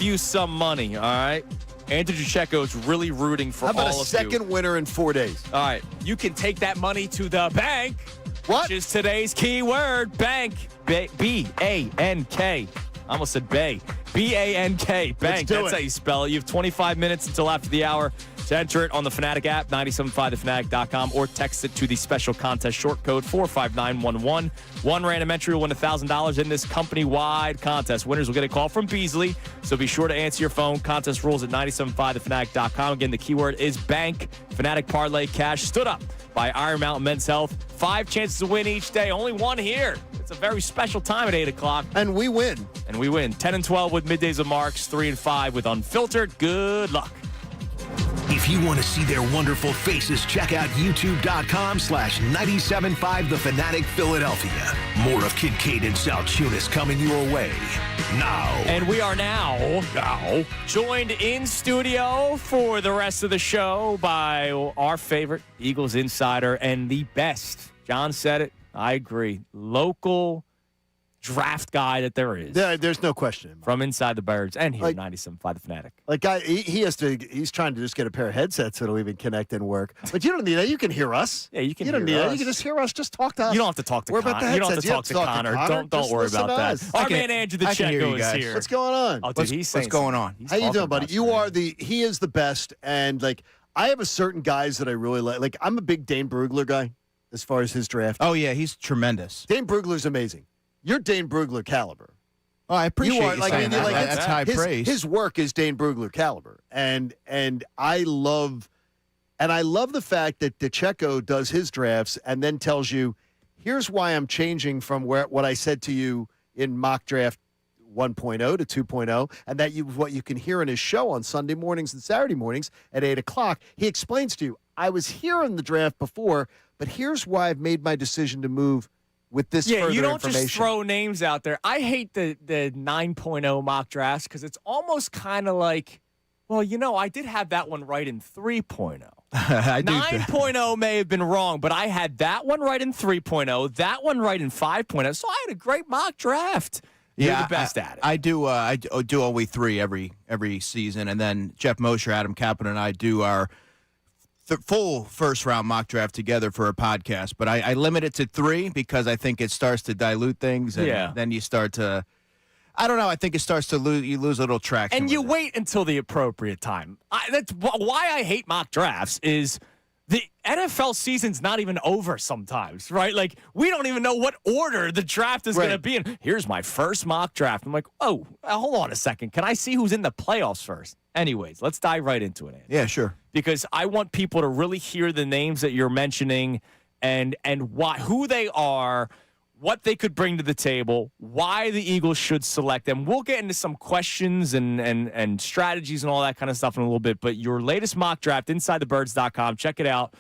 You some money, all right? Andrew DeCecco is really rooting for all of you. How about a second winner in 4 days? All right. You can take that money to the bank. What? Which is today's key word, bank. B-A-N-K. I almost said bay. B-A-N-K. Bank. That's how you spell it. You have 25 minutes until after the hour to enter it on the Fanatic app, 975thefanatic.com, or text it to the special contest short code 45911. One random entry will win $1,000 in this company-wide contest. Winners will get a call from Beasley, so be sure to answer your phone. Contest rules at 975thefanatic.com. Again, the keyword is bank. Fanatic Parlay Cash stood up by Iron Mountain Men's Health. 5 chances to win each day. Only one here. It's a very special time at 8 o'clock. And we win. 10 and 12 with Middays of Marks, 3 and 5 with Unfiltered. Good luck. If you want to see their wonderful faces, check out youtube.com/975 The Fanatic Philadelphia. More of Kincade and Salciunas coming your way now. And we are now joined in studio for the rest of the show by our favorite Eagles insider and the best. John said it. I agree. Local draft guy that there is. Yeah, there's no question. From inside the Birds and here, 97.5 The Fanatic. He's trying to just get a pair of headsets that'll even connect and work. But you don't need that. You can hear us. Yeah, you can You hear don't need us. that. You can just hear us. Just talk to us. You don't have to talk to Connor. You don't have to talk to Connor. Don't Just worry listen about to that. us. Our man Andrew DeCecco is here. What's going on? Oh, dude, What's going on? How you doing, buddy? He is the best. And, I have a certain guys that I really like. I'm a big Dane Brugler guy as far as his draft. Oh, yeah, he's tremendous. Dane Brugler's amazing. You're Dane Brugler caliber. Oh, I appreciate you saying that. That's high praise. His work is Dane Brugler caliber, and I love the fact that DeCecco does his drafts and then tells you, here's why I'm changing from what I said to you in mock draft 1.0 to 2.0, and what you can hear in his show on Sunday mornings and Saturday mornings at 8 o'clock. He explains to you, I was here in the draft before, but here's why I've made my decision to move with this further you don't information. just throw names out there. I hate the 9.0 mock drafts because it's almost kind of like, well, I did have that one right in 3.0. 9.0 may have been wrong, but I had that one right in 3.0, that one right in 5.0, so I had a great mock draft. You're the best at it. I do always 3 every season, and then Jeff Mosher, Adam Kaplan, and I do our full first-round mock draft together for a podcast, but I limit it to 3 because I think it starts to dilute things, and then you start to, I don't know, I think it starts to lose a little traction. And you wait until the appropriate time. That's why I hate mock drafts is the NFL season's not even over sometimes, right? We don't even know what order the draft is going to be in. Here's my first mock draft. I'm like, oh, hold on a second. Can I see who's in the playoffs first? Anyways, let's dive right into it, Andy. Yeah, sure. Because I want people to really hear the names that you're mentioning and who they are, what they could bring to the table, why the Eagles should select them. We'll get into some questions and strategies and all that kind of stuff in a little bit. But your latest mock draft, InsideTheBirds.com. Check it out.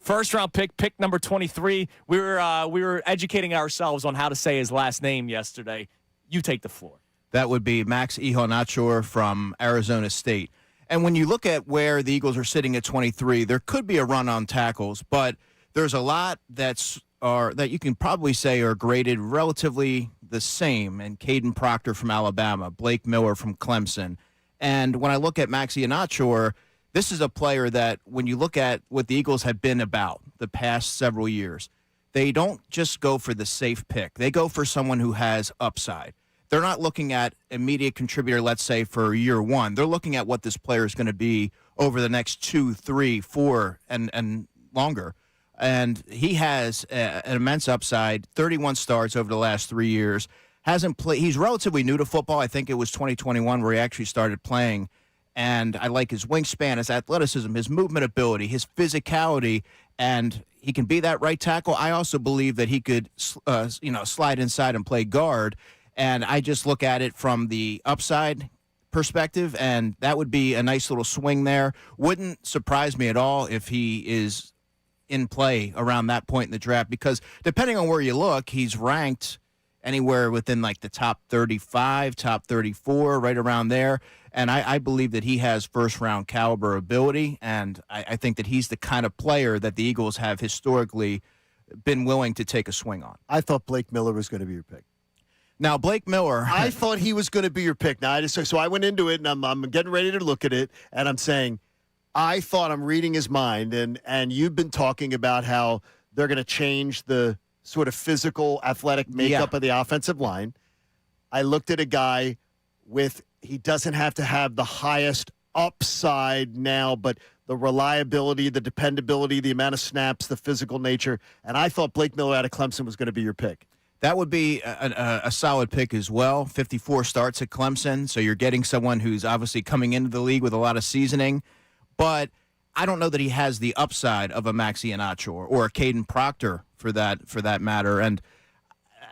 First round pick number 23. We were educating ourselves on how to say his last name yesterday. You take the floor. That would be Max Ihonachor from Arizona State. And when you look at where the Eagles are sitting at 23, there could be a run on tackles, but there's a lot that you can probably say are graded relatively the same. And Caden Proctor from Alabama, Blake Miller from Clemson. And when I look at Max Ihonachor, this is a player that when you look at what the Eagles have been about the past several years, they don't just go for the safe pick. They go for someone who has upside. They're not looking at immediate contributor, let's say, for year one. They're looking at what this player is going to be over the next 2, 3, 4, and longer. And he has an immense upside, 31 starts over the last 3 years. Hasn't played. He's relatively new to football. I think it was 2021 where he actually started playing. And I like his wingspan, his athleticism, his movement ability, his physicality, and he can be that right tackle. I also believe that he could, slide inside and play guard. And I just look at it from the upside perspective, and that would be a nice little swing there. Wouldn't surprise me at all if he is in play around that point in the draft, because depending on where you look, he's ranked anywhere within the top 35, top 34, right around there. And I believe that he has first-round caliber ability, and I think that he's the kind of player that the Eagles have historically been willing to take a swing on. I thought Blake Miller was going to be your pick. Now, Blake Miller. I thought he was going to be your pick. Now, so I went into it, and I'm getting ready to look at it, and I'm saying, I thought I'm reading his mind, and you've been talking about how they're going to change the sort of physical, athletic makeup of the offensive line. I looked at a guy he doesn't have to have the highest upside now, but the reliability, the dependability, the amount of snaps, the physical nature, and I thought Blake Miller out of Clemson was going to be your pick. That would be a solid pick as well. 54 starts at Clemson, so you're getting someone who's obviously coming into the league with a lot of seasoning. But I don't know that he has the upside of a Max Ihonachor or a Caden Proctor for that matter. And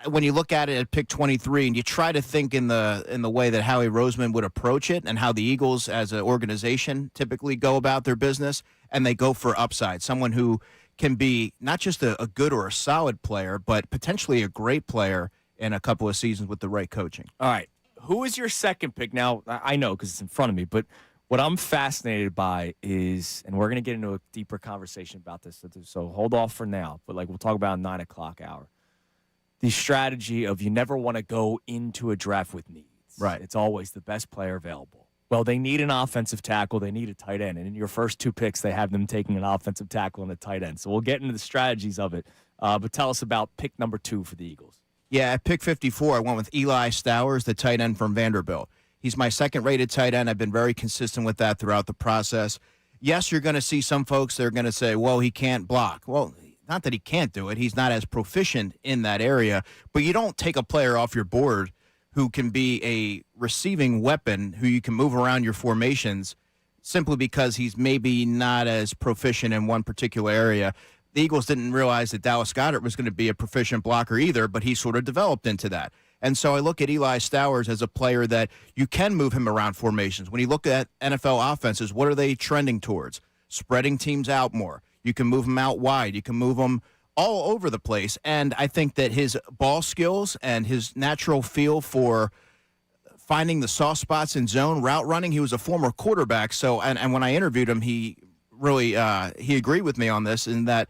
when you look at it at pick 23 and you try to think in the way that Howie Roseman would approach it and how the Eagles as an organization typically go about their business, and they go for upside, someone who can be not just a good or a solid player, but potentially a great player in a couple of seasons with the right coaching. All right. Who is your second pick? Now, I know because it's in front of me, but what I'm fascinated by is, and we're going to get into a deeper conversation about this, so hold off for now, but we'll talk about 9 o'clock hour. The strategy of you never want to go into a draft with needs. Right. It's always the best player available. Well, they need an offensive tackle. They need a tight end. And in your first 2 picks, they have them taking an offensive tackle and a tight end. So we'll get into the strategies of it. But tell us about pick number 2 for the Eagles. Yeah, at pick 54, I went with Eli Stowers, the tight end from Vanderbilt. He's my second-rated tight end. I've been very consistent with that throughout the process. Yes, you're going to see some folks that are going to say, well, he can't block. Well, not that he can't do it. He's not as proficient in that area. But you don't take a player off your board who can be a receiving weapon, who you can move around your formations simply because he's maybe not as proficient in one particular area. The Eagles didn't realize that Dallas Goedert was going to be a proficient blocker either, but he sort of developed into that. And so I look at Eli Stowers as a player that you can move him around formations. When you look at NFL offenses, what are they trending towards? Spreading teams out more. You can move them out wide. You can move them all over the place. And I think that his ball skills and his natural feel for finding the soft spots in zone route running, he was a former quarterback. So, and when I interviewed him, he really he agreed with me on this, in that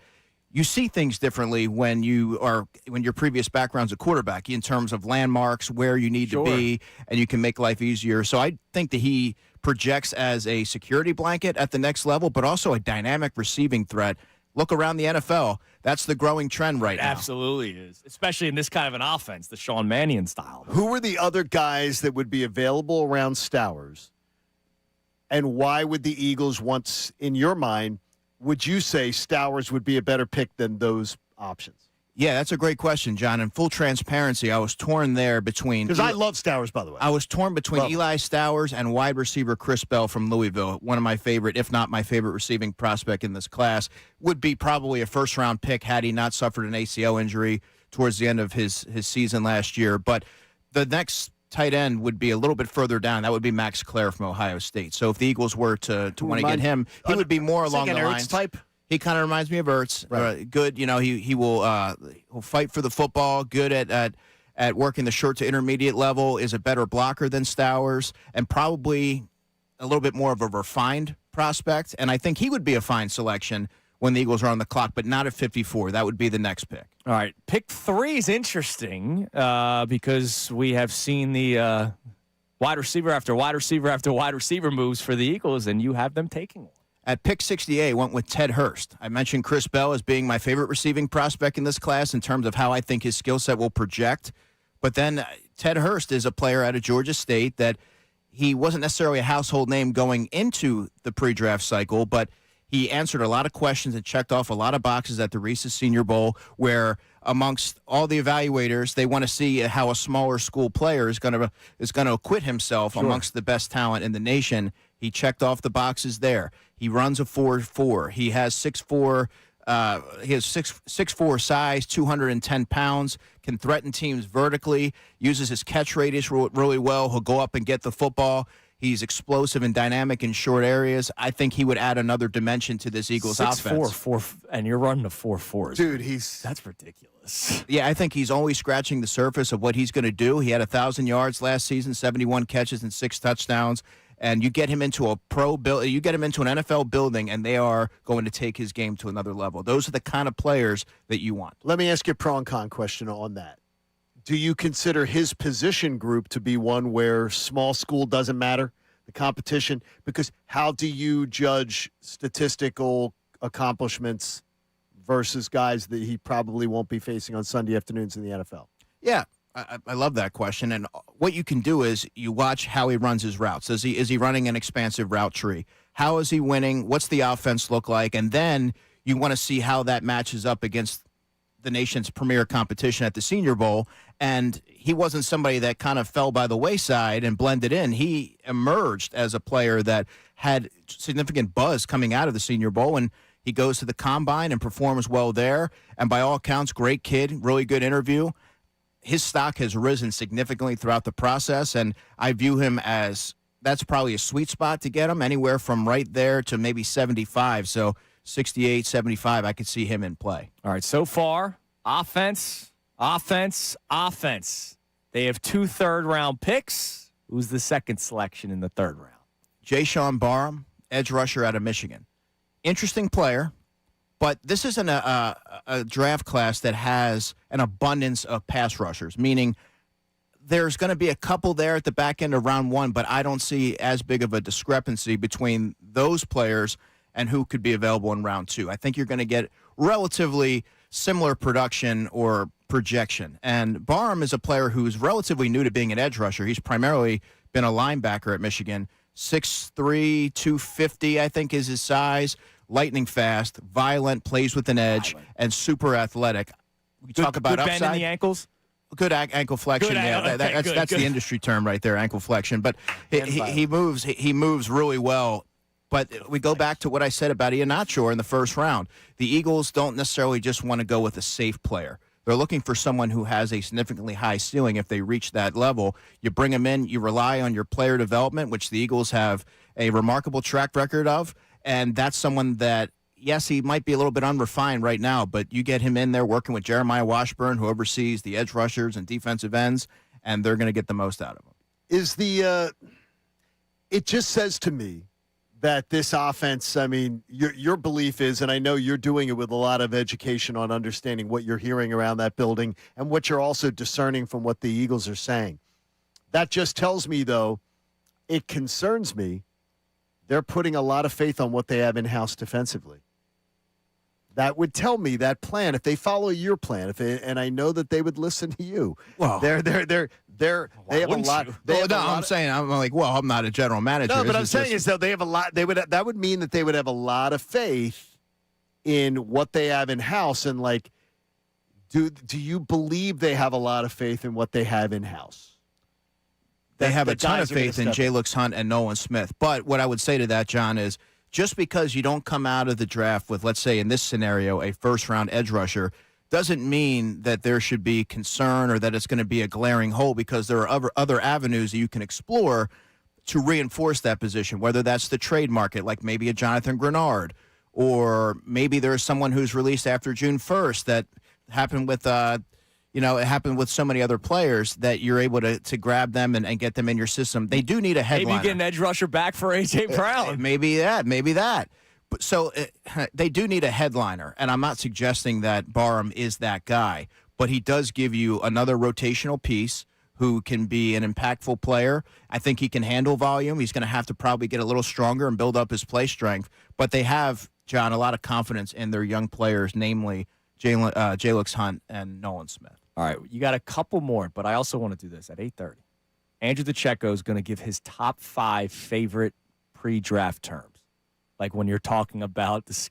you see things differently when your previous background's a quarterback in terms of landmarks, where you need to be, and you can make life easier. So I think that he projects as a security blanket at the next level, but also a dynamic receiving threat. Look around the NFL. That's the growing trend right now. Absolutely is, especially in this kind of an offense, the Sean Mannion style. Who were the other guys that would be available around Stowers? And why would the Eagles, once in your mind, would you say Stowers would be a better pick than those options? Yeah, that's a great question, John. In full transparency, I was torn there between... Because I love Stowers, by the way. I was torn between Eli Stowers and wide receiver Chris Bell from Louisville. One of my favorite, if not my favorite receiving prospect in this class. Would be probably a first-round pick had he not suffered an ACL injury towards the end of his season last year. But the next tight end would be a little bit further down. That would be Max Clare from Ohio State. So if the Eagles were to want to get him, he would be more along the lines. Type? He kind of reminds me of Ertz. Right. Good, he will he'll fight for the football. Good at working the short to intermediate level. Is a better blocker than Stowers, and probably a little bit more of a refined prospect. And I think he would be a fine selection when the Eagles are on the clock, but not at 54. That would be the next pick. All right, pick 3 is interesting because we have seen the wide receiver after wide receiver after wide receiver moves for the Eagles, and you have them taking one. At pick 68, went with Ted Hurst. I mentioned Chris Bell as being my favorite receiving prospect in this class in terms of how I think his skill set will project. But then Ted Hurst is a player out of Georgia State that he wasn't necessarily a household name going into the pre-draft cycle, but he answered a lot of questions and checked off a lot of boxes at the Reese's Senior Bowl, where amongst all the evaluators, they want to see how a smaller school player is going to acquit himself amongst the best talent in the nation. He checked off the boxes there. He runs a 4.4. He has 6'4". He has 6'4" size, 210 pounds, can threaten teams vertically, uses his catch radius really well. He'll go up and get the football. He's explosive and dynamic in short areas. I think he would add another dimension to this Eagles offense. 6'4", and you're running a 4.4. Dude, that's ridiculous. Yeah, I think he's only scratching the surface of what he's going to do. He had 1,000 yards last season, 71 catches and 6 touchdowns. And you get him into you get him into an NFL building, and they are going to take his game to another level. Those are the kind of players that you want. Let me ask you a pro and con question on that. Do you consider his position group to be one where small school doesn't matter, the competition? Because how do you judge statistical accomplishments versus guys that he probably won't be facing on Sunday afternoons in the NFL? Yeah. I love that question. And what you can do is you watch how he runs his routes. Is he running an expansive route tree? How is he winning? What's the offense look like? And then you want to see how that matches up against the nation's premier competition at the Senior Bowl. And he wasn't somebody that kind of fell by the wayside and blended in. He emerged as a player that had significant buzz coming out of the Senior Bowl, and he goes to the Combine and performs well there. And by all accounts, great kid, really good interview. his stock has risen significantly throughout the process, and I view him as that's probably a sweet spot to get him, anywhere from right there to maybe 75. So 68, 75, I could see him in play. All right, so far, offense. They have 2 third-round picks. Who's the second selection in the third round? Jaysean Barham, edge rusher out of Michigan. Interesting player, but this isn't a draft class that has an abundance of pass rushers, meaning there's going to be a couple there at the back end of round 1, but I don't see as big of a discrepancy between those players and who could be available in round 2. I think you're going to get relatively similar production or projection. And Barham is a player who's relatively new to being an edge rusher. He's primarily been a linebacker at Michigan. 6'3", 250, I think, is his size. Lightning fast, violent, plays with an edge, and super athletic. We talk about good upside. bend in the ankles? Good ankle flexion. That's the industry term right there, ankle flexion. But he moves really well. But we go back to what I said about Iheanacho in the first round. The Eagles don't necessarily just want to go with a safe player. They're looking for someone who has a significantly high ceiling if they reach that level. You bring them in, you rely on your player development, which the Eagles have a remarkable track record of, and that's someone that, yes, he might be a little bit unrefined right now, but you get him in there working with Jeremiah Washburn, who oversees the edge rushers and defensive ends, and they're going to get the most out of him. It just says to me that this offense, I mean, your belief is, and I know you're doing it with a lot of education on understanding what you're hearing around that building and what you're also discerning from what the Eagles are saying. That just tells me, though, it concerns me. They're putting a lot of faith on what they have in-house defensively. That would tell me that plan, if they follow your plan, and I know that they would listen to you. Well, they have a lot. I'm like, well, I'm not a general manager. No, but I'm saying is though they have a lot. That would mean that they would have a lot of faith in what they have in house, and like, do you believe they have a lot of faith in what they have in house? They have a ton of faith in Jalix Hunt and Nolan Smith. But what I would say to that, John, is just because you don't come out of the draft with, let's say in this scenario, a first-round edge rusher, doesn't mean that there should be concern or that it's going to be a glaring hole, because there are other avenues that you can explore to reinforce that position, whether that's the trade market, like maybe a Jonathan Grenard, or maybe there's someone who's released after June 1st that happened with it happened with so many other players that you're able to grab them and get them in your system. They do need a headliner. Maybe get an edge rusher back for A.J. Brown. Maybe that. But so they do need a headliner, and I'm not suggesting that Barham is that guy, but he does give you another rotational piece who can be an impactful player. I think he can handle volume. He's going to have to probably get a little stronger and build up his play strength. But they have, John, a lot of confidence in their young players, namely Jalix Hunt and Nolan Smith. All right, you got a couple more, but I also want to do this at 8:30. Andrew DeCecco is going to give his top 5 favorite pre-draft terms. Like when you're talking about the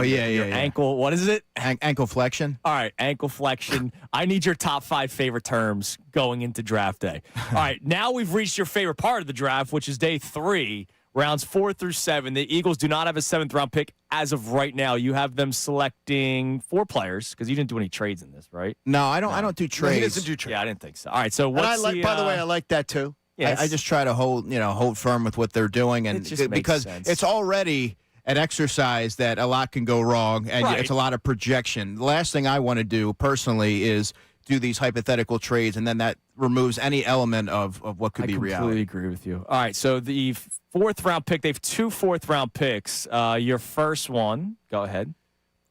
your ankle, what is it? Ankle flexion. All right, ankle flexion. I need your top 5 favorite terms going into draft day. All right, now we've reached your favorite part of the draft, which is day 3, rounds 4 through 7. The Eagles do not have a 7th-round pick as of right now. You have them selecting 4 players because you didn't do any trades in this, right? No, I don't do trades. No, he doesn't do trades. Yeah, I didn't think so. All right, so what's by the way, I like that too. Yes. I just try to hold firm with what they're doing, and because it's already an exercise that a lot can go wrong, and it's a lot of projection. The last thing I want to do personally is do these hypothetical trades, and then that removes any element of what could be reality. I completely agree with you. All right, so the 4th-round pick, they have 2 4th-round picks. Your first one, go ahead.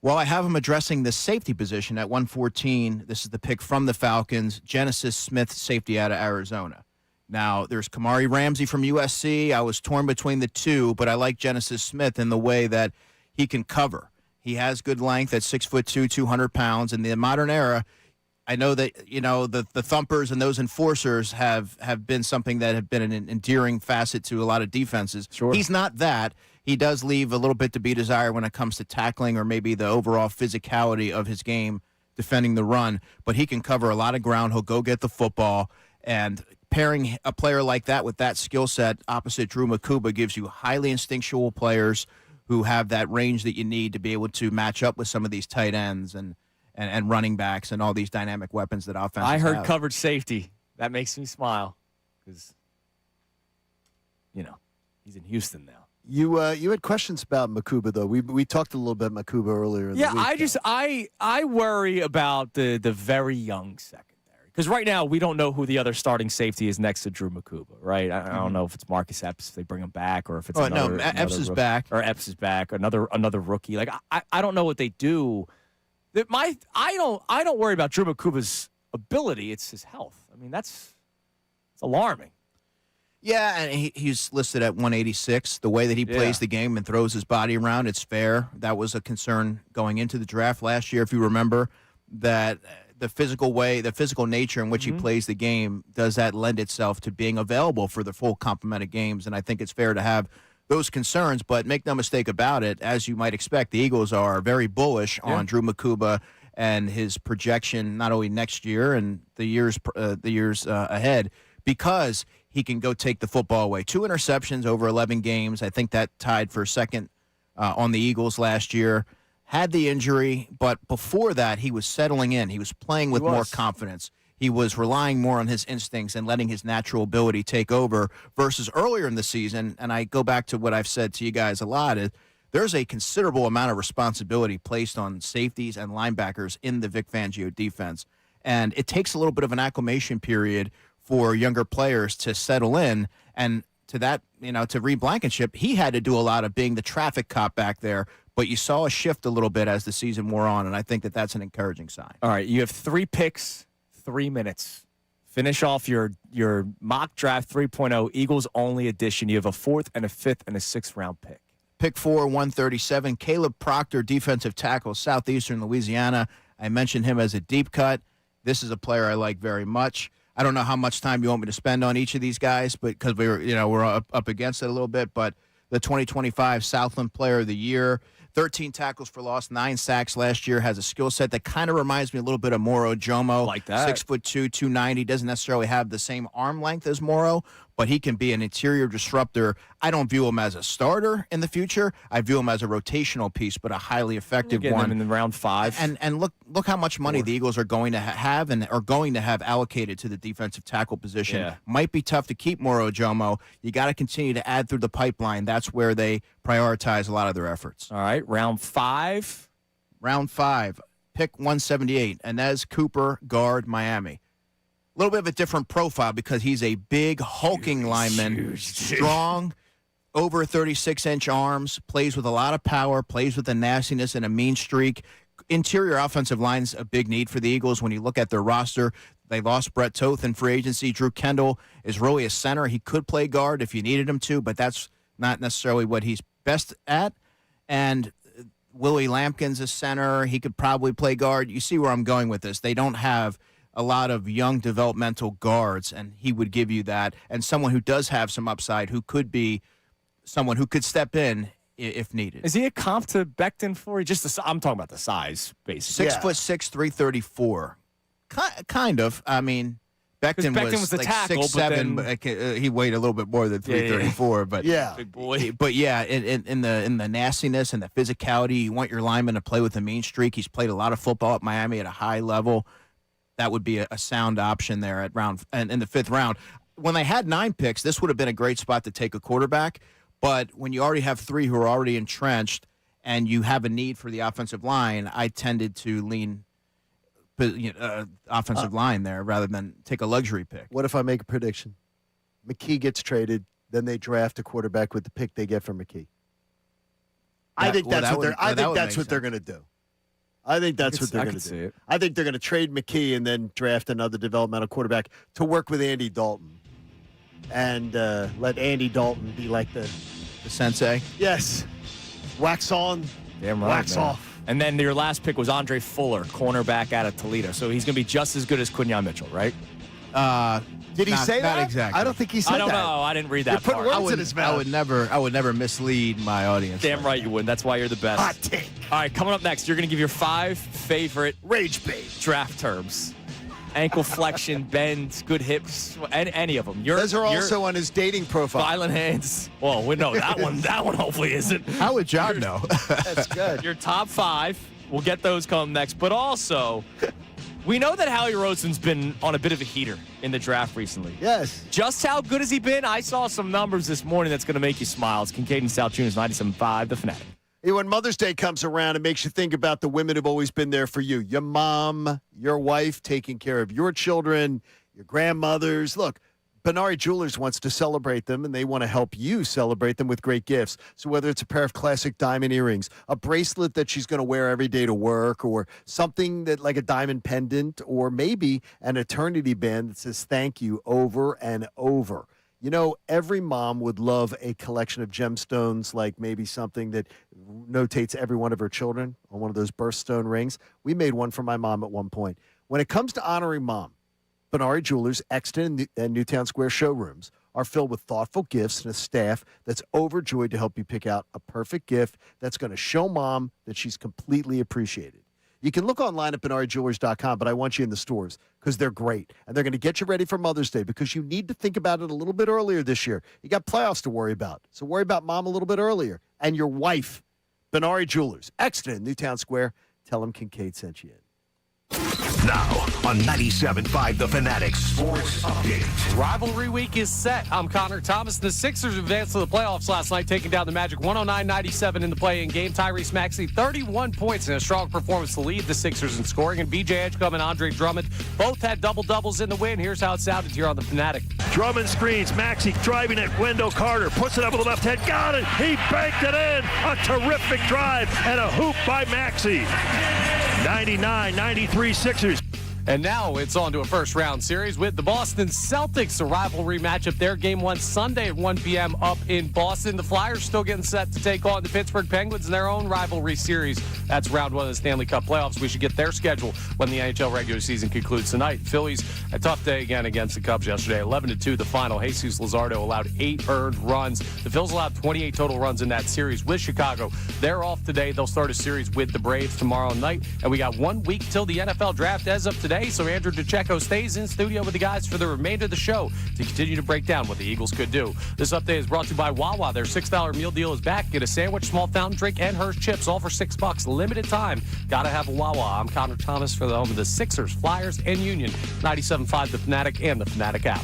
Well, I have them addressing the safety position at 114. This is the pick from the Falcons, Genesis Smith, safety out of Arizona. Now, there's Kamari Ramsey from USC. I was torn between the two, but I like Genesis Smith in the way that he can cover. He has good length at 6'2", 200 pounds. In the modern era, I know that, the thumpers and those enforcers have been something that have been an endearing facet to a lot of defenses. Sure. He's not that. He does leave a little bit to be desired when it comes to tackling or maybe the overall physicality of his game defending the run, but he can cover a lot of ground. He'll go get the football, and pairing a player like that with that skill set opposite Drew Makuba gives you highly instinctual players who have that range that you need to be able to match up with some of these tight ends. And and running backs and all these dynamic weapons that offenses I heard have. coverage safety. That makes me smile because, he's in Houston now. You had questions about Makuba, though. We talked a little bit about Makuba earlier in the week. I worry about the very young secondary because right now we don't know who the other starting safety is next to Drew Makuba, right? I don't know if it's Marcus Epps if they bring him back or if it's Epps is back or Epps is back, another rookie. Like I don't know what they do. I don't worry about Drew Makuba's ability. It's his health. I mean it's alarming. Yeah, and he's listed at 186. The way that he plays the game and throws his body around, it's fair. That was a concern going into the draft last year, if you remember, that the physical nature in which he plays the game, does that lend itself to being available for the full complement of games? And I think it's fair to have those concerns, but make no mistake about it, as you might expect, the Eagles are very bullish on Drew Makuba and his projection not only next year and the years ahead, because he can go take the football away. 2 interceptions over 11 games. I think that tied for second on the Eagles last year. Had the injury, but before that, he was settling in. He was playing with more confidence. He was relying more on his instincts and letting his natural ability take over versus earlier in the season. And I go back to what I've said to you guys a lot, is there's a considerable amount of responsibility placed on safeties and linebackers in the Vic Fangio defense. And it takes a little bit of an acclimation period for younger players to settle in. And to that, to Reed Blankenship, he had to do a lot of being the traffic cop back there. But you saw a shift a little bit as the season wore on, and I think that that's an encouraging sign. All right, you have 3 picks, 3 minutes. Finish off your mock draft 3.0 Eagles only edition. You have a 4th and a 5th and a 6th round pick. Pick 4, 137, Caleb Proctor, defensive tackle, Southeastern Louisiana. I mentioned him as a deep cut. This is a player I like very much. I don't know how much time you want me to spend on each of these guys, but because we're up against it a little bit. But the 2025 Southland Player of the Year, 13 tackles for loss, 9 sacks last year, has a skill set that kind of reminds me a little bit of Moro Jomo. Like that. 6'2", 290. Doesn't necessarily have the same arm length as Moro, but he can be an interior disruptor. I don't view him as a starter in the future. I view him as a rotational piece, but a highly effective one. Him in round 5. And look how much money the Eagles are going to have and are going to have allocated to the defensive tackle position. Yeah. Might be tough to keep Moro Jomo. You got to continue to add through the pipeline. That's where they prioritize a lot of their efforts. All right, round 5. Round 5, pick 178, Inez Cooper, guard, Miami. A little bit of a different profile because he's a big, hulking lineman, strong, over 36-inch arms, plays with a lot of power, plays with a nastiness and a mean streak. Interior offensive line's a big need for the Eagles. When you look at their roster, they lost Brett Toth in free agency. Drew Kendall is really a center. He could play guard if you needed him to, but that's not necessarily what he's best at. And Willie Lampkin's a center. He could probably play guard. You see where I'm going with this. They don't have a lot of young developmental guards, and he would give you that. And someone who does have some upside, who could be someone who could step in if needed. Is he a comp to Becton for? I'm talking about the size, basically. 6'6", 334. Kind of. I mean, Becton was the like tackle, 6'7", but he weighed a little bit more than 334. But big boy. But yeah, in the nastiness and the physicality, you want your lineman to play with a mean streak. He's played a lot of football at Miami at a high level. That would be a sound option there at in the 5th round. When they had 9 picks, this would have been a great spot to take a quarterback. But when you already have 3 who are already entrenched and you have a need for the offensive line, I tended to lean offensive line there rather than take a luxury pick. What if I make a prediction? McKee gets traded, then they draft a quarterback with the pick they get from McKee. I think that's what they're going to do. I think that's what they're going to do. I think they're going to trade McKee and then draft another developmental quarterback to work with Andy Dalton and let Andy Dalton be like the sensei. Yes. Wax on, damn right, wax man. off. And then your last pick was Andre Fuller, cornerback out of Toledo. So he's going to be just as good as Quinyon Mitchell, right? Did he say that? Not exactly. I don't think he said that. I don't know. I didn't read that You're part. putting words in his mouth. I would never mislead my audience. Damn right you wouldn't. That's why you're the best. Hot take. All right, coming up next, you're going to give your 5 favorite rage bait draft terms. Ankle flexion, bends, good hips, any of them. Those are also on his dating profile. Violent hands. Well, we know that one. That one hopefully isn't. How would John know? That's good. Your top 5 We'll get those come next. But also, we know that Howie Roseman's been on a bit of a heater in the draft recently. Yes. Just how good has he been? I saw some numbers this morning that's going to make you smile. It's Kincade Salciunas, 97.5, The Fanatic. Hey, when Mother's Day comes around, it makes you think about the women who've always been there for you. Your mom, your wife, taking care of your children, your grandmothers. Look, Benari Jewelers wants to celebrate them, and they want to help you celebrate them with great gifts. So whether it's a pair of classic diamond earrings, a bracelet that she's going to wear every day to work, or something that like a diamond pendant, or maybe an eternity band that says thank you over and over. You know, every mom would love a collection of gemstones, like maybe something that notates every one of her children on one of those birthstone rings. We made one for my mom at one point. When it comes to honoring mom, Benari Jewelers, Exton, and Newtown Square showrooms are filled with thoughtful gifts and a staff that's overjoyed to help you pick out a perfect gift that's going to show mom that she's completely appreciated. You can look online at BenariJewelers.com, but I want you in the stores because they're great. And they're going to get you ready for Mother's Day because you need to think about it a little bit earlier this year. You got playoffs to worry about. So worry about mom a little bit earlier. And your wife, Benari Jewelers, Exton, Newtown Square. Tell them Kincade sent you in. Now on 97.5 The Fanatic Sports Update. Rivalry week is set. I'm Connor Thomas. The Sixers advanced to the playoffs last night, taking down the Magic 109-97 in the play-in game. Tyrese Maxey, 31 points in a strong performance to lead the Sixers in scoring. And B.J. Edgecombe and Andre Drummond both had double-doubles in the win. Here's how it sounded here on the Fanatic. Drummond screens. Maxey driving at Wendell Carter. Puts it up with the left hand. Got it. He banked it in. A terrific drive and a hoop by Maxey. 99-93 Sixers. And now it's on to a first-round series with the Boston Celtics, a rivalry matchup there. Game 1 Sunday at 1 p.m. up in Boston. The Flyers still getting set to take on the Pittsburgh Penguins in their own rivalry series. That's round 1 of the Stanley Cup playoffs. We should get their schedule when the NHL regular season concludes tonight. Phillies, a tough day again against the Cubs yesterday. 11-2 the final. Jesus Luzardo allowed 8 earned runs. The Phils allowed 28 total runs in that series with Chicago. They're off today. They'll start a series with the Braves tomorrow night. And we got 1 week till the NFL draft as of today. So Andrew DeCecco stays in studio with the guys for the remainder of the show to continue to break down what the Eagles could do. This update is brought to you by Wawa. Their $6 meal deal is back. Get a sandwich, small fountain drink, and Hershey chips, all for $6. Limited time. Gotta have a Wawa. I'm Connor Thomas for the home of the Sixers, Flyers, and Union. 97.5 The Fanatic and the Fanatic app.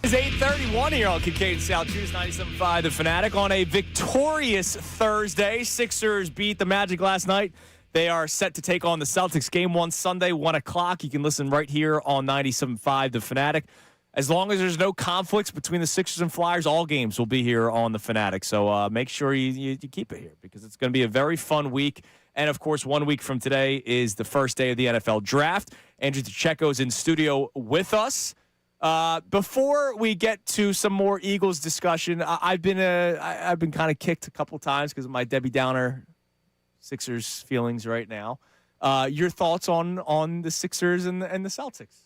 It's 8:31 here on Kincade Salciunas, 97.5 The Fanatic on a victorious Thursday. Sixers beat the Magic last night. They are set to take on the Celtics. Game 1 Sunday, 1 o'clock. You can listen right here on 97.5 The Fanatic. As long as there's no conflicts between the Sixers and Flyers, all games will be here on The Fanatic. So make sure you keep it here because it's going to be a very fun week. And, of course, 1 week from today is the first day of the NFL Draft. Andrew DeCecco's in studio with us. Before we get to some more Eagles discussion, I've been kind of kicked a couple times because of my Debbie Downer Sixers feelings right now. Your thoughts on the Sixers and the Celtics?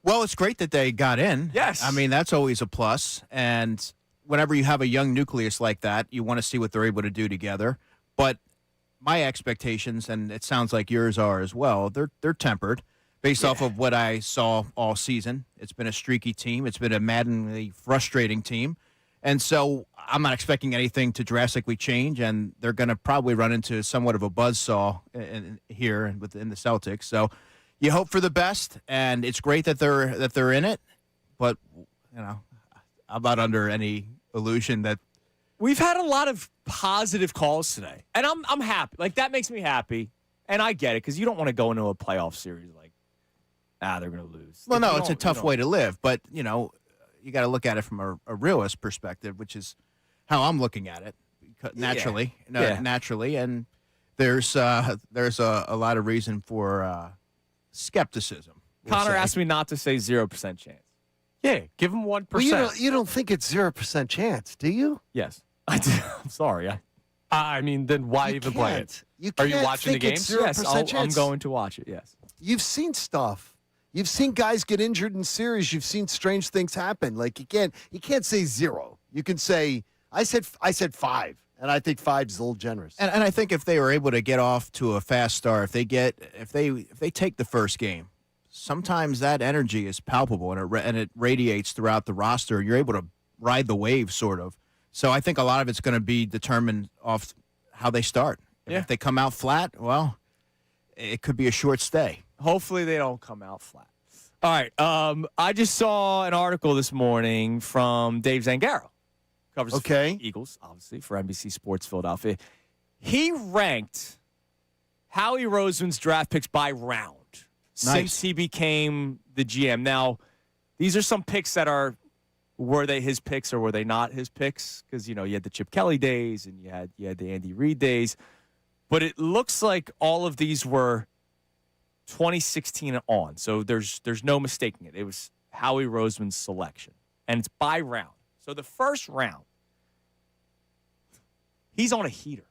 Well, it's great that they got in. Yes. I mean, that's always a plus. And whenever you have a young nucleus like that, you want to see what they're able to do together. But my expectations, and it sounds like yours are as well, they're tempered. Based off of what I saw all season. It's been a streaky team. It's been a maddeningly frustrating team. And so I'm not expecting anything to drastically change, and they're going to probably run into somewhat of a buzzsaw here within the Celtics. So you hope for the best, and it's great that they're in it. But, I'm not under any illusion that we've had a lot of positive calls today, and I'm happy. Like, that makes me happy, and I get it because you don't want to go into a playoff series like, they're going to lose. Well, no, it's a tough way to live. But, you got to look at it from a realist perspective, which is how I'm looking at it naturally. Naturally. And there's a lot of reason for skepticism. Connor asked me not to say 0% chance. Yeah, give them 1%. Well, you don't think it's 0% chance, do you? Yes. I do. I'm sorry. I mean, then why even play it? Are you watching the games? Yes, I'm going to watch it, yes. You've seen stuff. You've seen guys get injured in series. You've seen strange things happen. Like you can't say 0. You can say I said 5, and I think 5 is a little generous. And I think if they were able to get off to a fast start, if they take the first game, sometimes that energy is palpable and it radiates throughout the roster. You're able to ride the wave, sort of. So I think a lot of it's going to be determined off how they start. If they come out flat, well, it could be a short stay. Hopefully they don't come out flat. All right. I just saw an article this morning from Dave Zangaro. Covers the Eagles, obviously, for NBC Sports Philadelphia. He ranked Howie Roseman's draft picks by round since he became the GM. Now, these are some picks that were they his picks or were they not his picks? Because, you had the Chip Kelly days and you had the Andy Reid days. But it looks like all of these were 2016 on. So there's no mistaking it. It was Howie Roseman's selection. And it's by round. So the first round, he's on a heater.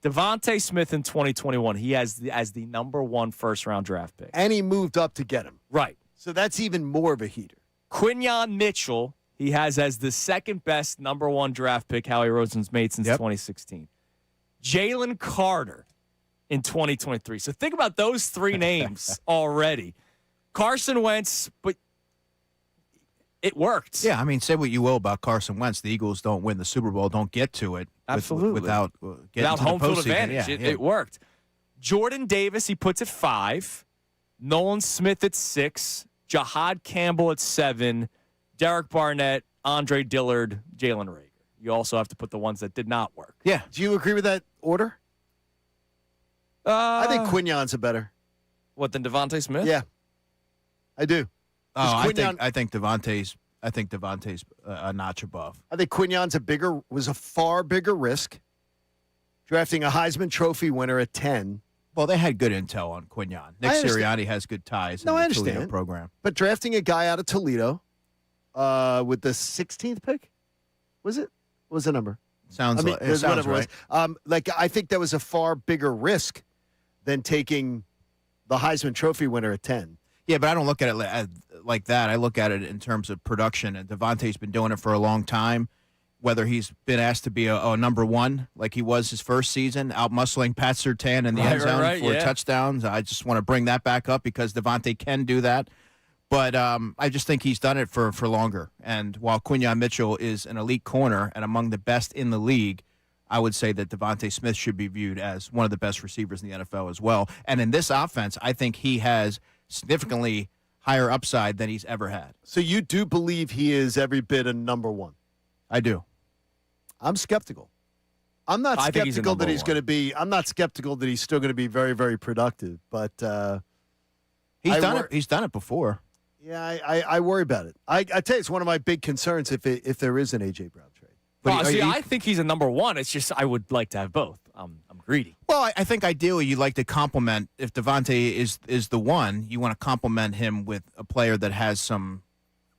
Devontae Smith in 2021, he has as the number 1 first-round draft pick. And he moved up to get him. Right. So that's even more of a heater. Quinyon Mitchell, he has as the second best number 1 draft pick Howie Roseman's made since 2016. Jalen Carter in 2023. So think about those 3 names already. Carson Wentz, but it worked. Yeah, I mean, say what you will about Carson Wentz. The Eagles don't win the Super Bowl, don't get to it. Absolutely. Without home field postseason. advantage. It worked. Jordan Davis, he puts at 5. Nolan Smith at 6. Jahad Campbell at 7. Derek Barnett, Andre Dillard, Jalen Reagor. You also have to put the ones that did not work. Yeah. Do you agree with that order? I think Quinyon's a better. What, than Devontae Smith? Yeah. I do. I think Devontae's a notch above. I think Quinyon's was a far bigger risk. Drafting a Heisman Trophy winner at 10. Well, they had good intel on Quinyon. Nick Sirianni has good ties in the Toledo program. But drafting a guy out of Toledo with the 16th pick, was it? What was the number? Sounds right. I think that was a far bigger risk than taking the Heisman Trophy winner at 10. Yeah, but I don't look at it like that. I look at it in terms of production. And Devontae's been doing it for a long time. Whether he's been asked to be a number 1 like he was his first season, out-muscling Pat Surtain in the end zone for touchdowns. I just want to bring that back up because Devontae can do that. But I just think he's done it for longer. And while Quinyon Mitchell is an elite corner and among the best in the league, I would say that Devontae Smith should be viewed as one of the best receivers in the NFL as well. And in this offense, I think he has significantly higher upside than he's ever had. So you do believe he is every bit a number one? I do. I'm skeptical. I'm not skeptical that he's going to be. I'm not skeptical that he's still going to be very, very productive. But he's done it. He's done it before. Yeah, I worry about it. I tell you, it's one of my big concerns if there is an A.J. Brown trade. But I think he's a number one. It's just I would like to have both. I'm greedy. Well, I think ideally you'd like to complement, if Devontae is the one, you want to complement him with a player that has a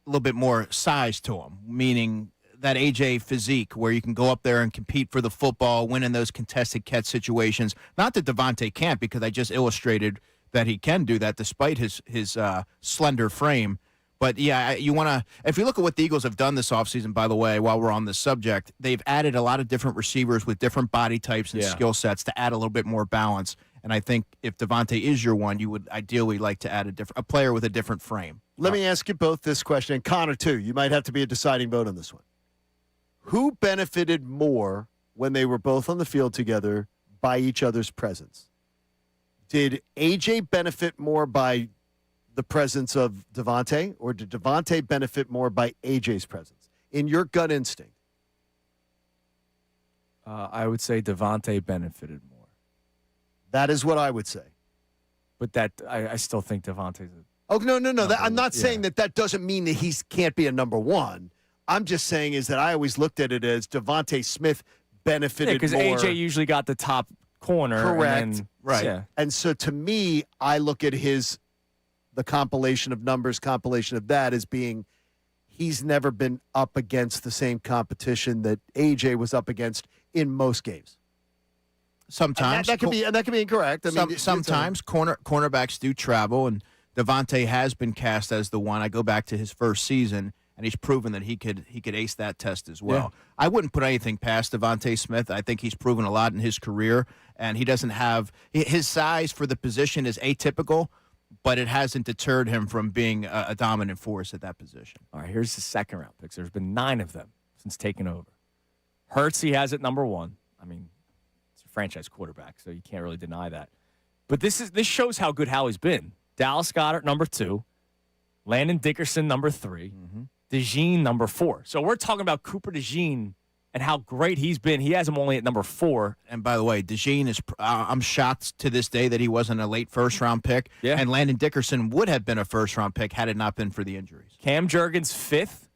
little bit more size to him, meaning that A.J. physique where you can go up there and compete for the football, win in those contested catch situations. Not that Devontae can't, because I just illustrated that he can do that despite his slender frame. But, yeah, you want to – if you look at what the Eagles have done this offseason, by the way, while we're on this subject, they've added a lot of different receivers with different body types and skill sets to add a little bit more balance. And I think if Devontae is your one, you would ideally like to add a player with a different frame. Let me ask you both this question, and Connor, too. You might have to be a deciding vote on this one. Who benefited more when they were both on the field together by each other's presence? Did A.J. benefit more by the presence of Devontae, or did Devontae benefit more by A.J.'s presence? In your gut instinct. I would say Devontae benefited more. That is what I would say. But I still think Devontae's no. I'm not saying that doesn't mean that he can't be a number one. I'm just saying is that I always looked at it as Devontae Smith benefited because more. A.J. usually got the top corner. Correct. Right. Yeah. And so to me, I look at the compilation of numbers, compilation of that as being he's never been up against the same competition that A.J. was up against in most games. Sometimes. And that can be incorrect. I mean, sometimes cornerbacks do travel, and Devontae has been cast as the one. I go back to his first season, and he's proven that he could ace that test as well. Yeah. I wouldn't put anything past Devontae Smith. I think he's proven a lot in his career, and he doesn't have – his size for the position is atypical, but it hasn't deterred him from being a dominant force at that position. All right, here's the second-round picks. There's been 9 of them since taking over. Hurts, he has at number 1. I mean, it's a franchise quarterback, so you can't really deny that. But this shows how good Howie's been. Dallas Goedert, number 2. Landon Dickerson, number 3. DeJean, number 4. So we're talking about Cooper DeJean and how great he's been. He has him only at number 4. And by the way, DeJean is I'm shocked to this day that he wasn't a late first-round pick. Yeah. And Landon Dickerson would have been a first-round pick had it not been for the injuries. Cam Jurgens, 5th.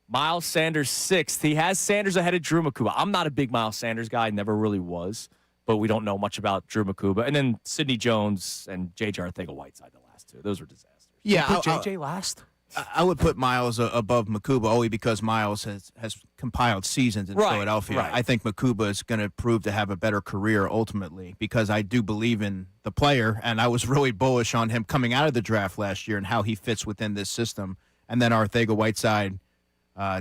Miles Sanders, 6th. He has Sanders ahead of Drew Makuba. I'm not a big Miles Sanders guy. Never really was. But we don't know much about Drew Makuba. And then Sidney Jones and J.J. Arcega-Whiteside, the last 2. Those were disasters. Yeah, put JJ last. I would put Miles above Makuba only because Miles has compiled seasons in Philadelphia. Right. I think Makuba is going to prove to have a better career ultimately because I do believe in the player, and I was really bullish on him coming out of the draft last year and how he fits within this system. And then Arcega-Whiteside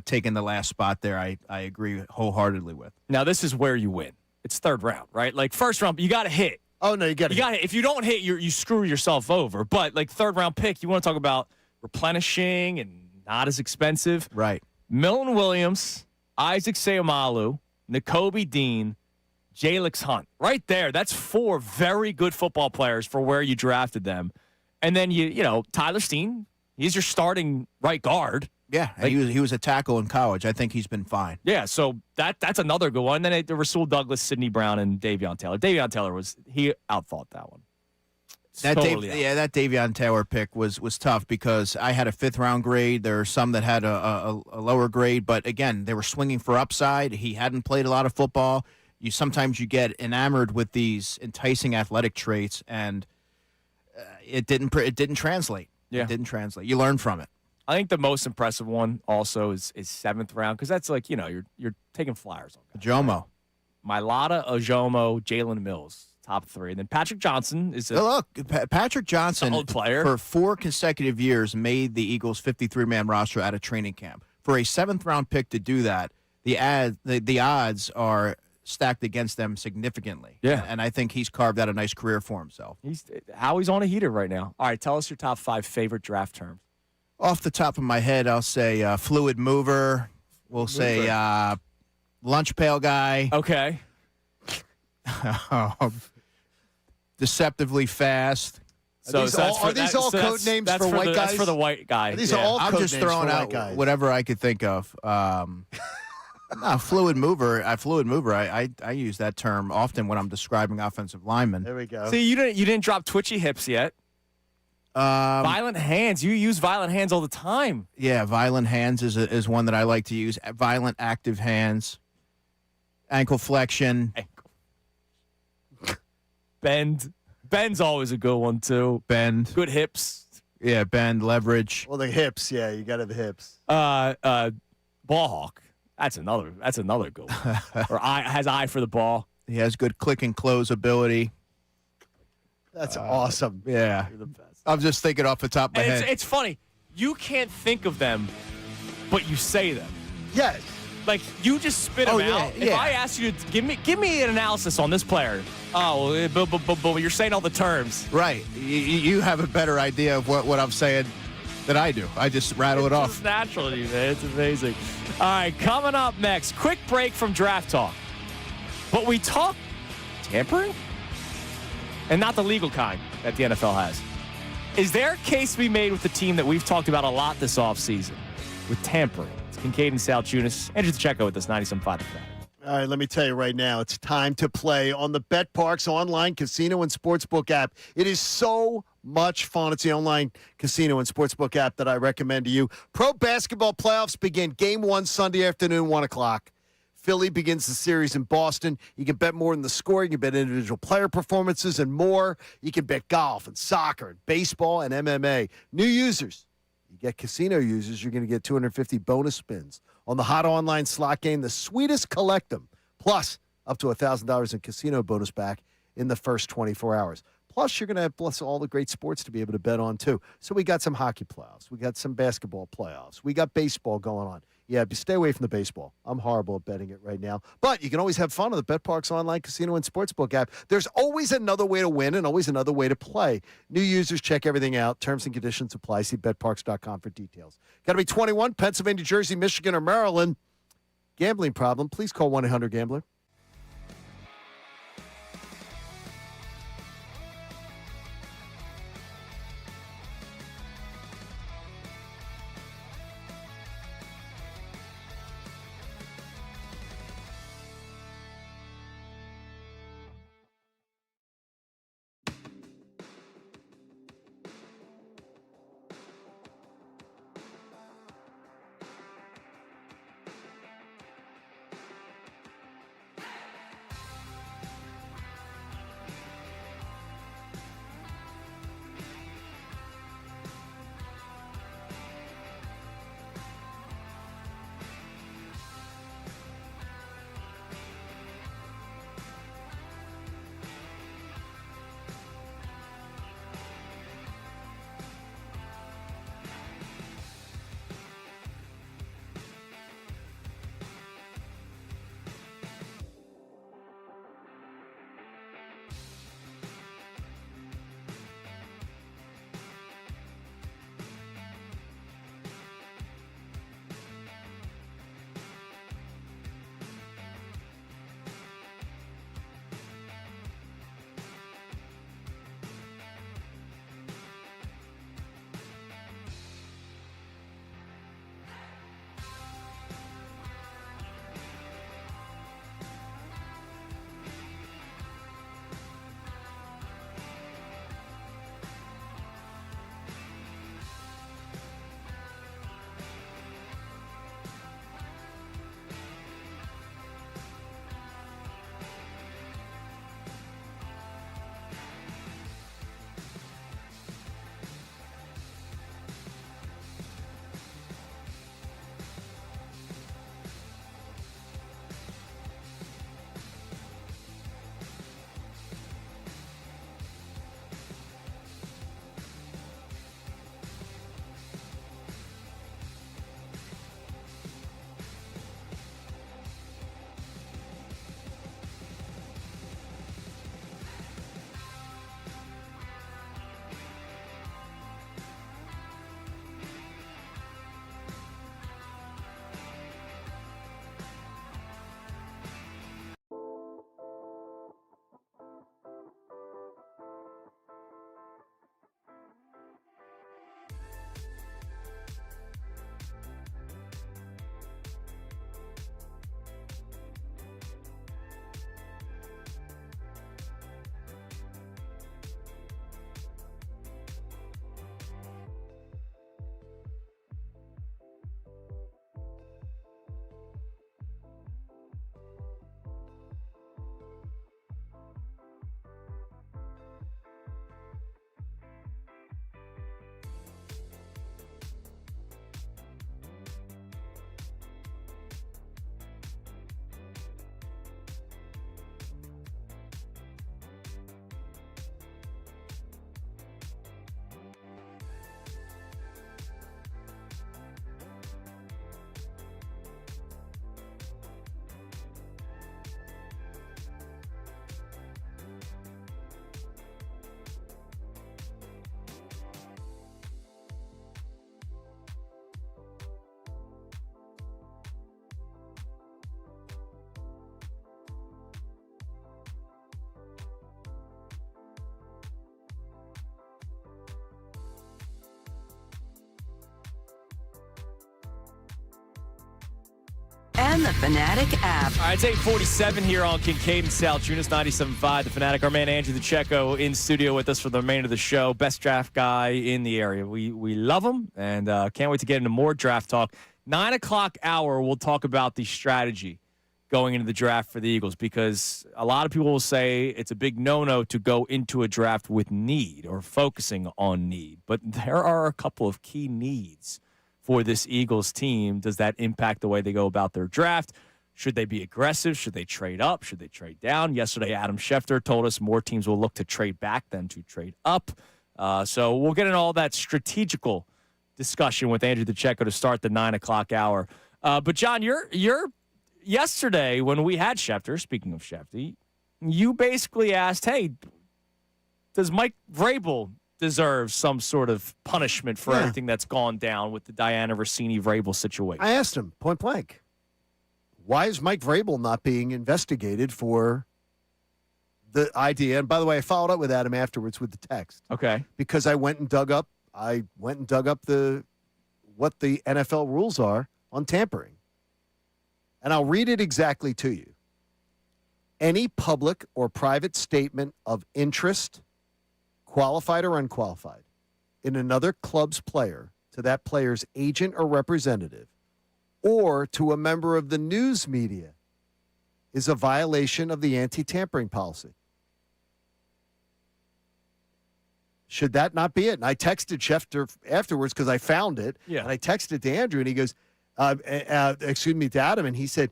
taking the last spot there, I agree wholeheartedly with. Now, this is where you win. It's 3rd round, right? Like, 1st round, you got to hit. Oh, no, you got to hit. If you don't hit, you screw yourself over. But, like, 3rd round pick, you want to talk about replenishing and not as expensive. Right. Milton Williams, Isaac Seumalo, Nakobe Dean, Jalix Hunt. Right there. That's 4 very good football players for where you drafted them. And then, Tyler Steen, he's your starting right guard. Yeah, and he was a tackle in college. I think he's been fine. Yeah, so that's another good one. And then Rasul Douglas, Sidney Brown, and Davion Taylor. Davion Taylor he outthought that one. That Totally that Davion Taylor pick was tough because I had a 5th-round grade. There are some that had a lower grade, but again, they were swinging for upside. He hadn't played a lot of football. Sometimes you get enamored with these enticing athletic traits, and it didn't translate. Yeah. It didn't translate. You learn from it. I think the most impressive one also is 7th round because that's like you're taking flyers on guys. Jomo, Mailata, Ojomo, Jalen Mills. Top 3. And then Patrick Johnson is Patrick Johnson, solid player. For 4 consecutive years, made the Eagles' 53-man roster out of training camp. For a 7th-round pick to do that, the odds are stacked against them significantly. Yeah. And I think he's carved out a nice career for himself. He's on a heater right now. All right, tell us your top 5 favorite draft terms. Off the top of my head, I'll say fluid mover. We'll say lunch pail guy. Okay. Deceptively fast. So are these all code names for white guys? That's for the white guy. These are all I'm code just names throwing for white out guys. whatever I could think of. Fluid mover. I use that term often when I'm describing offensive linemen. There we go. See, you didn't drop twitchy hips yet. Violent hands. You use violent hands all the time. Yeah, violent hands is one that I like to use. Violent active hands. Ankle flexion. Bend. Bend's always a good one too. Bend. Good hips. Yeah, bend, leverage. Well, the hips. Yeah, you got to have the hips. Ball hawk. That's another good one. Or has eye for the ball. He has good click and close ability. That's awesome. Yeah. You're the best. I'm just thinking off the top of my head. It's funny. You can't think of them, but you say them. Yes. Like you just spit them out. If I ask you to give me an analysis on this player, but you're saying all the terms. Right. You have a better idea of what I'm saying than I do. I just rattle it off. It's natural to you, man. It's amazing. All right, coming up next, quick break from draft talk. But we talk tampering, and not the legal kind that the NFL has. Is there a case to be made with the team that we've talked about a lot this offseason with tampering? It's Kincade and Salciunas. Andrew Checo with us, 97.5 The Fanatic. All right, let me tell you right now, it's time to play on the BetParks online casino and sportsbook app. It is so much fun. It's the online casino and sportsbook app that I recommend to you. Pro basketball playoffs begin game 1 Sunday afternoon, 1 o'clock. Philly begins the series in Boston. You can bet more than the score. You can bet individual player performances and more. You can bet golf and soccer and baseball and MMA. New users, you get casino users, you're going to get 250 bonus spins on the hot online slot game, the sweetest Collectum, plus up to $1,000 in casino bonus back in the first 24 hours. Plus, you're going to have all the great sports to be able to bet on, too. So we got some hockey playoffs. We got some basketball playoffs. We got baseball going on. Yeah, but stay away from the baseball. I'm horrible at betting it right now. But you can always have fun on the BetParks online casino and sportsbook app. There's always another way to win and always another way to play. New users, check everything out. Terms and conditions apply. See betparks.com for details. Got to be 21, Pennsylvania, Jersey, Michigan, or Maryland. Gambling problem, please call 1-800-GAMBLER. and the Fanatic app. All right, it's 8:47 here on Kincade Salciunas, 97.5 The Fanatic. Our man Andrew DeCecco in studio with us for the remainder of the show. Best draft guy in the area. We love him, and can't wait to get into more draft talk. 9 o'clock hour, we'll talk about the strategy going into the draft for the Eagles, because a lot of people will say it's a big no-no to go into a draft with need or focusing on need. But there are a couple of key needs for this Eagles team. Does that impact the way they go about their draft? Should they be aggressive? Should they trade up? Should they trade down? Yesterday, Adam Schefter told us more teams will look to trade back than to trade up. So we'll get into all that strategical discussion with Andrew DeCecco to start the 9 o'clock hour. But, John, you're yesterday when we had Schefter, speaking of Schefter, you basically asked, hey, does Mike Vrabel deserve some sort of punishment for everything that's gone down with the Diana Rossini-Vrabel situation? I asked him point blank, why is Mike Vrabel not being investigated for the idea? And by the way, I followed up with Adam afterwards with the text. Okay. Because I went and dug up what the NFL rules are on tampering. And I'll read it exactly to you. Any public or private statement of interest, qualified or unqualified, in another club's player to that player's agent or representative, or to a member of the news media, is a violation of the anti-tampering policy. Should that not be it? And I texted Schefter afterwards because I found it. Yeah. And I texted to Andrew, and he goes, to Adam, and he said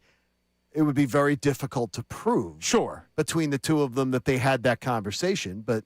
it would be very difficult to prove. Sure. Between the two of them that they had that conversation. But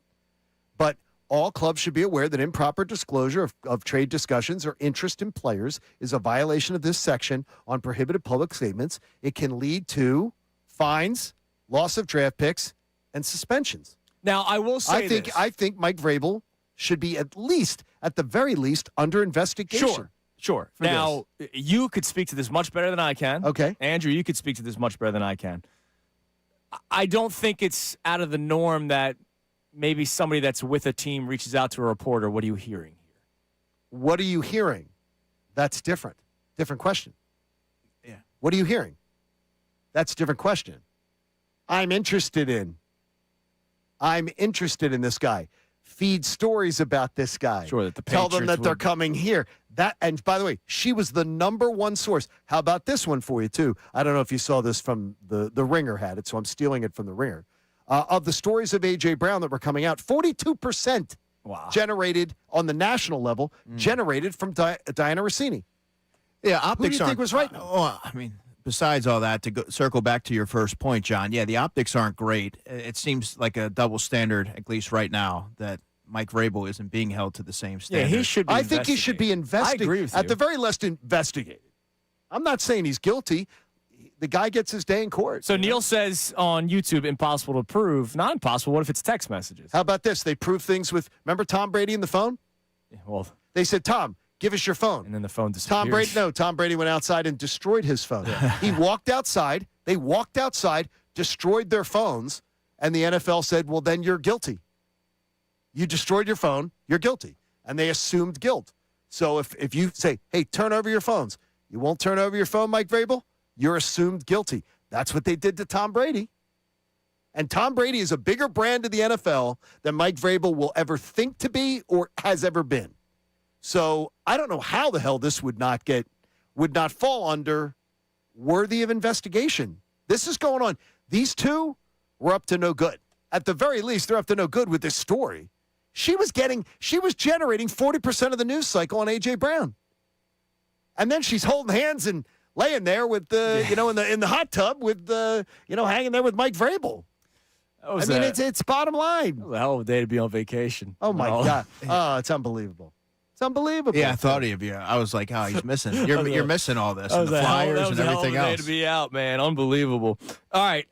all clubs should be aware that improper disclosure of trade discussions or interest in players is a violation of this section on prohibited public statements. It can lead to fines, loss of draft picks, and suspensions. Now, I will say I think Mike Vrabel should be at the very least, under investigation. Sure. Now, you could speak to this much better than I can. Okay. Andrew, you could speak to this much better than I can. I don't think it's out of the norm that maybe somebody that's with a team reaches out to a reporter. What are you hearing here? What are you hearing? That's different. Different question. Yeah. What are you hearing? That's a different question. I'm interested in this guy. Feed stories about this guy. Sure, that the Tell them Patriots that they're coming here. And by the way, she was the number one source. How about this one for you, too? I don't know if you saw this from the Ringer had it, so I'm stealing it from the Ringer. Of the stories of A.J. Brown that were coming out, 42% generated on the national level, generated from Diana Rossini. Yeah, optics Who do you think was right? Besides all that, to circle back to your first point, John, the optics aren't great. It seems like a double standard, at least right now, that Mike Vrabel isn't being held to the same standard. Yeah, he should be I think he should be investigated. I agree with you. At the very least, investigated. I'm not saying he's guilty. The guy gets his day in court. So Neil says on YouTube, impossible to prove. Not impossible. What if it's text messages? How about this? They prove things with, remember Tom Brady and the phone? Yeah, well, they said, Tom, give us your phone. And then the phone disappears. Tom Brady went outside and destroyed his phone. He walked outside. They walked outside, destroyed their phones, and the NFL said, well, then you're guilty. You destroyed your phone. You're guilty. And they assumed guilt. So if you say, hey, turn over your phones, you won't turn over your phone, Mike Vrabel? You're assumed guilty. That's what they did to Tom Brady. And Tom Brady is a bigger brand of the NFL than Mike Vrabel will ever think to be or has ever been. So I don't know how the hell this would not fall under worthy of investigation. This is going on. These two were up to no good. At the very least, they're up to no good with this story. She was generating 40% of the news cycle on A.J. Brown. And then she's holding hands and laying there with in the hot tub with hanging there with Mike Vrabel. It's bottom line. A hell of a day to be on vacation. Oh my God! Oh, it's unbelievable. It's unbelievable. Yeah, I thought of you. I was like, oh, he's missing. You're missing all this, and the flyers and everything else. That was a hell of a day to be out, man. Unbelievable. All right.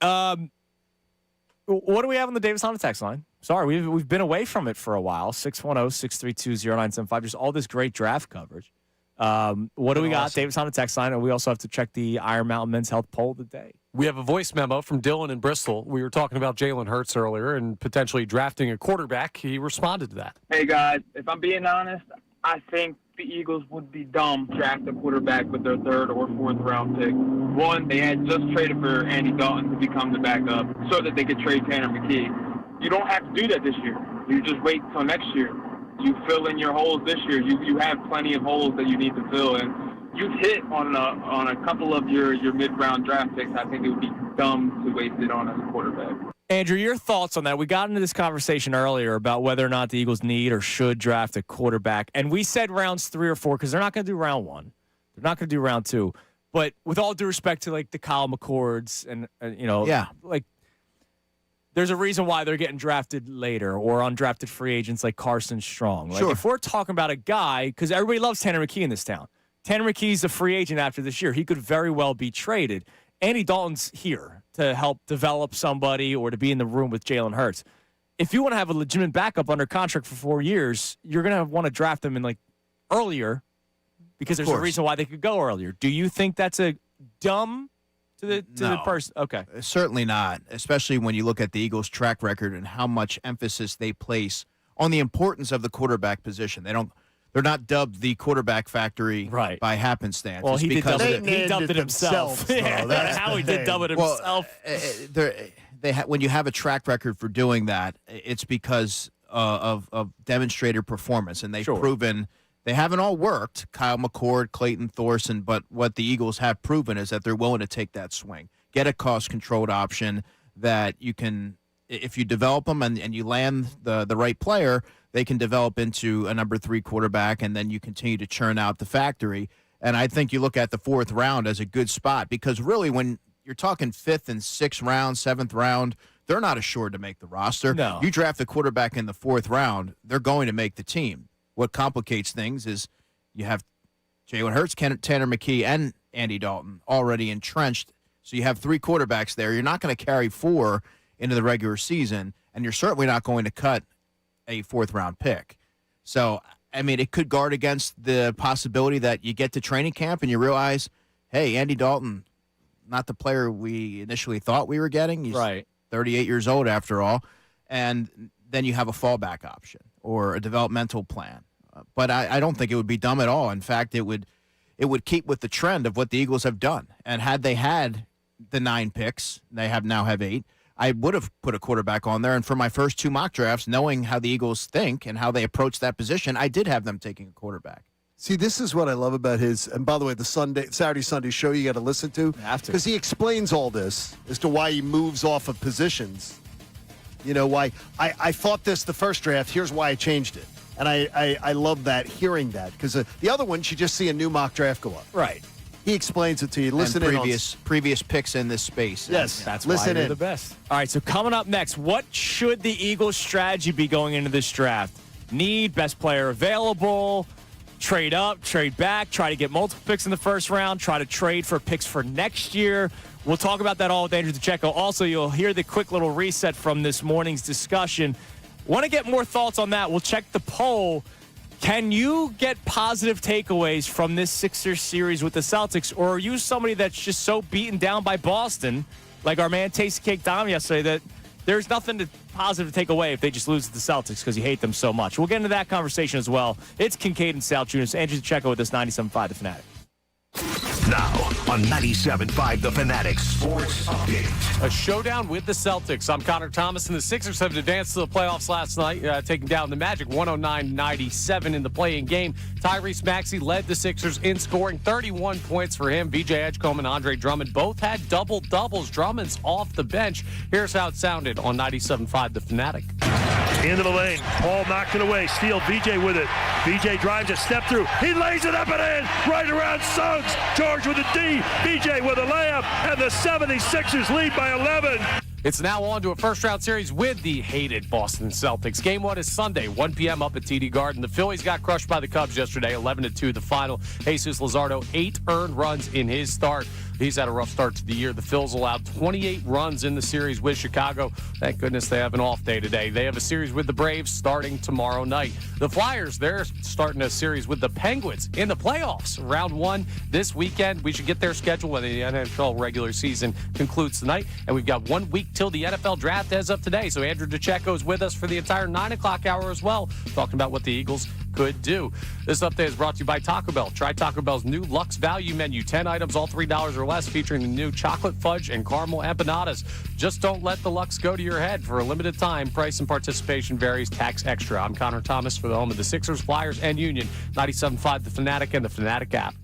What do we have on the Davis Honda text line? Sorry, we've been away from it for a while. 610-632-0975. Just all this great draft coverage. What do we got? Davis on the text line, and we also have to check the Iron Mountain Men's Health poll of the day. We have a voice memo from Dylan in Bristol. We were talking about Jalen Hurts earlier and potentially drafting a quarterback. He responded to that. Hey, guys, if I'm being honest, I think the Eagles would be dumb to draft a quarterback with their 3rd or 4th round pick. One, they had just traded for Andy Dalton to become the backup so that they could trade Tanner McKee. You don't have to do that this year. You just wait till next year. You fill in your holes this year. You have plenty of holes that you need to fill, and you've hit on a couple of your mid-round draft picks. I think it would be dumb to waste it on as a quarterback. Andrew, your thoughts on that? We got into this conversation earlier about whether or not the Eagles need or should draft a quarterback. And we said rounds 3 or 4 because they're not going to do round 1. They're not going to do round 2. But with all due respect to, like, the Kyle McCords and, like, there's a reason why they're getting drafted later or undrafted free agents like Carson Strong. Like, if we're talking about a guy, because everybody loves Tanner McKee in this town. Tanner McKee's a free agent after this year. He could very well be traded. Andy Dalton's here to help develop somebody or to be in the room with Jalen Hurts. If you want to have a legitimate backup under contract for 4 years, you're going to want to draft them in like earlier because there's a reason why they could go earlier. Do you think that's a dumb to the person? Okay. Certainly not, especially when you look at the Eagles' track record and how much emphasis they place on the importance of the quarterback position. They're not dubbed the quarterback factory by happenstance. Well, he dubbed it himself. That's how he did dub it himself. When you have a track record for doing that, it's because of demonstrated performance, and they've proven they haven't all worked. Kyle McCord, Clayton Thorson, but what the Eagles have proven is that they're willing to take that swing, get a cost-controlled option that you can, if you develop them and you land the right player, they can develop into a number 3 quarterback, and then you continue to churn out the factory. And I think you look at the 4th round as a good spot because really when you're talking 5th and 6th round, 7th round, they're not assured to make the roster. No. You draft a quarterback in the 4th round, they're going to make the team. What complicates things is you have Jalen Hurts, Tanner McKee, and Andy Dalton already entrenched. So you have 3 quarterbacks there. You're not going to carry 4 into the regular season, and you're certainly not going to cut a 4th-round pick. So, I mean, it could guard against the possibility that you get to training camp and you realize, hey, Andy Dalton, not the player we initially thought we were getting. He's 38 years old after all. And then you have a fallback option or a developmental plan. But I don't think it would be dumb at all. In fact, it would keep with the trend of what the Eagles have done. And had they had the 9 picks, they now have 8, I would have put a quarterback on there. And for my first 2 mock drafts, knowing how the Eagles think and how they approach that position, I did have them taking a quarterback. See, this is what I love about his, and by the way, the Saturday Sunday show you got to listen to. Because he explains all this as to why he moves off of positions. You know, why I thought this the first draft, here's why I changed it. And I love that, hearing that. Because the other ones, you just see a new mock draft go up. Right. He explains it to you. Listen and in previous picks in this space. Yes, that's listen why in. You're the best. All right, so coming up next, what should the Eagles' strategy be going into this draft? Need, best player available, trade up, trade back, try to get multiple picks in the first round, try to trade for picks for next year. We'll talk about that all with Andrew DeCecco. Also, you'll hear the quick little reset from this morning's discussion. Want to get more thoughts on that? We'll check the poll. Can you get positive takeaways from this Sixers series with the Celtics, or are you somebody that's just so beaten down by Boston, like our man Tasty Cake Dom yesterday, that there's nothing positive to take away if they just lose to the Celtics because you hate them so much? We'll get into that conversation as well. It's Kincade and Salciunas. Andrew DeCecco with us, 97.5 The Fanatic. Now on 97.5 The Fanatic Sports Update. A showdown with the Celtics. I'm Connor Thomas, and the Sixers have advanced to the playoffs last night, taking down the Magic 109-97 in the play-in game. Tyrese Maxey led the Sixers in scoring, 31 points for him. VJ Edgecombe and Andre Drummond both had double-doubles. Drummond's off the bench. Here's how it sounded on 97.5 The Fanatic. Into the lane. Paul knocked it away. Steele, VJ with it. VJ drives a step through. He lays it up and in. Right around Suggs. George with a D. VJ with a layup. And the 76ers lead by 11. It's now on to a first-round series with the hated Boston Celtics. Game 1 is Sunday, 1 p.m. up at TD Garden. The Phillies got crushed by the Cubs yesterday, 11-2 the final. Jesus Luzardo, 8 earned runs in his start. He's had a rough start to the year. The Phils allowed 28 runs in the series with Chicago. Thank goodness they have an off day today. They have a series with the Braves starting tomorrow night. The Flyers, they're starting a series with the Penguins in the playoffs. Round 1 this weekend. We should get their schedule when the NFL regular season concludes tonight. And we've got 1 week till the NFL draft as of today. So Andrew DeCecco is with us for the entire 9 o'clock hour as well, talking about what the Eagles could do. This update is brought to you by Taco Bell. Try Taco Bell's new Luxe Value Menu. 10 items, all $3 or less, featuring the new chocolate fudge and caramel empanadas. Just don't let the Luxe go to your head. For a limited time, price and participation varies, tax extra. I'm Connor Thomas for the home of the Sixers, Flyers, and Union. 97.5 The Fanatic and the Fanatic app.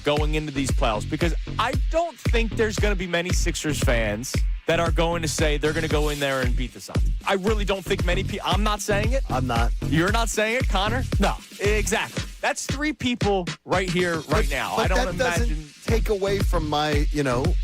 Going into these playoffs, because I don't think there's going to be many Sixers fans that are going to say they're going to go in there and beat the Suns. I really don't think many people. I'm not saying it. I'm not. You're not saying it, Connor? No. Exactly. That's three people right here, right now. But I don't that imagine. doesn't take away from my,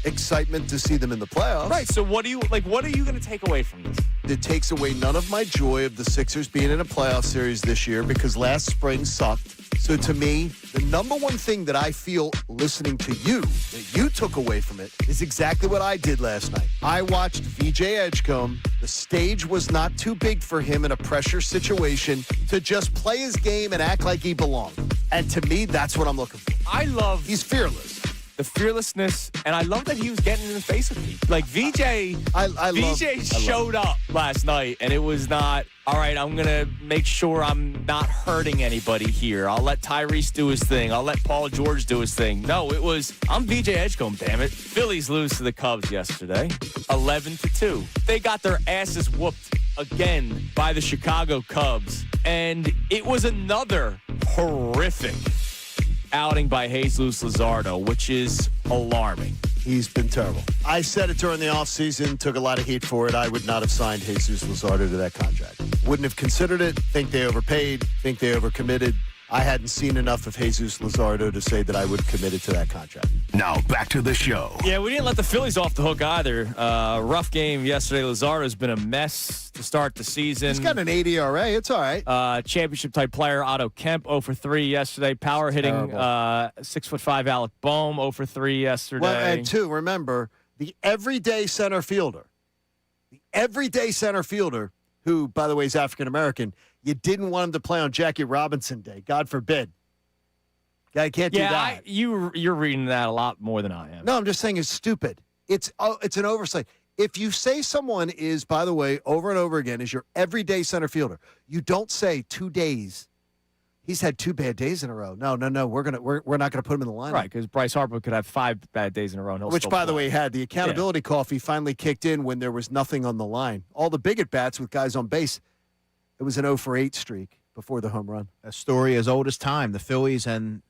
excitement to see them in the playoffs. Right. So what are you going to take away from this? It takes away none of my joy of the Sixers being in a playoff series this year because last spring sucked. So to me, the number one thing that I feel listening to you, that you took away from it, is exactly what I did last night. I watched VJ Edgecombe. The stage was not too big for him in a pressure situation to just play his game and act like he belonged. And to me, that's what I'm looking for. He's fearless. The fearlessness, and I love that he was getting in the face with me. Like VJ showed up last night, and it was not, all right, I'm going to make sure I'm not hurting anybody here. I'll let Tyrese do his thing. I'll let Paul George do his thing. No, it was, I'm VJ Edgecombe, damn it. Phillies lose to the Cubs yesterday, 11-2. They got their asses whooped again by the Chicago Cubs, and it was another horrific outing by Jesus Luzardo, which is alarming. He's been terrible. I said it during the offseason, took a lot of heat for it. I would not have signed Jesus Luzardo to that contract. Wouldn't have considered it. Think they overpaid. Think they overcommitted. I hadn't seen enough of Jesus Luzardo to say that I would commit it to that contract. Now back to the show. Yeah, we didn't let the Phillies off the hook either. Rough game yesterday. Luzardo's been a mess to start the season. He's got an 8 ERA. It's all right. Championship-type player Otto Kemp, 0 for 3 yesterday. Power hitting 6'5" Alec Boehm, 0 for 3 yesterday. Well, and two, remember, the everyday center fielder, who, by the way, is African-American, you didn't want him to play on Jackie Robinson Day. God forbid. Guy can't do that. You're reading that a lot more than I am. No, I'm just saying it's stupid. It's an oversight. If you say someone is, by the way, over and over again, is your everyday center fielder, you don't say 2 days. He's had 2 bad days in a row. No. We're not gonna put him in the lineup. Right, because Bryce Harper could have 5 bad days in a row. And Which, by the way, had the accountability coffee finally kicked in when there was nothing on the line. All the big at-bats with guys on base, it was an 0 for 8 streak before the home run. A story as old as time, the Phillies and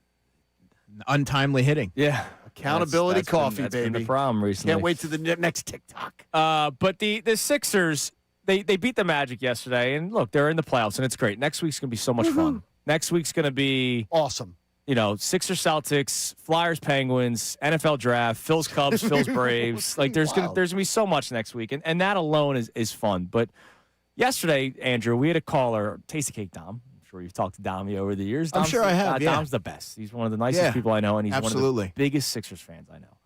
untimely hitting. Yeah. Accountability coffee, that's baby. been the problem recently. Can't wait to the next TikTok. But the Sixers, they beat the Magic yesterday, and look, they're in the playoffs, and it's great. Next week's going to be so much fun. Next week's going to be awesome. Sixers, Celtics, Flyers, Penguins, NFL draft, Phil's Cubs, Phil's Braves. Like there's gonna be so much next week, and that alone is fun. But yesterday, Andrew, we had a caller, Tasty Cake Dom. I'm sure you've talked to Dommy over the years. I'm sure I have. Dom's the best. He's one of the nicest people I know, and he's one of the biggest Sixers fans I know.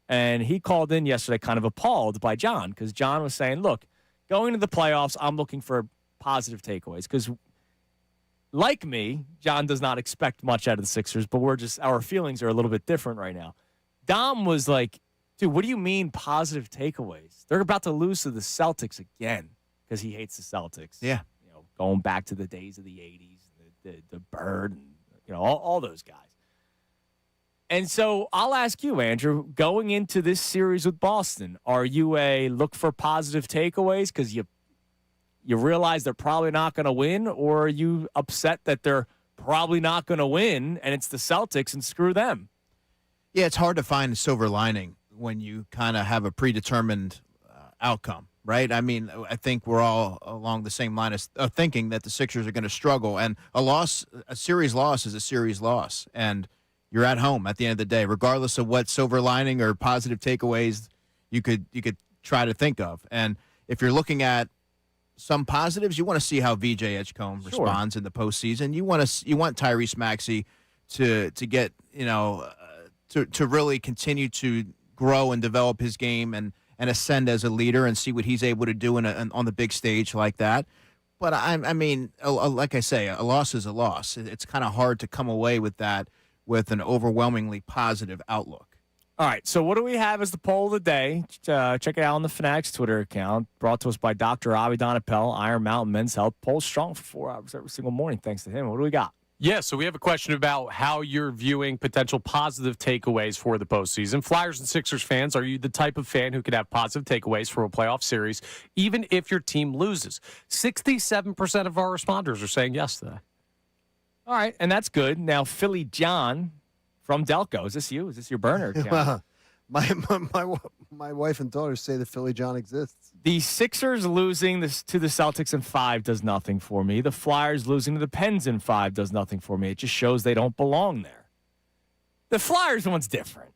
And he called in yesterday, kind of appalled by John, because John was saying, "Look, going to the playoffs, I'm looking for positive takeaways because." Like me, John does not expect much out of the Sixers, but our feelings are a little bit different right now. Dom was like, dude, what do you mean positive takeaways? They're about to lose to the Celtics again because he hates the Celtics. Yeah. Going back to the days of the 80s, the Bird, and, all those guys. And so I'll ask you, Andrew, going into this series with Boston, are you a look for positive takeaways because you realize they're probably not going to win, or are you upset that they're probably not going to win and it's the Celtics and screw them? Yeah, it's hard to find a silver lining when you kind of have a predetermined outcome, right? I mean, I think we're all along the same line of thinking that the Sixers are going to struggle, and a series loss is a series loss, and you're at home at the end of the day, regardless of what silver lining or positive takeaways you could try to think of. And if you're looking at some positives, you want to see how VJ Edgecombe responds in the postseason. You want Tyrese Maxey to get to really continue to grow and develop his game and ascend as a leader and see what he's able to do on the big stage like that. But I mean, like I say, a loss is a loss. It's kind of hard to come away with that with an overwhelmingly positive outlook. All right, so what do we have as the poll of the day? Check it out on the Fanatics Twitter account, brought to us by Dr. Avi Donapel, Iron Mountain Men's Health. Poll strong for 4 hours every single morning, thanks to him. What do we got? Yeah, so we have a question about how you're viewing potential positive takeaways for the postseason. Flyers and Sixers fans, are you the type of fan who could have positive takeaways from a playoff series, even if your team loses? 67% of our responders are saying yes to that. All right, and that's good. Now, Philly John from Delco. Is this you? Is this your burner account? My wife and daughter say that Philly John exists. The Sixers losing to the Celtics in 5 does nothing for me. The Flyers losing to the Pens in 5 does nothing for me. It just shows they don't belong there. The Flyers one's different.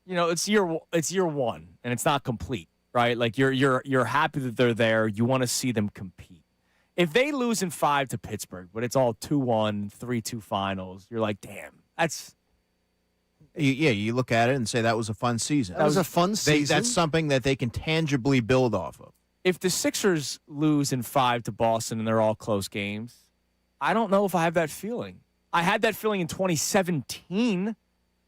It's year one, and it's not complete, right? Like you're happy that they're there. You want to see them compete. If they lose in 5 to Pittsburgh, but it's all 2-1, 3-2 finals, you're like, damn, that's. Yeah, you look at it and say that was a fun season. That was a fun season. That's something that they can tangibly build off of. If the Sixers lose in 5 to Boston and they're all close games, I don't know if I have that feeling. I had that feeling in 2017,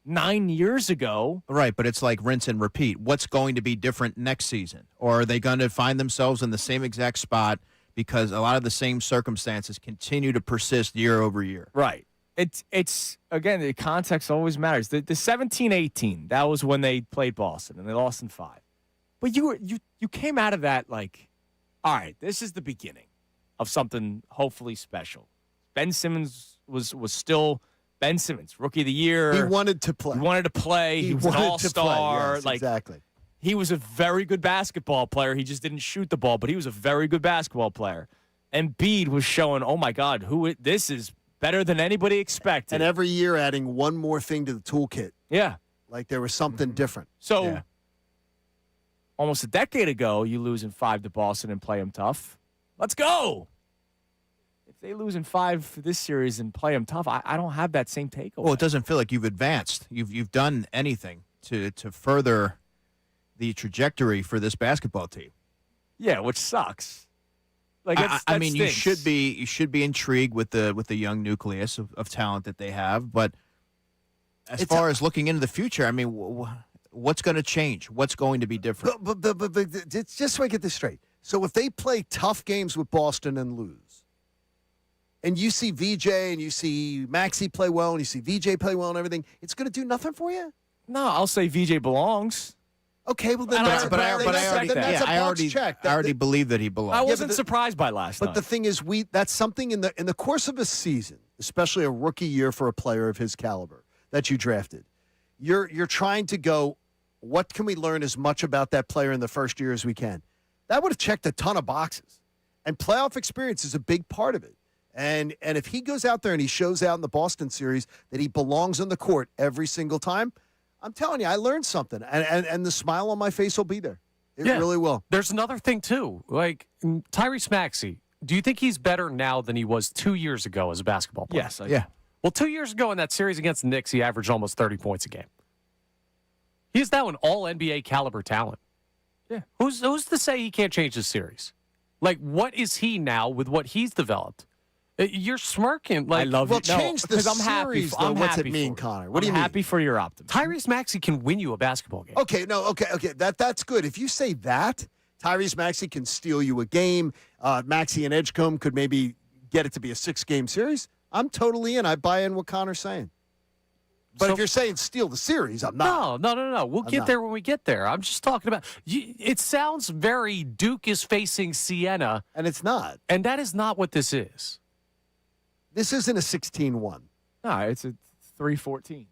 9 years ago. Right, but it's like rinse and repeat. What's going to be different next season? Or are they going to find themselves in the same exact spot because a lot of the same circumstances continue to persist year over year? Right. It's again, the context always matters. The 17-18, that was when they played Boston, and they lost in 5. But you came out of that like, all right, this is the beginning of something hopefully special. Ben Simmons was still Ben Simmons, Rookie of the Year. He wanted to play. He was an all-star. Yes, exactly. He was a very good basketball player. He just didn't shoot the ball, but he was a very good basketball player. And Embiid was showing, oh, my God, this is Better than anybody expected. And every year adding one more thing to the toolkit. Yeah. Like there was something different. So, almost a decade ago, you lose in 5 to Boston and play them tough. Let's go. If they lose in 5 for this series and play them tough, I don't have that same takeaway. Well, it doesn't feel like you've advanced. You've done anything to further the trajectory for this basketball team. Yeah, which sucks. Like I mean, stinks. you should be intrigued with the young nucleus of talent that they have, but as far as looking into the future, I mean, what's going to change? What's going to be different? But it's just so I get this straight. So if they play tough games with Boston and lose, and you see VJ and you see Maxey play well and you see VJ play well and everything, it's going to do nothing for you? No, I'll say VJ belongs. Okay, well then I already believe that he belongs. I wasn't surprised by last night. But the thing is, that's something in the course of a season, especially a rookie year for a player of his caliber that you drafted. You're trying to go, what can we learn as much about that player in the first year as we can? That would have checked a ton of boxes. And playoff experience is a big part of it. And if he goes out there and he shows out in the Boston series that he belongs on the court every single time, I'm telling you, I learned something. And the smile on my face will be there. It really will. There's another thing, too. Like, Tyrese Maxey, do you think he's better now than he was 2 years ago as a basketball player? Yes. Yeah. Well, 2 years ago in that series against the Knicks, he averaged almost 30 points a game. He is now an all-NBA caliber talent. Yeah. Who's to say he can't change this series? Like, what is he now with what he's developed? You're smirking. Like, I love it. Change the I'm happy. series, I'm though. What's happy it mean, for Connor? What do you I'm mean? happy for your optimism. Tyrese Maxey can win you a basketball game. Okay, that's good. If you say that, Tyrese Maxey can steal you a game. Maxey and Edgecombe could maybe get it to be a 6-game series. I'm totally in. I buy in what Connor's saying. But if you're saying steal the series, I'm not. No. We'll get there when we get there. I'm just talking about. It sounds very Duke is facing Siena, And it's not. and that is not what this is. This isn't a 16-1. No, it's a 3-14.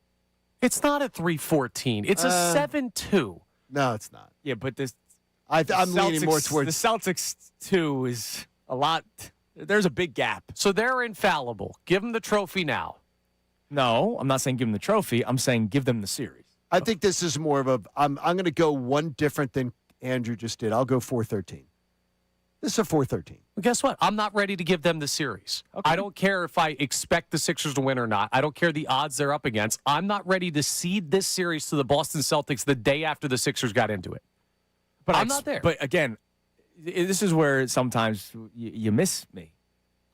It's not a 3-14. It's a 7-2. No, it's not. Yeah, but this. I'm leaning more towards. The Celtics 2 is a lot. There's a big gap. So they're infallible. Give them the trophy now. No, I'm not saying give them the trophy. I'm saying give them the series. I think this is more of a. I'm going to go one different than Andrew just did. I'll go 4-13. This is a 4-13. Well, guess what? I'm not ready to give them the series. Okay. I don't care if I expect the Sixers to win or not. I don't care the odds they're up against. I'm not ready to cede this series to the Boston Celtics the day after the Sixers got into it. But I'm not there. But again, this is where sometimes you miss me.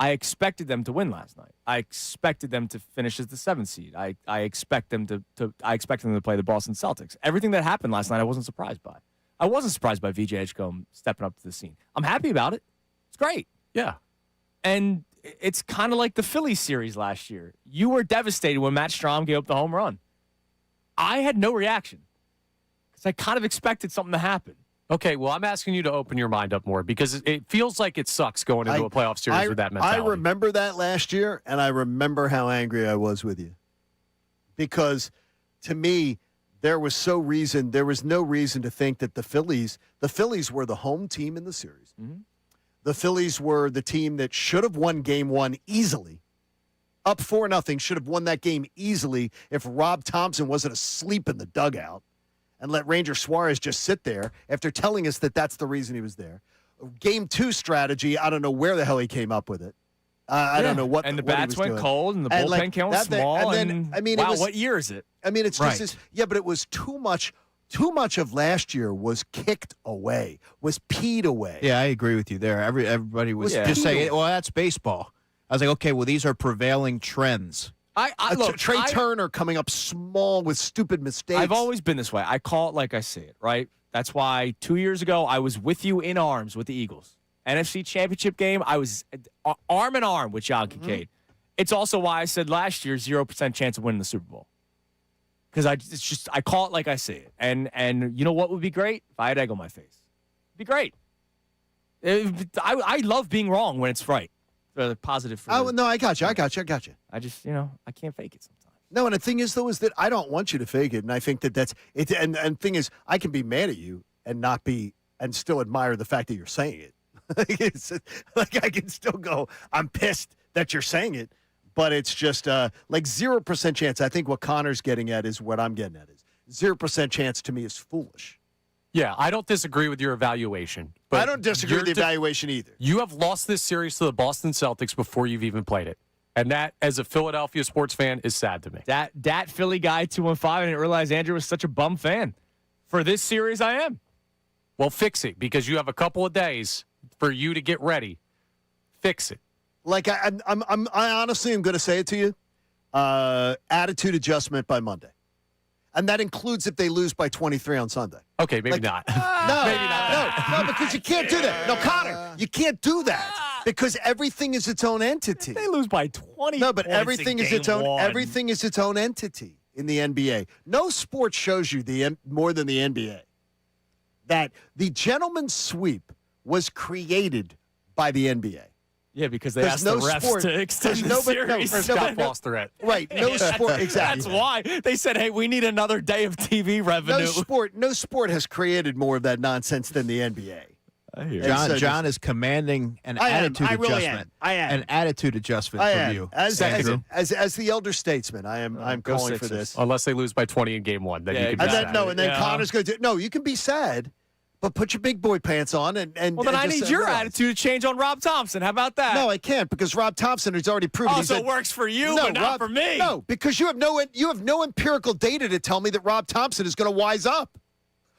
I expected them to win last night. I expected them to finish as the 7th seed. I expect them to play the Boston Celtics. Everything that happened last night, I wasn't surprised by. I wasn't surprised by VJ Edgecombe stepping up to the scene. I'm happy about it. It's great. Yeah. And it's kind of like the Phillies series last year. You were devastated when Matt Strahm gave up the home run. I had no reaction because I kind of expected something to happen. Okay, well, I'm asking you to open your mind up more because it feels like it sucks going into a playoff series with that mentality. I remember that last year, and I remember how angry I was with you. Because to me, there was no reason to think that the Phillies were the home team in the series. Mm-hmm. The Phillies were the team that should have won game 1 easily. Up 4-0, should have won that game easily if Rob Thompson wasn't asleep in the dugout and let Ranger Suarez just sit there after telling us that that's the reason he was there. Game 2 strategy, I don't know where the hell he came up with it. I don't know what. And the what bats he was went doing. cold, and the bullpen came small. Wow, what year is it? I mean, it's just but it was too much. Too much of last year was kicked away, was peed away. Yeah, I agree with you there. Everybody was just saying, well, that's baseball. I was like, okay, well, these are prevailing trends. Look, Trey Turner coming up small with stupid mistakes. I've always been this way. I call it like I see it, right? That's why 2 years ago I was with you in arms with the Eagles. NFC Championship game, I was arm in arm with John Kincade. It's also why I said last year 0% chance of winning the Super Bowl. Because I call it like I see it. And you know what would be great? If I had egg on my face. It'd be great. I love being wrong when it's right. Positive. No, I got you. I just, I can't fake it sometimes. No, and the thing is, though, is that I don't want you to fake it. And I think that's it. And thing is, I can be mad at you and not be, and still admire the fact that you're saying it. Like I can still go, I'm pissed that you're saying it. but it's just like 0% chance. I think what Connor's getting at is what I'm getting at is 0% chance to me is foolish. Yeah, I don't disagree with your evaluation. But I don't disagree with the evaluation either. You have lost this series to the Boston Celtics before you've even played it. And that, as a Philadelphia sports fan, is sad to me. That Philly guy, 215, I didn't realize Andrew was such a bum fan. For this series, I am. Well, fix it, because you have a couple of days for you to get ready. Fix it. Like I honestly am going to say it to you. Attitude adjustment by Monday. And that includes if they lose by 23 on Sunday. Okay, maybe not. No, maybe not. No, because you can't do that. No, Connor, you can't do that because everything is its own entity. They lose by 20. No, but points everything in is its own. game one. Everything is its own entity in the NBA. No sport shows you more than the NBA. That the gentleman's sweep was created by the NBA. Yeah, because they asked the refs to extend the series. Scott Foster it. Right, no sport. Exactly. That's why they said, "Hey, we need another day of TV revenue." No sport has created more of that nonsense than the NBA. I hear John is commanding an attitude adjustment. I am. An attitude adjustment from you. As the elder statesman, I'm calling for this. Unless they lose by 20 in game one, then you can be sad. And then Connor's going to no. You can be sad. But put your big boy pants on and well, then I need your realize. attitude to change on Rob Thompson. How about that? No, I can't because Rob Thompson has already proven. Oh, so it works for you, but not for me. No, because you have no empirical data to tell me that Rob Thompson is going to wise up,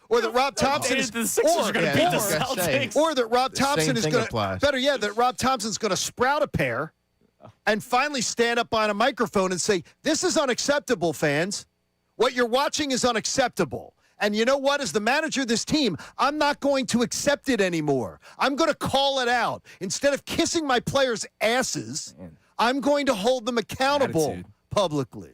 or that Rob Thompson is the Sixers are going to beat the Celtics, or that Rob Thompson is going to better yet that Rob Thompson's going to sprout a pair, and finally stand up on a microphone and say, "This is unacceptable, fans. What you're watching is unacceptable." And you know what? As the manager of this team, I'm not going to accept it anymore. I'm going to call it out. Instead of kissing my players' asses, I'm going to hold them accountable publicly.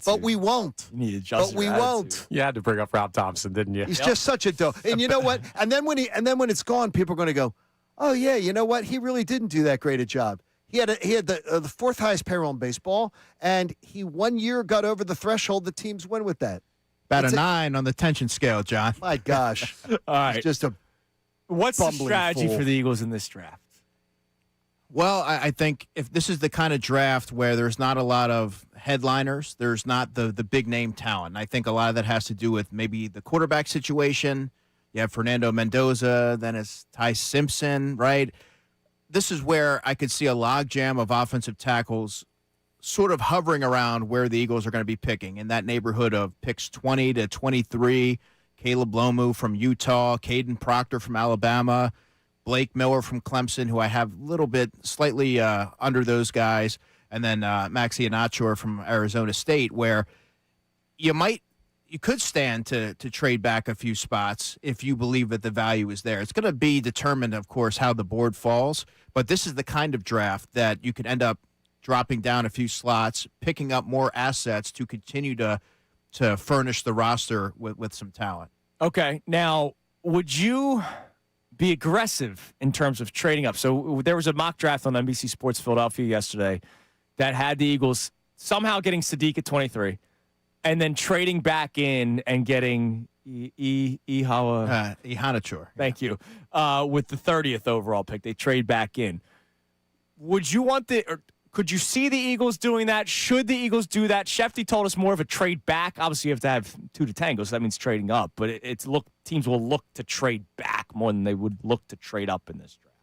But we won't. You need to adjust your attitude. Won't. You had to bring up Rob Thompson, didn't you? He's just such a dope. And you know what? And then when it's gone, people are going to go, "Oh yeah, you know what? He really didn't do that great a job. He had the fourth highest payroll in baseball, and he 1 year got over the threshold that teams win with that." About a 9 on the tension scale, John. My gosh. All right. It's just a What's the bumbling strategy fool. for the Eagles in this draft? Well, I think if this is the kind of draft where there's not a lot of headliners, there's not the big name talent. And I think a lot of that has to do with maybe the quarterback situation. You have Fernando Mendoza, then it's Ty Simpson, right? This is where I could see a logjam of offensive tackles sort of hovering around where the Eagles are going to be picking, in that neighborhood of picks 20 to 23. Caleb Lomu from Utah, Caden Proctor from Alabama, Blake Miller from Clemson, who I have a little bit slightly under those guys, and then Maxi Iheanacho from Arizona State, where you could stand to trade back a few spots if you believe that the value is there. It's going to be determined, of course, how the board falls, but this is the kind of draft that you could end up dropping down a few slots, picking up more assets to continue to furnish the roster with some talent. Okay. Now, would you be aggressive in terms of trading up? So there was a mock draft on NBC Sports Philadelphia yesterday that had the Eagles somehow getting Sadiq at 23 and then trading back in and getting Iheanacho. Thank you. With the 30th overall pick. They trade back in. Would you want could you see the Eagles doing that? Should the Eagles do that? Shefty told us more of a trade back. Obviously, you have to have 2 to tango, so that means trading up. But teams will look to trade back more than they would look to trade up in this draft.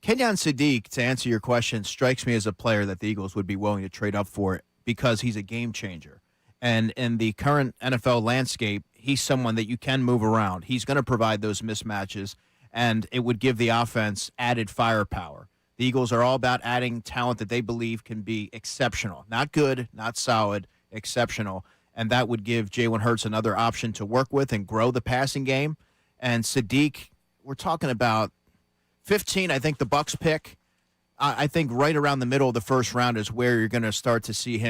Kenyon Sadiq, to answer your question, strikes me as a player that the Eagles would be willing to trade up for because he's a game changer. And in the current NFL landscape, he's someone that you can move around. He's going to provide those mismatches, and it would give the offense added firepower. The Eagles are all about adding talent that they believe can be exceptional. Not good, not solid, exceptional. And that would give Jalen Hurts another option to work with and grow the passing game. And Sadiq, we're talking about 15, I think the Bucks pick. I think right around the middle of the first round is where you're going to start to see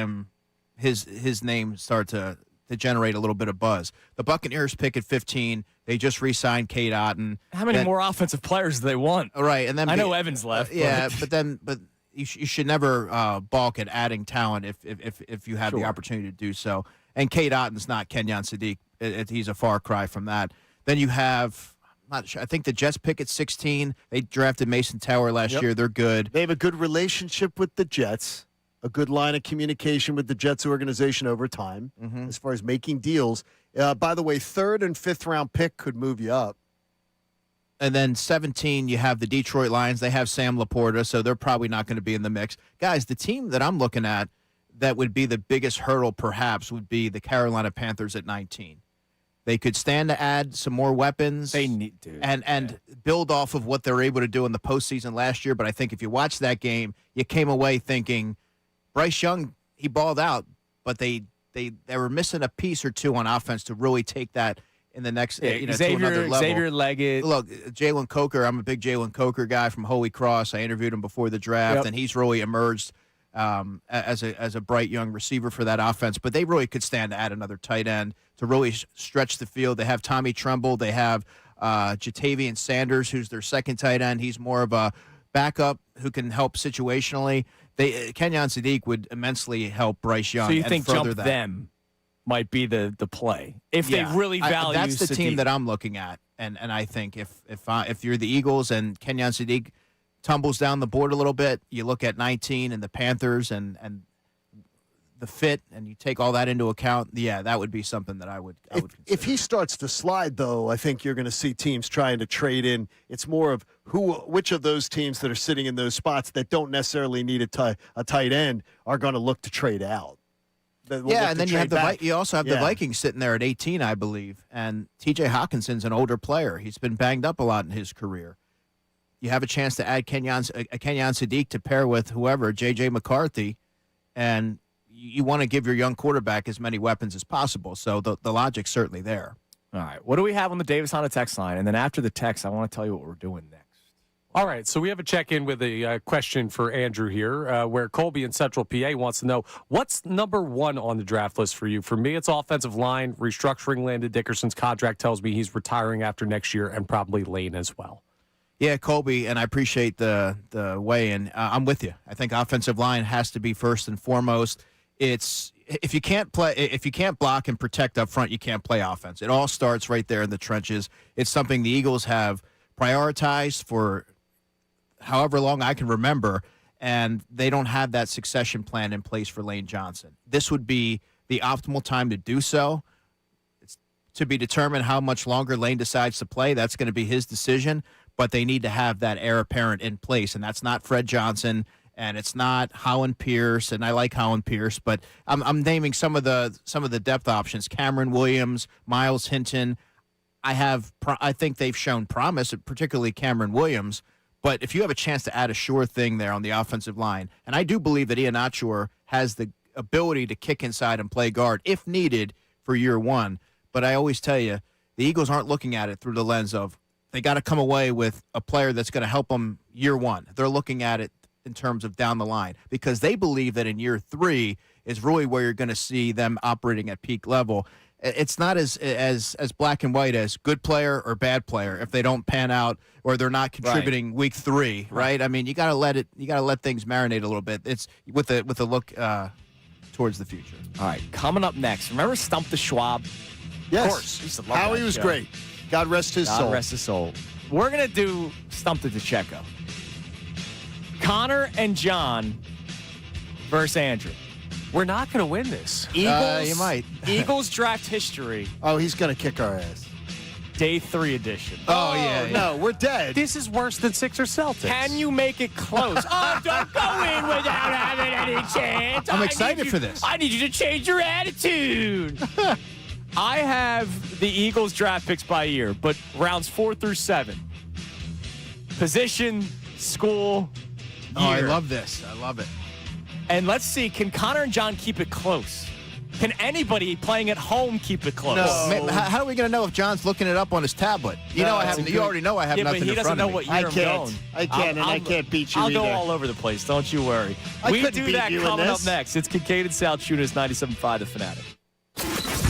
his name start to generate a little bit of buzz. The Buccaneers pick at 15. They just re-signed Cade Otton. How many more offensive players do they want? Right, and then I know Evans left. Yeah, but you should never balk at adding talent if you have the opportunity to do so. And Cade Otton's not Kenyon Sadiq. He's a far cry from that. Then you have, I'm not sure, I think the Jets pick at 16. They drafted Mason Tower last year. They're good. They have a good relationship with the Jets. a good line of communication with the Jets organization over time as far as making deals. By the way, 3rd and 5th round pick could move you up. And then 17, you have the Detroit Lions. They have Sam Laporta, so they're probably not going to be in the mix. Guys, the team that I'm looking at that would be the biggest hurdle perhaps would be the Carolina Panthers at 19. They could stand to add some more weapons. They need to. And build off of what they're able to do in the postseason last year. But I think if you watch that game, you came away thinking Bryce Young, he balled out, but they were missing a piece or two on offense to really take that in the next to another level. Xavier Leggett. Look, Jalen Coker, I'm a big Jalen Coker guy from Holy Cross. I interviewed him before the draft, and he's really emerged as a bright young receiver for that offense. But they really could stand to add another tight end to really stretch the field. They have Tommy Tremble. They have Jatavian Sanders, who's their second tight end. He's more of a backup who can help situationally. Kenyon Sadiq would immensely help Bryce Young. So you think jump that. them might be the play if they really value that's the Sadiq. team that I'm looking at, and I think if you're the Eagles and Kenyon Sadiq tumbles down the board a little bit, you look at 19 and the Panthers and the fit, and you take all that into account. Yeah, that would be something that I would consider. If he starts to slide, though, I think you're going to see teams trying to trade in. It's more of which of those teams that are sitting in those spots that don't necessarily need a tight end are going to look to trade out. And then you also have the Vikings sitting there at 18, I believe, and T.J. Hawkinson's an older player. He's been banged up a lot in his career. You have a chance to add Kenyon Sadiq to pair with whoever, J.J. McCarthy, and you want to give your young quarterback as many weapons as possible. So the logic's certainly there. All right. What do we have on the Davis Honda text line? And then after the text, I want to tell you what we're doing next. All right, so we have a check-in with a question for Andrew here, where Colby in Central PA wants to know, what's number one on the draft list for you? For me, it's offensive line. Restructuring Landon Dickerson's contract tells me he's retiring after next year, and probably Lane as well. Yeah, Colby, and I appreciate the weigh-in. I'm with you. I think offensive line has to be first and foremost. It's if you can't block and protect up front, you can't play offense. It all starts right there in the trenches. It's something the Eagles have prioritized for however long I can remember, and they don't have that succession plan in place for Lane Johnson. This would be the optimal time to do so. It's to be determined how much longer Lane decides to play. That's going to be his decision, but they need to have that heir apparent in place, and that's not Fred Johnson, and it's not Holland Pierce, and I like Holland Pierce, but I'm naming some of the depth options. Cameron Williams, Miles Hinton. I think they've shown promise, particularly Cameron Williams. But if you have a chance to add a sure thing there on the offensive line, and I do believe that Iheanacho has the ability to kick inside and play guard if needed for year one. But I always tell you, the Eagles aren't looking at it through the lens of they got to come away with a player that's going to help them year one. They're looking at it in terms of down the line because they believe that in year 3 is really where you're going to see them operating at peak level. It's not as black and white as good player or bad player if they don't pan out or they're not contributing week 3, right? I mean, you got to let things marinate a little bit. It's with a look towards the future. All right, coming up next. Remember Stump the Schwab? Yes. Of course. Used to love Howie that was show. great. God rest his soul. God rest his soul. We're going to do Stump the DeCecco. Connor and John versus Andrew. We're not going to win this. Eagles, you might. Eagles draft history. Oh, he's going to kick our ass. Day 3 edition. Oh, yeah. No, we're dead. This is worse than Sixers Celtics. Can you make it close? Oh, don't go in without having any chance. I'm excited for this. I need you to change your attitude. I have the Eagles draft picks by year, but rounds 4 through 7. Position, school, year. Oh, I love this. I love it. And let's see, can Connor and John keep it close? Can anybody playing at home keep it close? No. How are we going to know if John's looking it up on his tablet? You already know I have nothing but he in doesn't front know of me. what year I'm going. I can't beat you I'll either. go all over the place. Don't you worry. I We couldn't do beat that you in coming up this. next. It's Kincade Salciunas, 97.5 The Fanatic.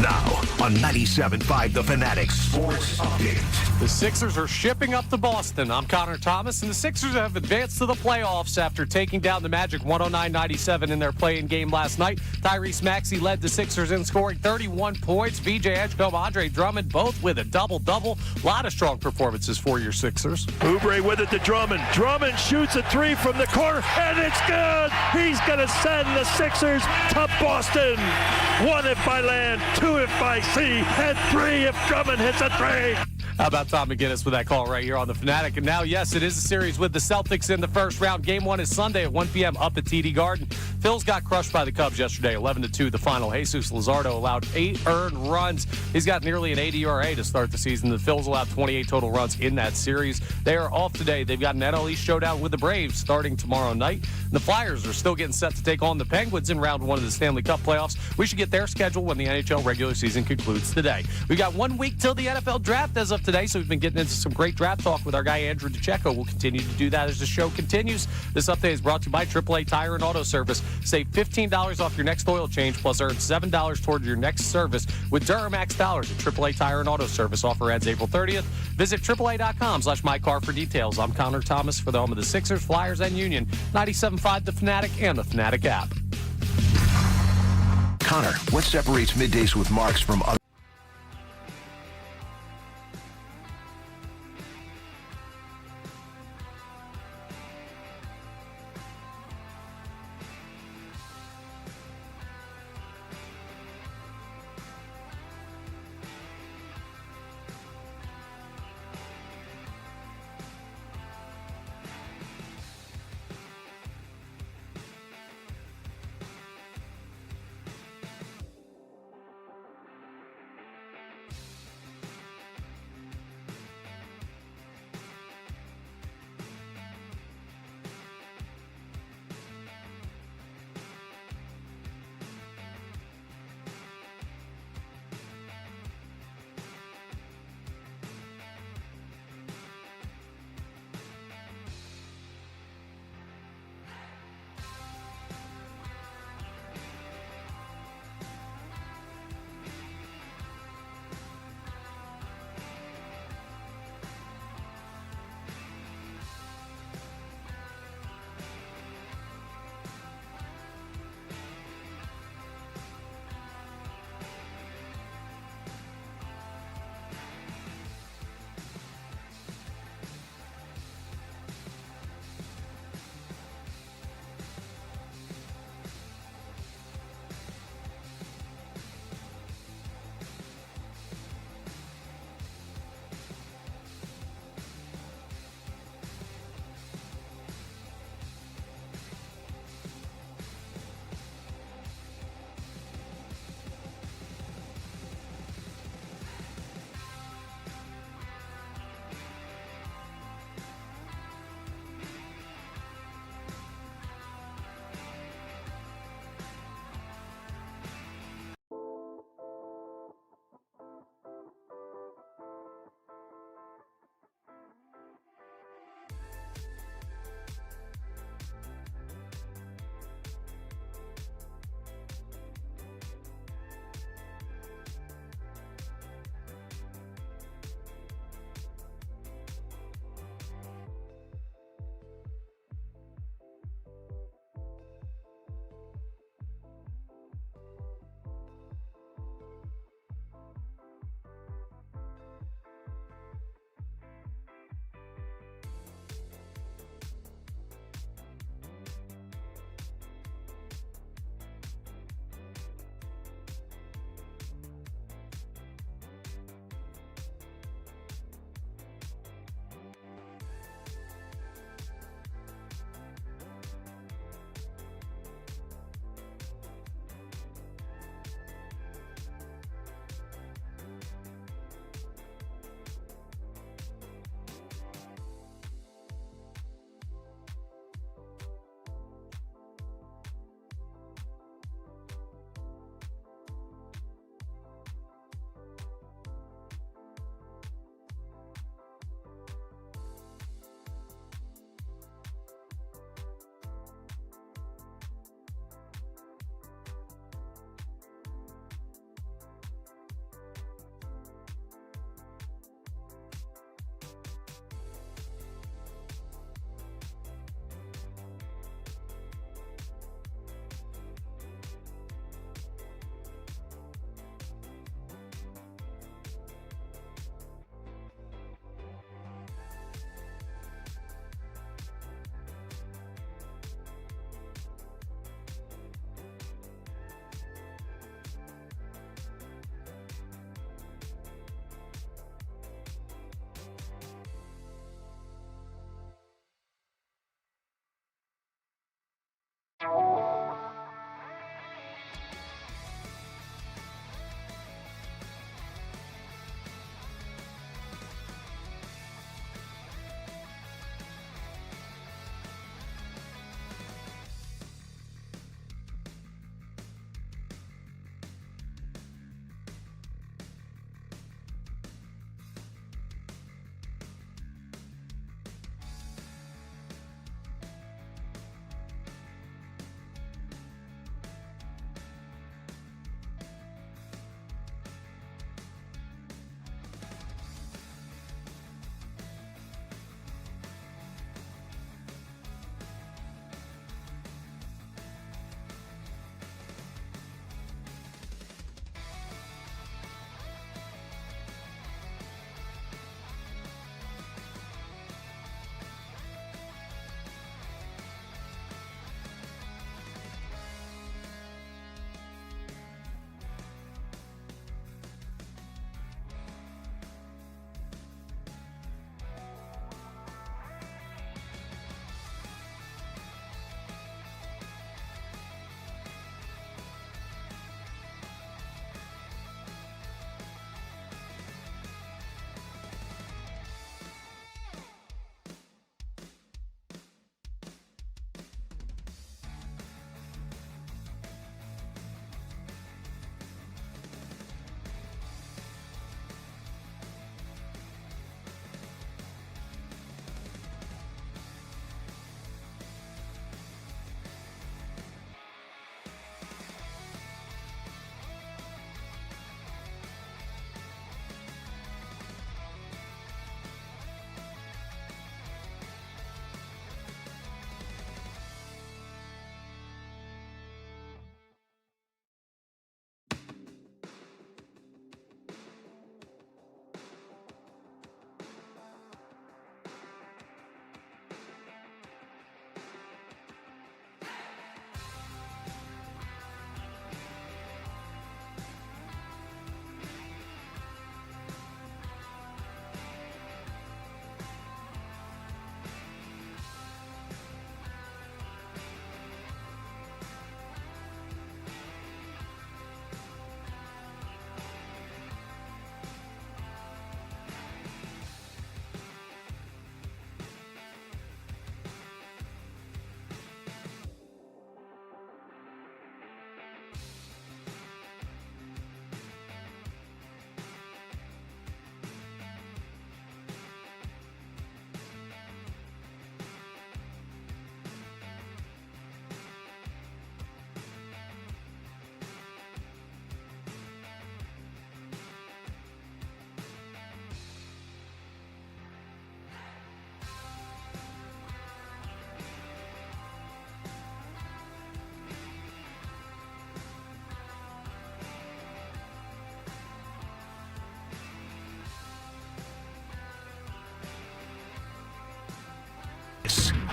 Now, on 97.5 The Fanatic Sports Update. The Sixers are shipping up to Boston. I'm Connor Thomas, and the Sixers have advanced to the playoffs after taking down the Magic 109-97 in their play-in game last night. Tyrese Maxey led the Sixers in scoring 31 points. VJ Edgecombe, Andre Drummond, both with a double-double. A lot of strong performances for your Sixers. Oubre with it to Drummond. Drummond shoots a three from the corner, and it's good. He's going to send the Sixers to Boston. 1 if by land, 2 if by sea, and 3 if Drummond hits a three. How about Tom McGinnis with that call right here on the Fanatic? And now, yes, it is a series with the Celtics in the first round. Game 1 is Sunday at 1 p.m. up at TD Garden. Phils got crushed by the Cubs yesterday, 11-2 the final. Jesus Luzardo allowed 8 earned runs. He's got nearly an 80 ERA to start the season. The Phils allowed 28 total runs in that series. They are off today. They've got an NL East showdown with the Braves starting tomorrow night. The Flyers are still getting set to take on the Penguins in round 1 of the Stanley Cup playoffs. We should get their schedule when the NHL regular season concludes today. We've got 1 week till the NFL draft as of today, so we've been getting into some great draft talk with our guy Andrew DeCecco. We'll continue to do that as the show continues. This update is brought to you by AAA Tire and Auto Service. Save $15 off your next oil change, plus earn $7 towards your next service with Duramax dollars at AAA Tire and Auto Service. Offer ends April 30th. Visit AAA.com/mycar for details. I'm Connor Thomas for the home of the Sixers, Flyers, and Union. 97.5 The Fanatic and the Fanatic app. Connor, what separates Middays with Marks from other?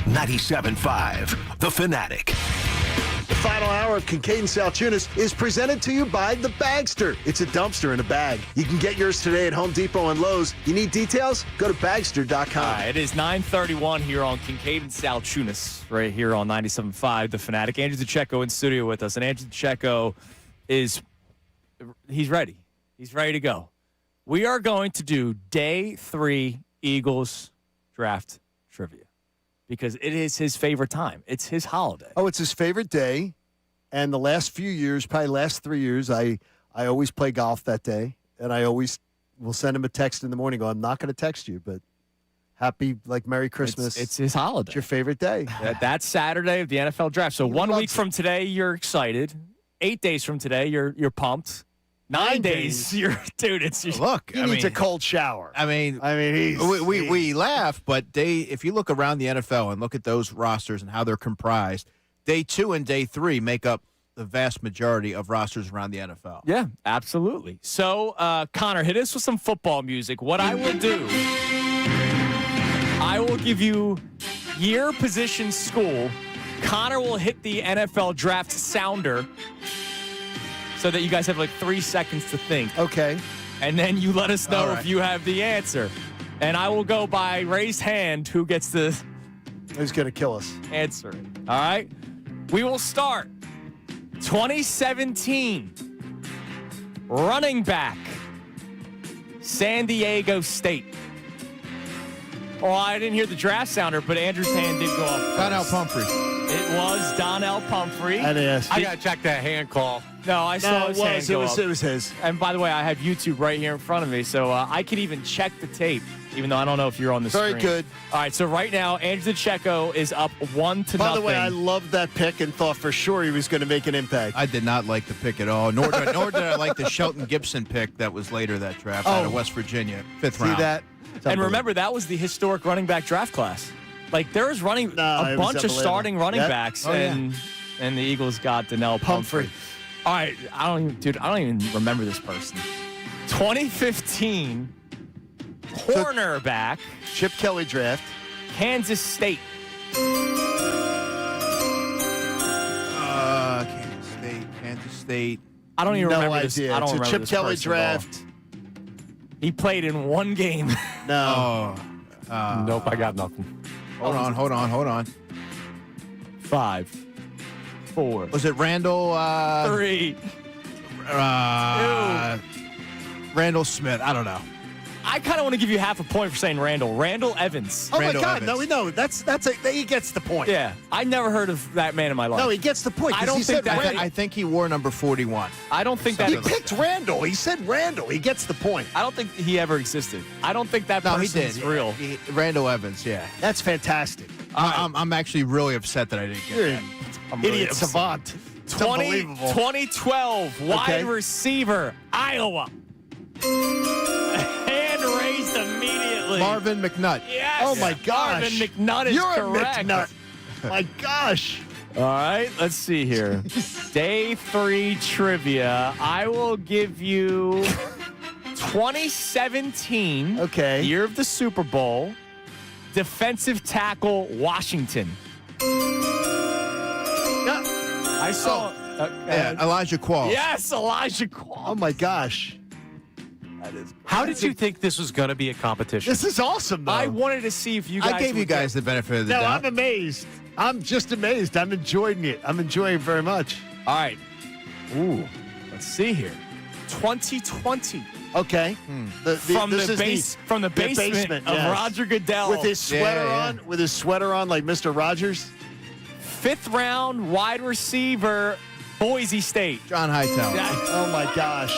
97.5, The Fanatic. The final hour of Kincade Salciunas is presented to you by The Bagster. It's a dumpster in a bag. You can get yours today at Home Depot and Lowe's. You need details? Go to bagster.com. It is 9:31 here on Kincade and Salciunas, right here on 97.5, The Fanatic. Andrew DeCecco in studio with us, and Andrew DeCecco he's ready. He's ready to go. We are going to do Day 3 Eagles draft trivia because it is his favorite time. It's his holiday. Oh, it's his favorite day. And the last few years, probably last 3 years, I always play golf that day. And I always will send him a text in the morning. Go, I'm not going to text you, but happy, Merry Christmas. It's his holiday. It's your favorite day. That's Saturday of the NFL draft. So 1 week from today, you're excited. 8 days from today, you're pumped. 9 days, Look. He needs a cold shower. We laugh, but if you look around the NFL and look at those rosters and how they're comprised, Day 2 and Day 3 make up the vast majority of rosters around the NFL. Yeah, absolutely. So, Connor, hit us with some football music. What I will do, I will give you year, position, school. Connor will hit the NFL draft sounder so that you guys have 3 seconds to think. Okay. And then you let us know All right. if you have the answer. And I will go by raised hand who gets the Who's going to kill us? answer. All right? We will start 2017 running back, San Diego State. Oh, I didn't hear the draft sounder, but Andrew's hand did go up. Donnell Pumphrey. It was Donnell Pumphrey. I got to check that hand call. No, I saw his hand go up. It was his. And by the way, I have YouTube right here in front of me, so I could even check the tape, even though I don't know if you're on the screen. Very good. All right, so right now, Andrew DeCecco is up 1-0. By the way, I loved that pick and thought for sure he was going to make an impact. I did not like the pick at all, nor did I like the Shelton Gibson pick that was later that draft out of West Virginia, 5th round. See that? And remember, that was the historic running back draft class. There was a bunch of starting running backs, and the Eagles got Donnell Pumphrey. All right, I don't even remember this person. 2015 cornerback, Chip Kelly draft, Kansas State. Kansas State. I don't even remember idea. this. I don't It's a remember Chip this Kelly person at all. draft. He played in one game. No. Nope, I got nothing. Hold on. 5, 4. Was it Randall? 3. Randall Smith. I don't know. I kind of want to give you half a point for saying Randall. Randall Evans. Oh, Randall my God. Evans. No, we know. He gets the point. Yeah, I never heard of that man in my life. No, he gets the point. I don't think that. I think he wore number 41. I don't think that. He picked Randall. He said Randall. He gets the point. I don't think he ever existed. I don't think that No, person's he did. real. Randall Evans, yeah. That's fantastic. I'm actually really upset that I didn't get You're that. I'm really idiot upset. savant. It's unbelievable. 2012 wide receiver, Iowa. Hand raised immediately. Marvin McNutt. Yes. Oh, my gosh. Marvin McNutt is You're correct. a McNutt. My gosh. All right, let's see here. Day 3 trivia. I will give you 2017. Okay. Year of the Super Bowl. Defensive tackle, Washington. I saw. Elijah Qualls. Yes, Elijah Qualls. Oh, my gosh. That is. How did you think this was going to be a competition? This is awesome, though. I wanted to see if you guys. I gave you would guys get- the benefit of the No, doubt. I'm amazed. I'm just amazed. I'm enjoying it. I'm enjoying it very much. All right. Ooh. Let's see here. 2020. Okay. From the basement of yes. Roger Goodell. With his sweater on. With his sweater on like Mr. Rogers. 5th round wide receiver, Boise State. John Hightower. Oh, my gosh.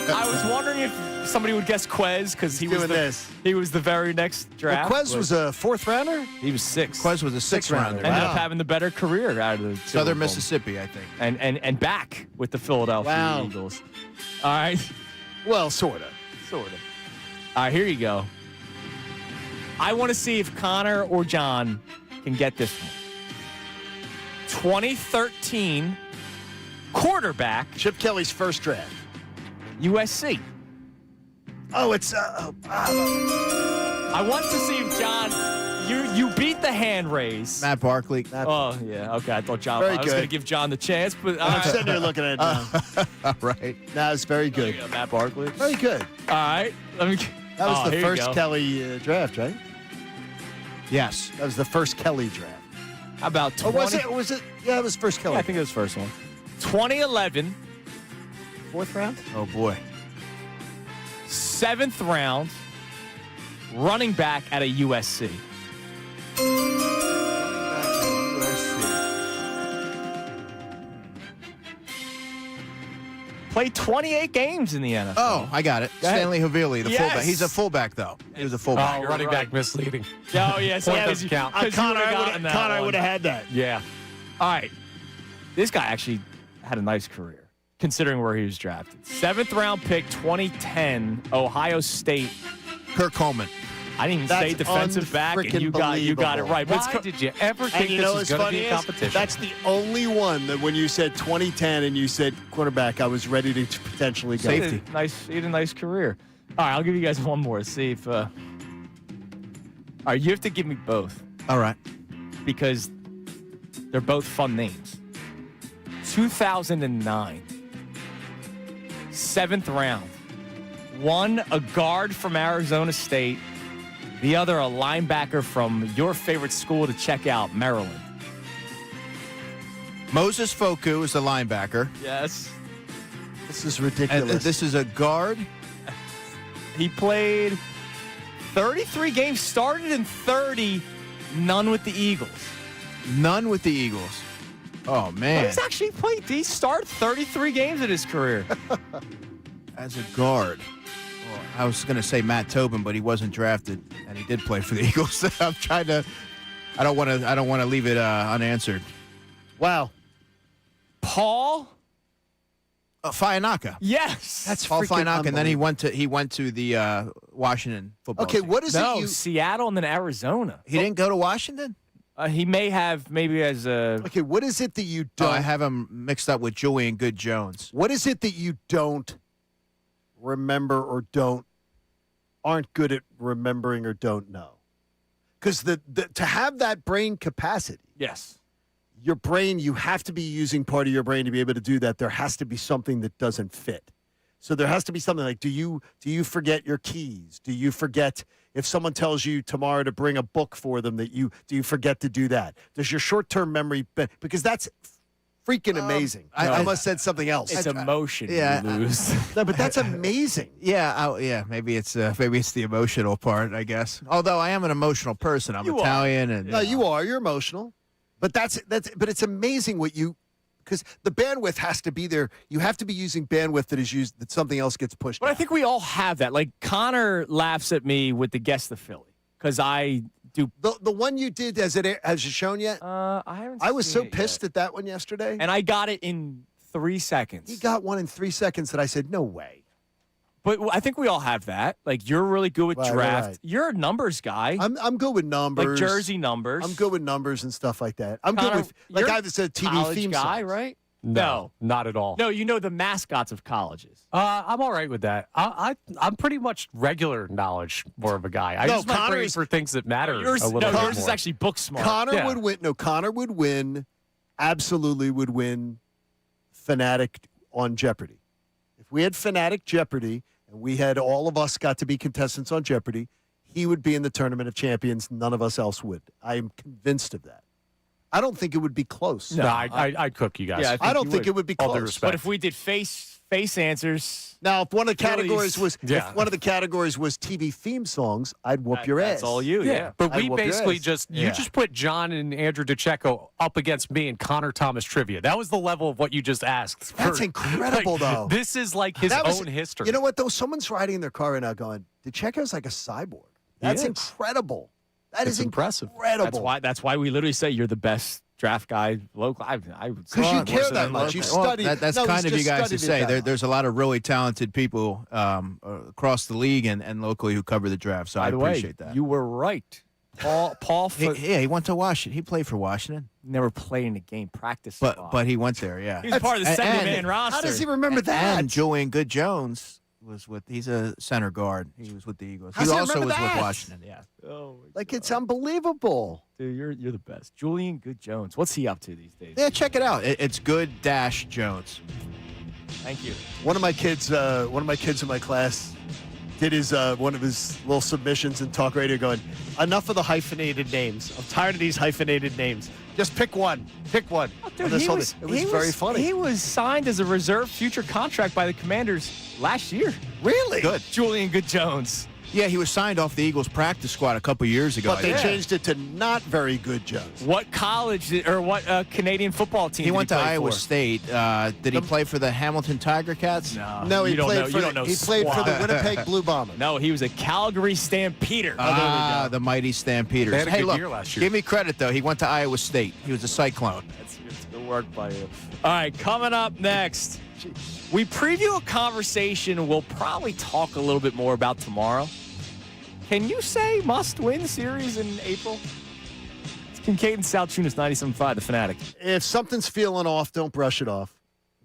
I was wondering if somebody would guess Quez because he was the very next draft. Quez was a 4th rounder? He was 6. Quez was a 6th rounder. Ended up having the better career out of the two of Southern them. Mississippi, I think. And back with the Philadelphia Eagles. All right. Well, sort of. Sort of. All right, here you go. I want to see if Connor or John can get this one. 2013 quarterback. Chip Kelly's first draft. USC. Oh, it's. I want to see if John You beat the hand raise. Matt Barkley. Oh, yeah. Okay. I thought John. Very I was going to good. give John the chance, but I'm sitting there looking at it now. All right. That was very good. Matt Barkley. Very good. All right. Let me. That was the here you first go. Kelly draft, right? Yes. That was the first Kelly draft. How about 20? Or was it? Was it? Yeah, it was first Kelly. Yeah, I think it was first one. 2011, Fourth round? Oh, boy. 7th round, running back at a USC. Played 28 games in the NFL. Oh, I got it. Go ahead. Stanley Havili, the Yes. fullback. He's a fullback, though. He was a fullback. Oh, running back misleading. Oh, yeah. So Point doesn't count. Connor, I would have had that. Yeah. All right. This guy actually had a nice career, considering where he was drafted. 7th round pick, 2010, Ohio State. Kirk Coleman. I didn't even That's say defensive back, and you got it unfreaking right. But Why did you ever think you this know was what's going to funny be a is, competition? that's the only one that when you said 2010 and you said quarterback, I was ready to potentially go. Safety. He had a nice career. All right, I'll give you guys one more. See if. All right, you have to give me both All right. because they're both fun names. 2009, 7th round. One, a guard from Arizona State. The other, a linebacker from your favorite school to check out, Maryland. Moses Foku is the linebacker. Yes. This is And ridiculous. this is a guard. He played 33 games, started in 30, none with the Eagles. None with the Eagles. Oh, man. He's actually played. He started 33 games in his career. As a guard. Well, I was going to say Matt Tobin, but he wasn't drafted, and he did play for the Eagles. I'm trying to. I don't want to leave it unanswered. Wow. Paul Fianaka. Yes. That's Paul freaking Fianaka, and then he unbelievable. went to the Washington football Okay, team. what is no, it you Seattle and then Arizona. He didn't go to Washington? He may have maybe as a. Okay, what is it that you Oh, don't I have him mixed up with Julian Good Jones. What is it that you don't remember or aren't good at remembering or don't know? Because to have that brain capacity, Yes. your brain, you have to be using part of your brain to be able to do that. There has to be something that doesn't fit. So there has to be something like, do you forget your keys? Do you forget if someone tells you tomorrow to bring a book for them do you forget to do that? Does your short-term memory, because that's freaking amazing. I must have said something else. It's emotion yeah, you lose. No, but that's amazing. Yeah, maybe it's the emotional part, I guess. Although I am an emotional person. I'm Italian, and No, you are. You're emotional. But but it's amazing what you, because the bandwidth has to be there. You have to be using bandwidth that is used, that something else gets pushed But I out. think we all have that. Like Connor laughs at me with the Guess the Philly because I do. The one you did, has it shown yet? I haven't. I was seen so it pissed yet. at that one yesterday. And I got it in 3 seconds. He got one in 3 seconds that I said, no way. But I think we all have that. Like you're really good with Right, draft. right. You're a numbers guy. I'm good with numbers. Like jersey numbers. I'm good with numbers and stuff like that. I'm Connor, good with, like you're I said, TV college theme guy, songs. right? No, not at all. No, you know the mascots of colleges. I'm all right with that. I'm pretty much regular knowledge more of a guy. I No, use my brain Connor's- for things that matter Yours, a little bit yours is more. actually book smart. Connor Yeah. would win. No, Connor would win. Absolutely would win. Fanatic on Jeopardy. If we had Fanatic Jeopardy and we had all of us got to be contestants on Jeopardy, he would be in the Tournament of Champions. None of us else would. I am convinced of that. I don't think it would be close. No, I'd cook you guys. Yeah, I don't think it would be All due close. respect. But if we did face answers, Now, if one of the categories Phillies. was Yeah. if one of the categories was TV theme songs, I'd whoop your ass. that's all you. Yeah. But I'd we whoop your basically ass. you just put John and Andrew DeCecco up against me and Connor Thomas trivia. That was the level of what you just asked. That's for- incredible, like, though. This is like his That was- own history. You know what, though? Someone's riding in their car right now going, DeCecco's like a cyborg. That's is. incredible. That It's is impressive. incredible. That's why we literally say you're the best draft guy local. I would say Because you more care so that than much. You local. studied. That's no, kind he's of you just guys to studied it say. that much. There's a lot of really talented people across the league and locally who cover the draft, so By I the appreciate way, that. you were right. Paul he went to Washington. He played for Washington, never played in a game, practice. but he went there, yeah. he was part of the 70-man and- roster. How does he remember that? And Julian Good Jones was with. He's a center guard. He was with the Eagles. How's He he also was remember with that? Washington. Yeah. Oh, Like, it's unbelievable. dude, you're the best. Julian Good Jones. What's he up to these days? Yeah, check it out. It's Good-Jones. Thank you. One of my kids in my class did one of his little submissions in talk radio going, enough of the hyphenated names. I'm tired of these hyphenated names. Just pick one. Pick one. Dude, It was very funny. He was signed as a reserve future contract by the Commanders last year. Really? Good. Julian Good Jones. Yeah, he was signed off the Eagles practice squad a couple years ago. But they changed it to not very good Jones. What college or what Canadian football team? He did went to play Iowa for? State. Did he play for the Hamilton Tiger Cats? No, he you don't played know. for You don't know. he played for the squat. Winnipeg Blue Bombers. No, he was a Calgary Stampeder. The mighty Stampeders. They had a Hey, good look, year last year. give me credit, though. He went to Iowa State. He was a Cyclone. It's good work by you. All right, coming up next, we preview a conversation we'll probably talk a little bit more about tomorrow. Can you say must-win series in April? It's Kincade and Salciunas, 97.5, The Fanatic. If something's feeling off, don't brush it off.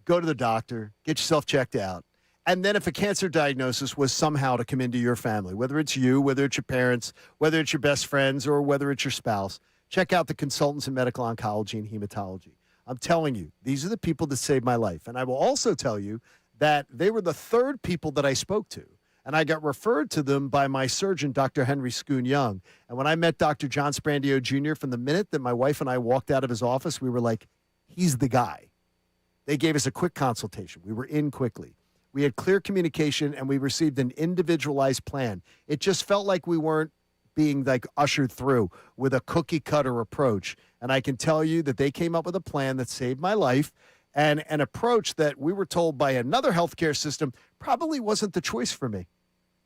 Go to the doctor. Get yourself checked out. And then if a cancer diagnosis was somehow to come into your family, whether it's you, whether it's your parents, whether it's your best friends, or whether it's your spouse, check out the consultants in medical oncology and hematology. I'm telling you, these are the people that saved my life. And I will also tell you that they were the third people that I spoke to. And I got referred to them by my surgeon, Dr. Henry Schoon Young. And when I met Dr. John Sprandio Jr., from the minute that my wife and I walked out of his office, we were like, he's the guy. They gave us a quick consultation. We were in quickly. We had clear communication, and we received an individualized plan. It just felt like we weren't being like ushered through with a cookie cutter approach. And I can tell you that they came up with a plan that saved my life, and an approach that we were told by another healthcare system probably wasn't the choice for me.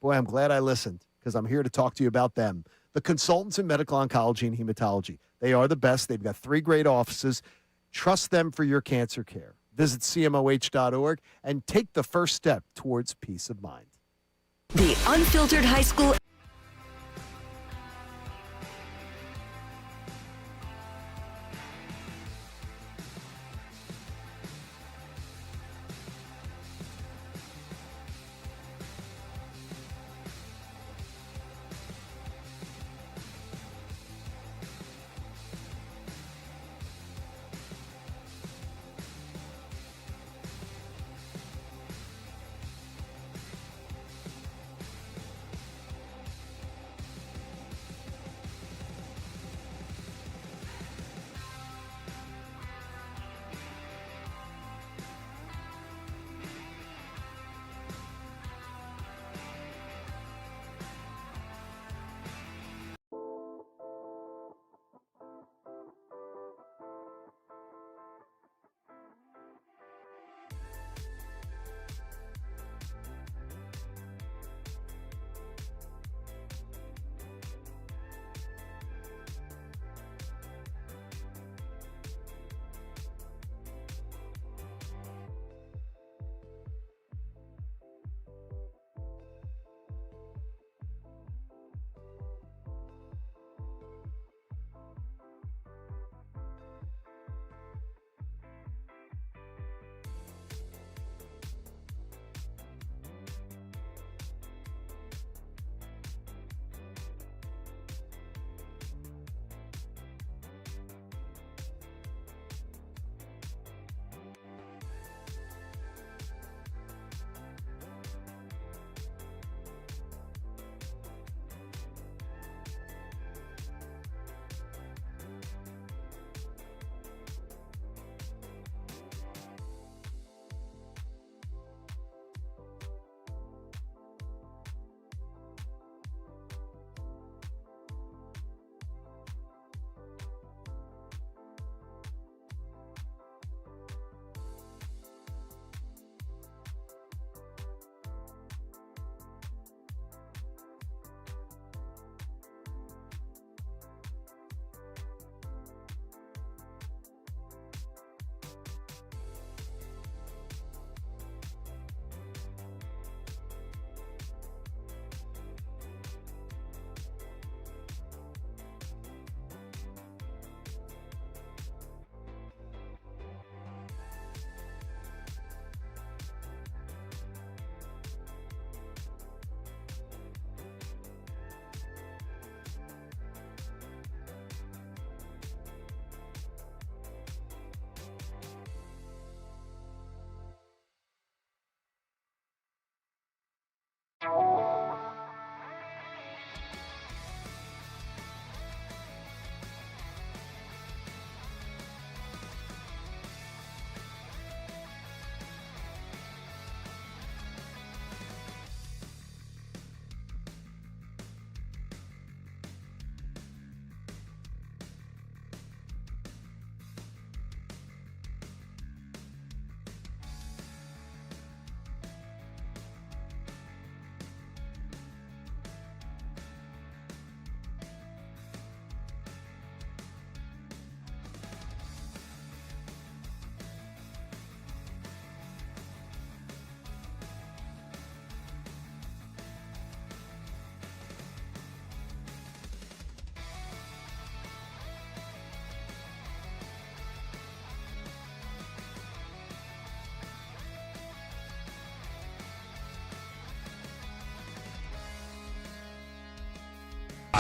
Boy, I'm glad I listened, because I'm here to talk to you about them. The consultants in medical oncology and hematology. They are the best. They've got 3 great offices. Trust them for your cancer care. Visit CMOH.org and take the first step towards peace of mind. The Unfiltered High School.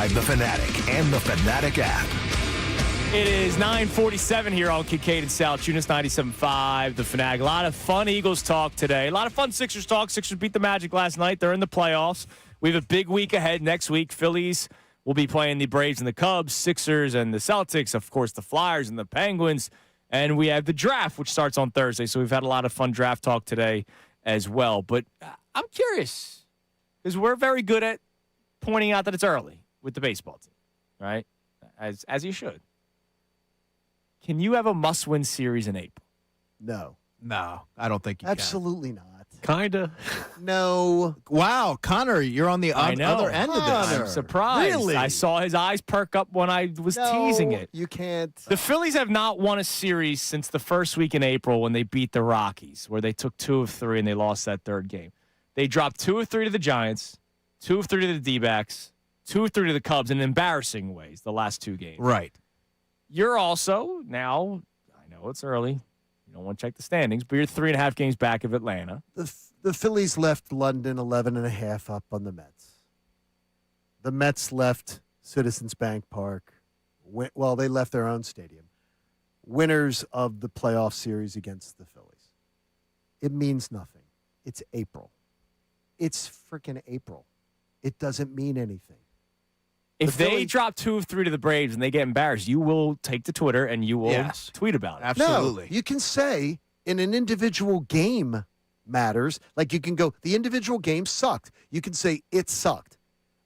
97.5 The Fanatic and the Fanatic app. It is 9:47 here on Kincade Salciunas, 97.5 The Fanatic. A lot of fun Eagles talk today. A lot of fun Sixers talk. Sixers beat the Magic last night. They're in the playoffs. We have a big week ahead next week. Phillies will be playing the Braves and the Cubs, Sixers and the Celtics, of course, the Flyers and the Penguins. And we have the draft, which starts on Thursday. So we've had a lot of fun draft talk today as well. But I'm curious, because we're very good at pointing out that it's early with the baseball team, right? As you should. Can you have a must-win series in April? No. No, I don't think you Absolutely not. Kinda. No. Wow, Connor, you're on the other end of this. I'm surprised. Really? I saw his eyes perk up when I was teasing it. You can't. The Phillies have not won a series since the first week in April when they beat the Rockies, where they took 2 of 3 and they lost that third game. They dropped 2 of 3 to the Giants, 2 of 3 to the D-backs, 2 of 3 to the Cubs in embarrassing ways the last 2 games. Right. You're also now, I know it's early. You don't want to check the standings, but you're 3.5 games back of Atlanta. The Phillies left London 11.5 up on the Mets. The Mets left Citizens Bank Park. Well, they left their own stadium. Winners of the playoff series against the Phillies. It means nothing. It's April. It's freaking April. It doesn't mean anything. If they drop 2 of 3 to the Braves and they get embarrassed, you will take to Twitter and you will tweet about it. Absolutely. No, you can say in an individual game matters. Like you can go, the individual game sucked. You can say it sucked.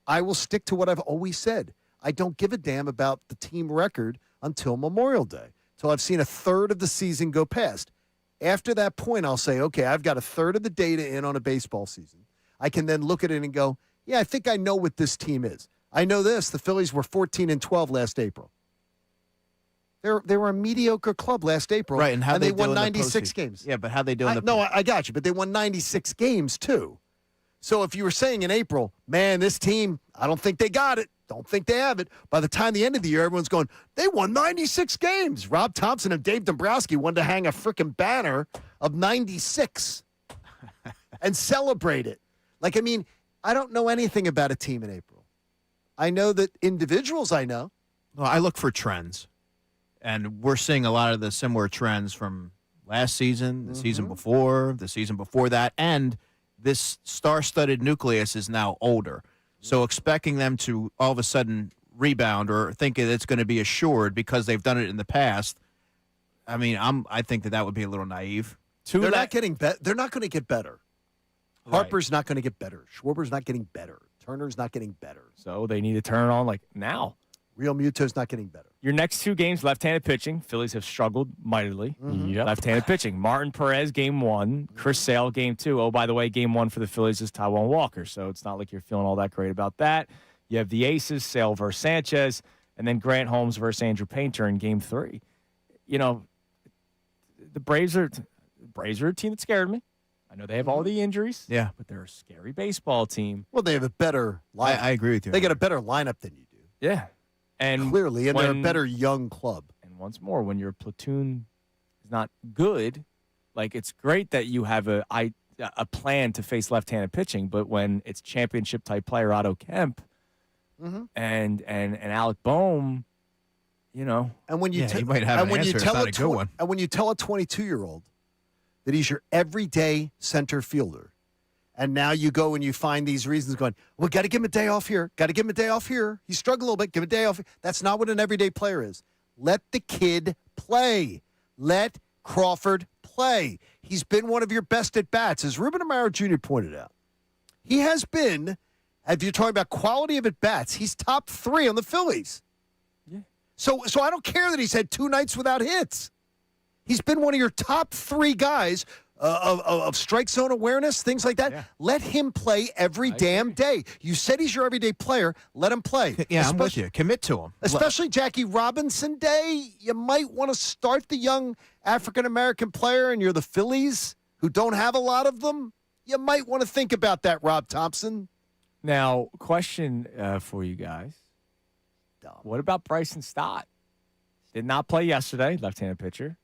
I will stick to what I've always said. I don't give a damn about the team record until Memorial Day, till I've seen a third of the season go past. After that point, I'll say, okay, I've got a third of the data in on a baseball season. I can then look at it and go, yeah, I think I know what this team is. I know this. The Phillies were 14-12 last April. They were a mediocre club last April. Right, and they won 96 games. Yeah, but how'd they do in the No, I got you, but they won 96 games too. So if you were saying in April, man, this team, I don't think they got it. Don't think they have it. By the time the end of the year, everyone's going, they won 96 games. Rob Thompson and Dave Dombrowski wanted to hang a freaking banner of 96 and celebrate it. Like, I mean, I don't know anything about a team in April. I know that individuals I know. Well, I look for trends, and we're seeing a lot of the similar trends from last season, the season before, the season before that, and this star-studded nucleus is now older. So expecting them to all of a sudden rebound or think it's going to be assured because they've done it in the past, I mean, I think that would be a little naive. They're not getting better. They're not going to get better. Harper's not going to get better. Schwarber's not getting better. Turner's not getting better. So they need to turn it on like now. Real Muto's not getting better. Your next 2 games, left-handed pitching. Phillies have struggled mightily. Left-handed pitching. Martin Perez, game 1. Chris Sale, game 2. Oh, by the way, game 1 for the Phillies is Taijuan Walker, so it's not like you're feeling all that great about that. You have the aces, Sale versus Sanchez, and then Grant Holmes versus Andrew Painter in game 3. You know, the Braves are a team that scared me. I know they have all the injuries. Yeah. But they're a scary baseball team. Well, they have a better lineup. I agree with you. They got a better lineup than you do. Yeah. And clearly, and they're a better young club. And once more, when your platoon is not good, like it's great that you have a plan to face left-handed pitching, but when it's championship-type player Otto Kemp and Alec Boehm, you know. And when you you might have an answer. It's not a good one. And when you tell a 22-year-old that he's your everyday center fielder, and now you go and you find these reasons going, well, got to give him a day off here. Got to give him a day off here. He struggled a little bit. Give him a day off. That's not what an everyday player is. Let the kid play. Let Crawford play. He's been one of your best at-bats. As Ruben Amaro Jr. pointed out, he has been, if you're talking about quality of at-bats, he's top 3 on the Phillies. Yeah. So I don't care that he's had 2 nights without hits. He's been one of your top 3 guys of strike zone awareness, things like that. Yeah. Let him play every damn day. You said he's your everyday player. Let him play. Yeah, I'm with you. Commit to him. Especially Jackie Robinson Day. You might want to start the young African-American player, and you're the Phillies, who don't have a lot of them. You might want to think about that, Rob Thompson. Now, question for you guys. Dumb. What about Bryson Stott? Did not play yesterday, left-handed pitcher.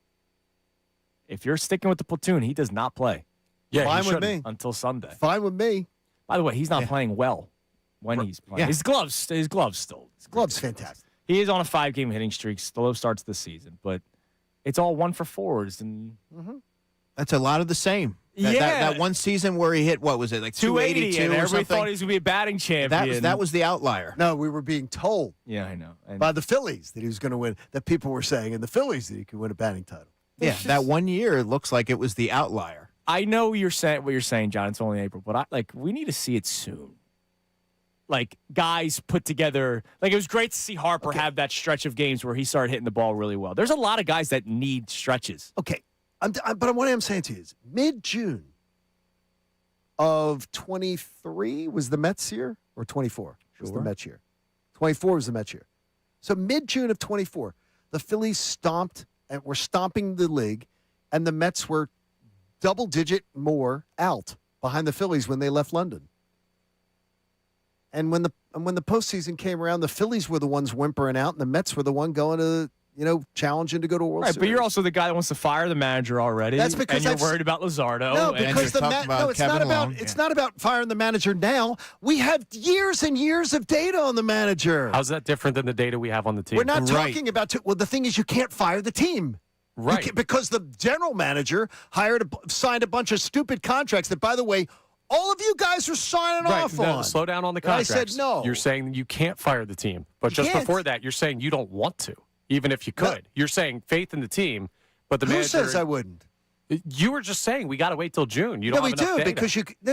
If you're sticking with the platoon, he does not play. Yeah, fine with me until Sunday. Fine with me. By the way, he's not playing well. when he's playing. Yeah. His gloves still. Gloves fantastic. He is on a 5-game hitting streak, slow starts the season, but it's all 1 for 4s. And That's a lot of the same. That one season where he hit, what was it, like 282 and or everybody something? thought he was going to be a batting champion. That was the outlier. No, we were being told Yeah, I know. And by the Phillies that he was going to win, that people were saying in the Phillies that he could win a batting title. Yeah, that 1 year, it looks like it was the outlier. I know what you're saying, John. It's only April, but we need to see it soon. Like, guys put together. Like, it was great to see Harper have that stretch of games where he started hitting the ball really well. There's a lot of guys that need stretches. Okay, but what I'm saying to you is mid-June of 23 was the Mets year, or 24 was the Mets year. 24 was the Mets year. So mid-June of 24, the Phillies stomped and were stomping the league, and the Mets were double-digit more out behind the Phillies when they left London. And when the postseason came around, the Phillies were the ones whimpering out, and the Mets were the one going to, challenging to go to a World Series. But you're also the guy that wants to fire the manager already. That's because you're worried about Luzardo. No, because it's not about firing the manager now. We have years and years of data on the manager. How's that different than the data we have on the team? We're not talking about. Well, the thing is, you can't fire the team. Right. Because the general manager signed a bunch of stupid contracts that, by the way, all of you guys are signing off on. Slow down on the And I contracts. said no. You're saying you can't fire the team. But just before that, you're saying you don't want to, even if you could. No. You're saying faith in the team, but the Who manager. says I wouldn't? You were just saying we got to wait till June. You don't have enough data.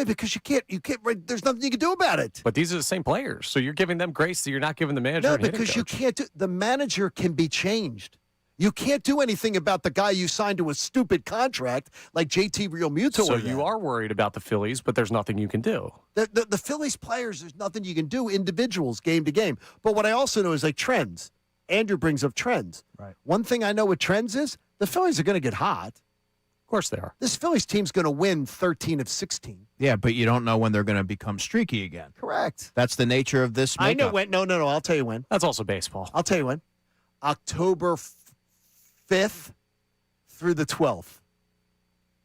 because you can't. There's nothing you can do about it. But these are the same players, so you're giving them grace that you're not giving the manager. No, and hitting because you coach. can't do. The manager can be changed. You can't do anything about the guy you signed to a stupid contract like JT Realmuto. So you are worried about the Phillies, but there's nothing you can do. The Phillies players, there's nothing you can do, individuals, game to game. But what I also know is like trends. Andrew brings up trends. Right. One thing I know with trends is the Phillies are going to get hot. Of course they are. This Phillies team's going to win 13 of 16. Yeah, but you don't know when they're going to become streaky again. Correct. That's the nature of this makeup. I know when. No. I'll tell you when. That's also baseball. I'll tell you when. October 5th through the 12th.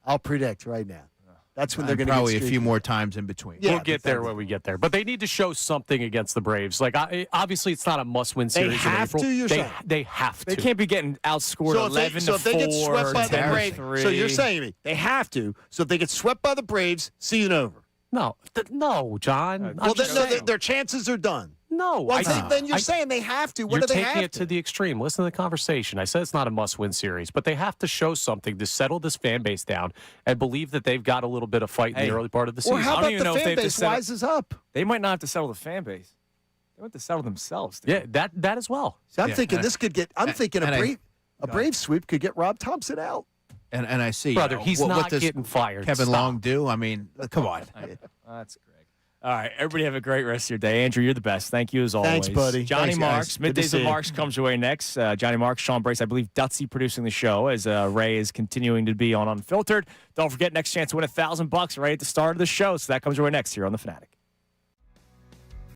I'll predict right now. That's when they're going to probably get a few more times in between. Yeah, we'll get there when we get there. But they need to show something against the Braves. Like, obviously, it's not a must-win series They have in April. to, you're saying? They have to. They can't be getting outscored 11 so to if they get 4, swept by the 10 to Braves, 3. so you're saying to me they have to. So if they get swept by the Braves, season over. No, John. Well, their chances are done. No. Well, then you're saying they have to. What do they have You're taking it to the extreme. Listen to the conversation. I said it's not a must-win series, but they have to show something to settle this fan base down and believe that they've got a little bit of fight in the early part of the season. Or how I don't about even the know if they fan have to base settle- rises up? They might not have to settle the fan base. They have to settle themselves. Yeah, that as well. See, I'm Yeah, thinking and this could get. I'm thinking a Brave sweep could get Rob Thompson out. And I see. Brother, he's what not does getting fired. Kevin Stop. Long do? I mean, come on. That's great. All right, everybody have a great rest of your day. Andrew, you're the best. Thank you as always. Thanks, buddy. Johnny Thanks, Marks, guys. Good to Middays see of you. Marks comes your way next. Johnny Marks, Sean Brace, I believe Dutsy producing the show as Ray is continuing to be on Unfiltered. Don't forget, next chance to win $1,000 right at the start of the show. So that comes your way next here on The Fanatic.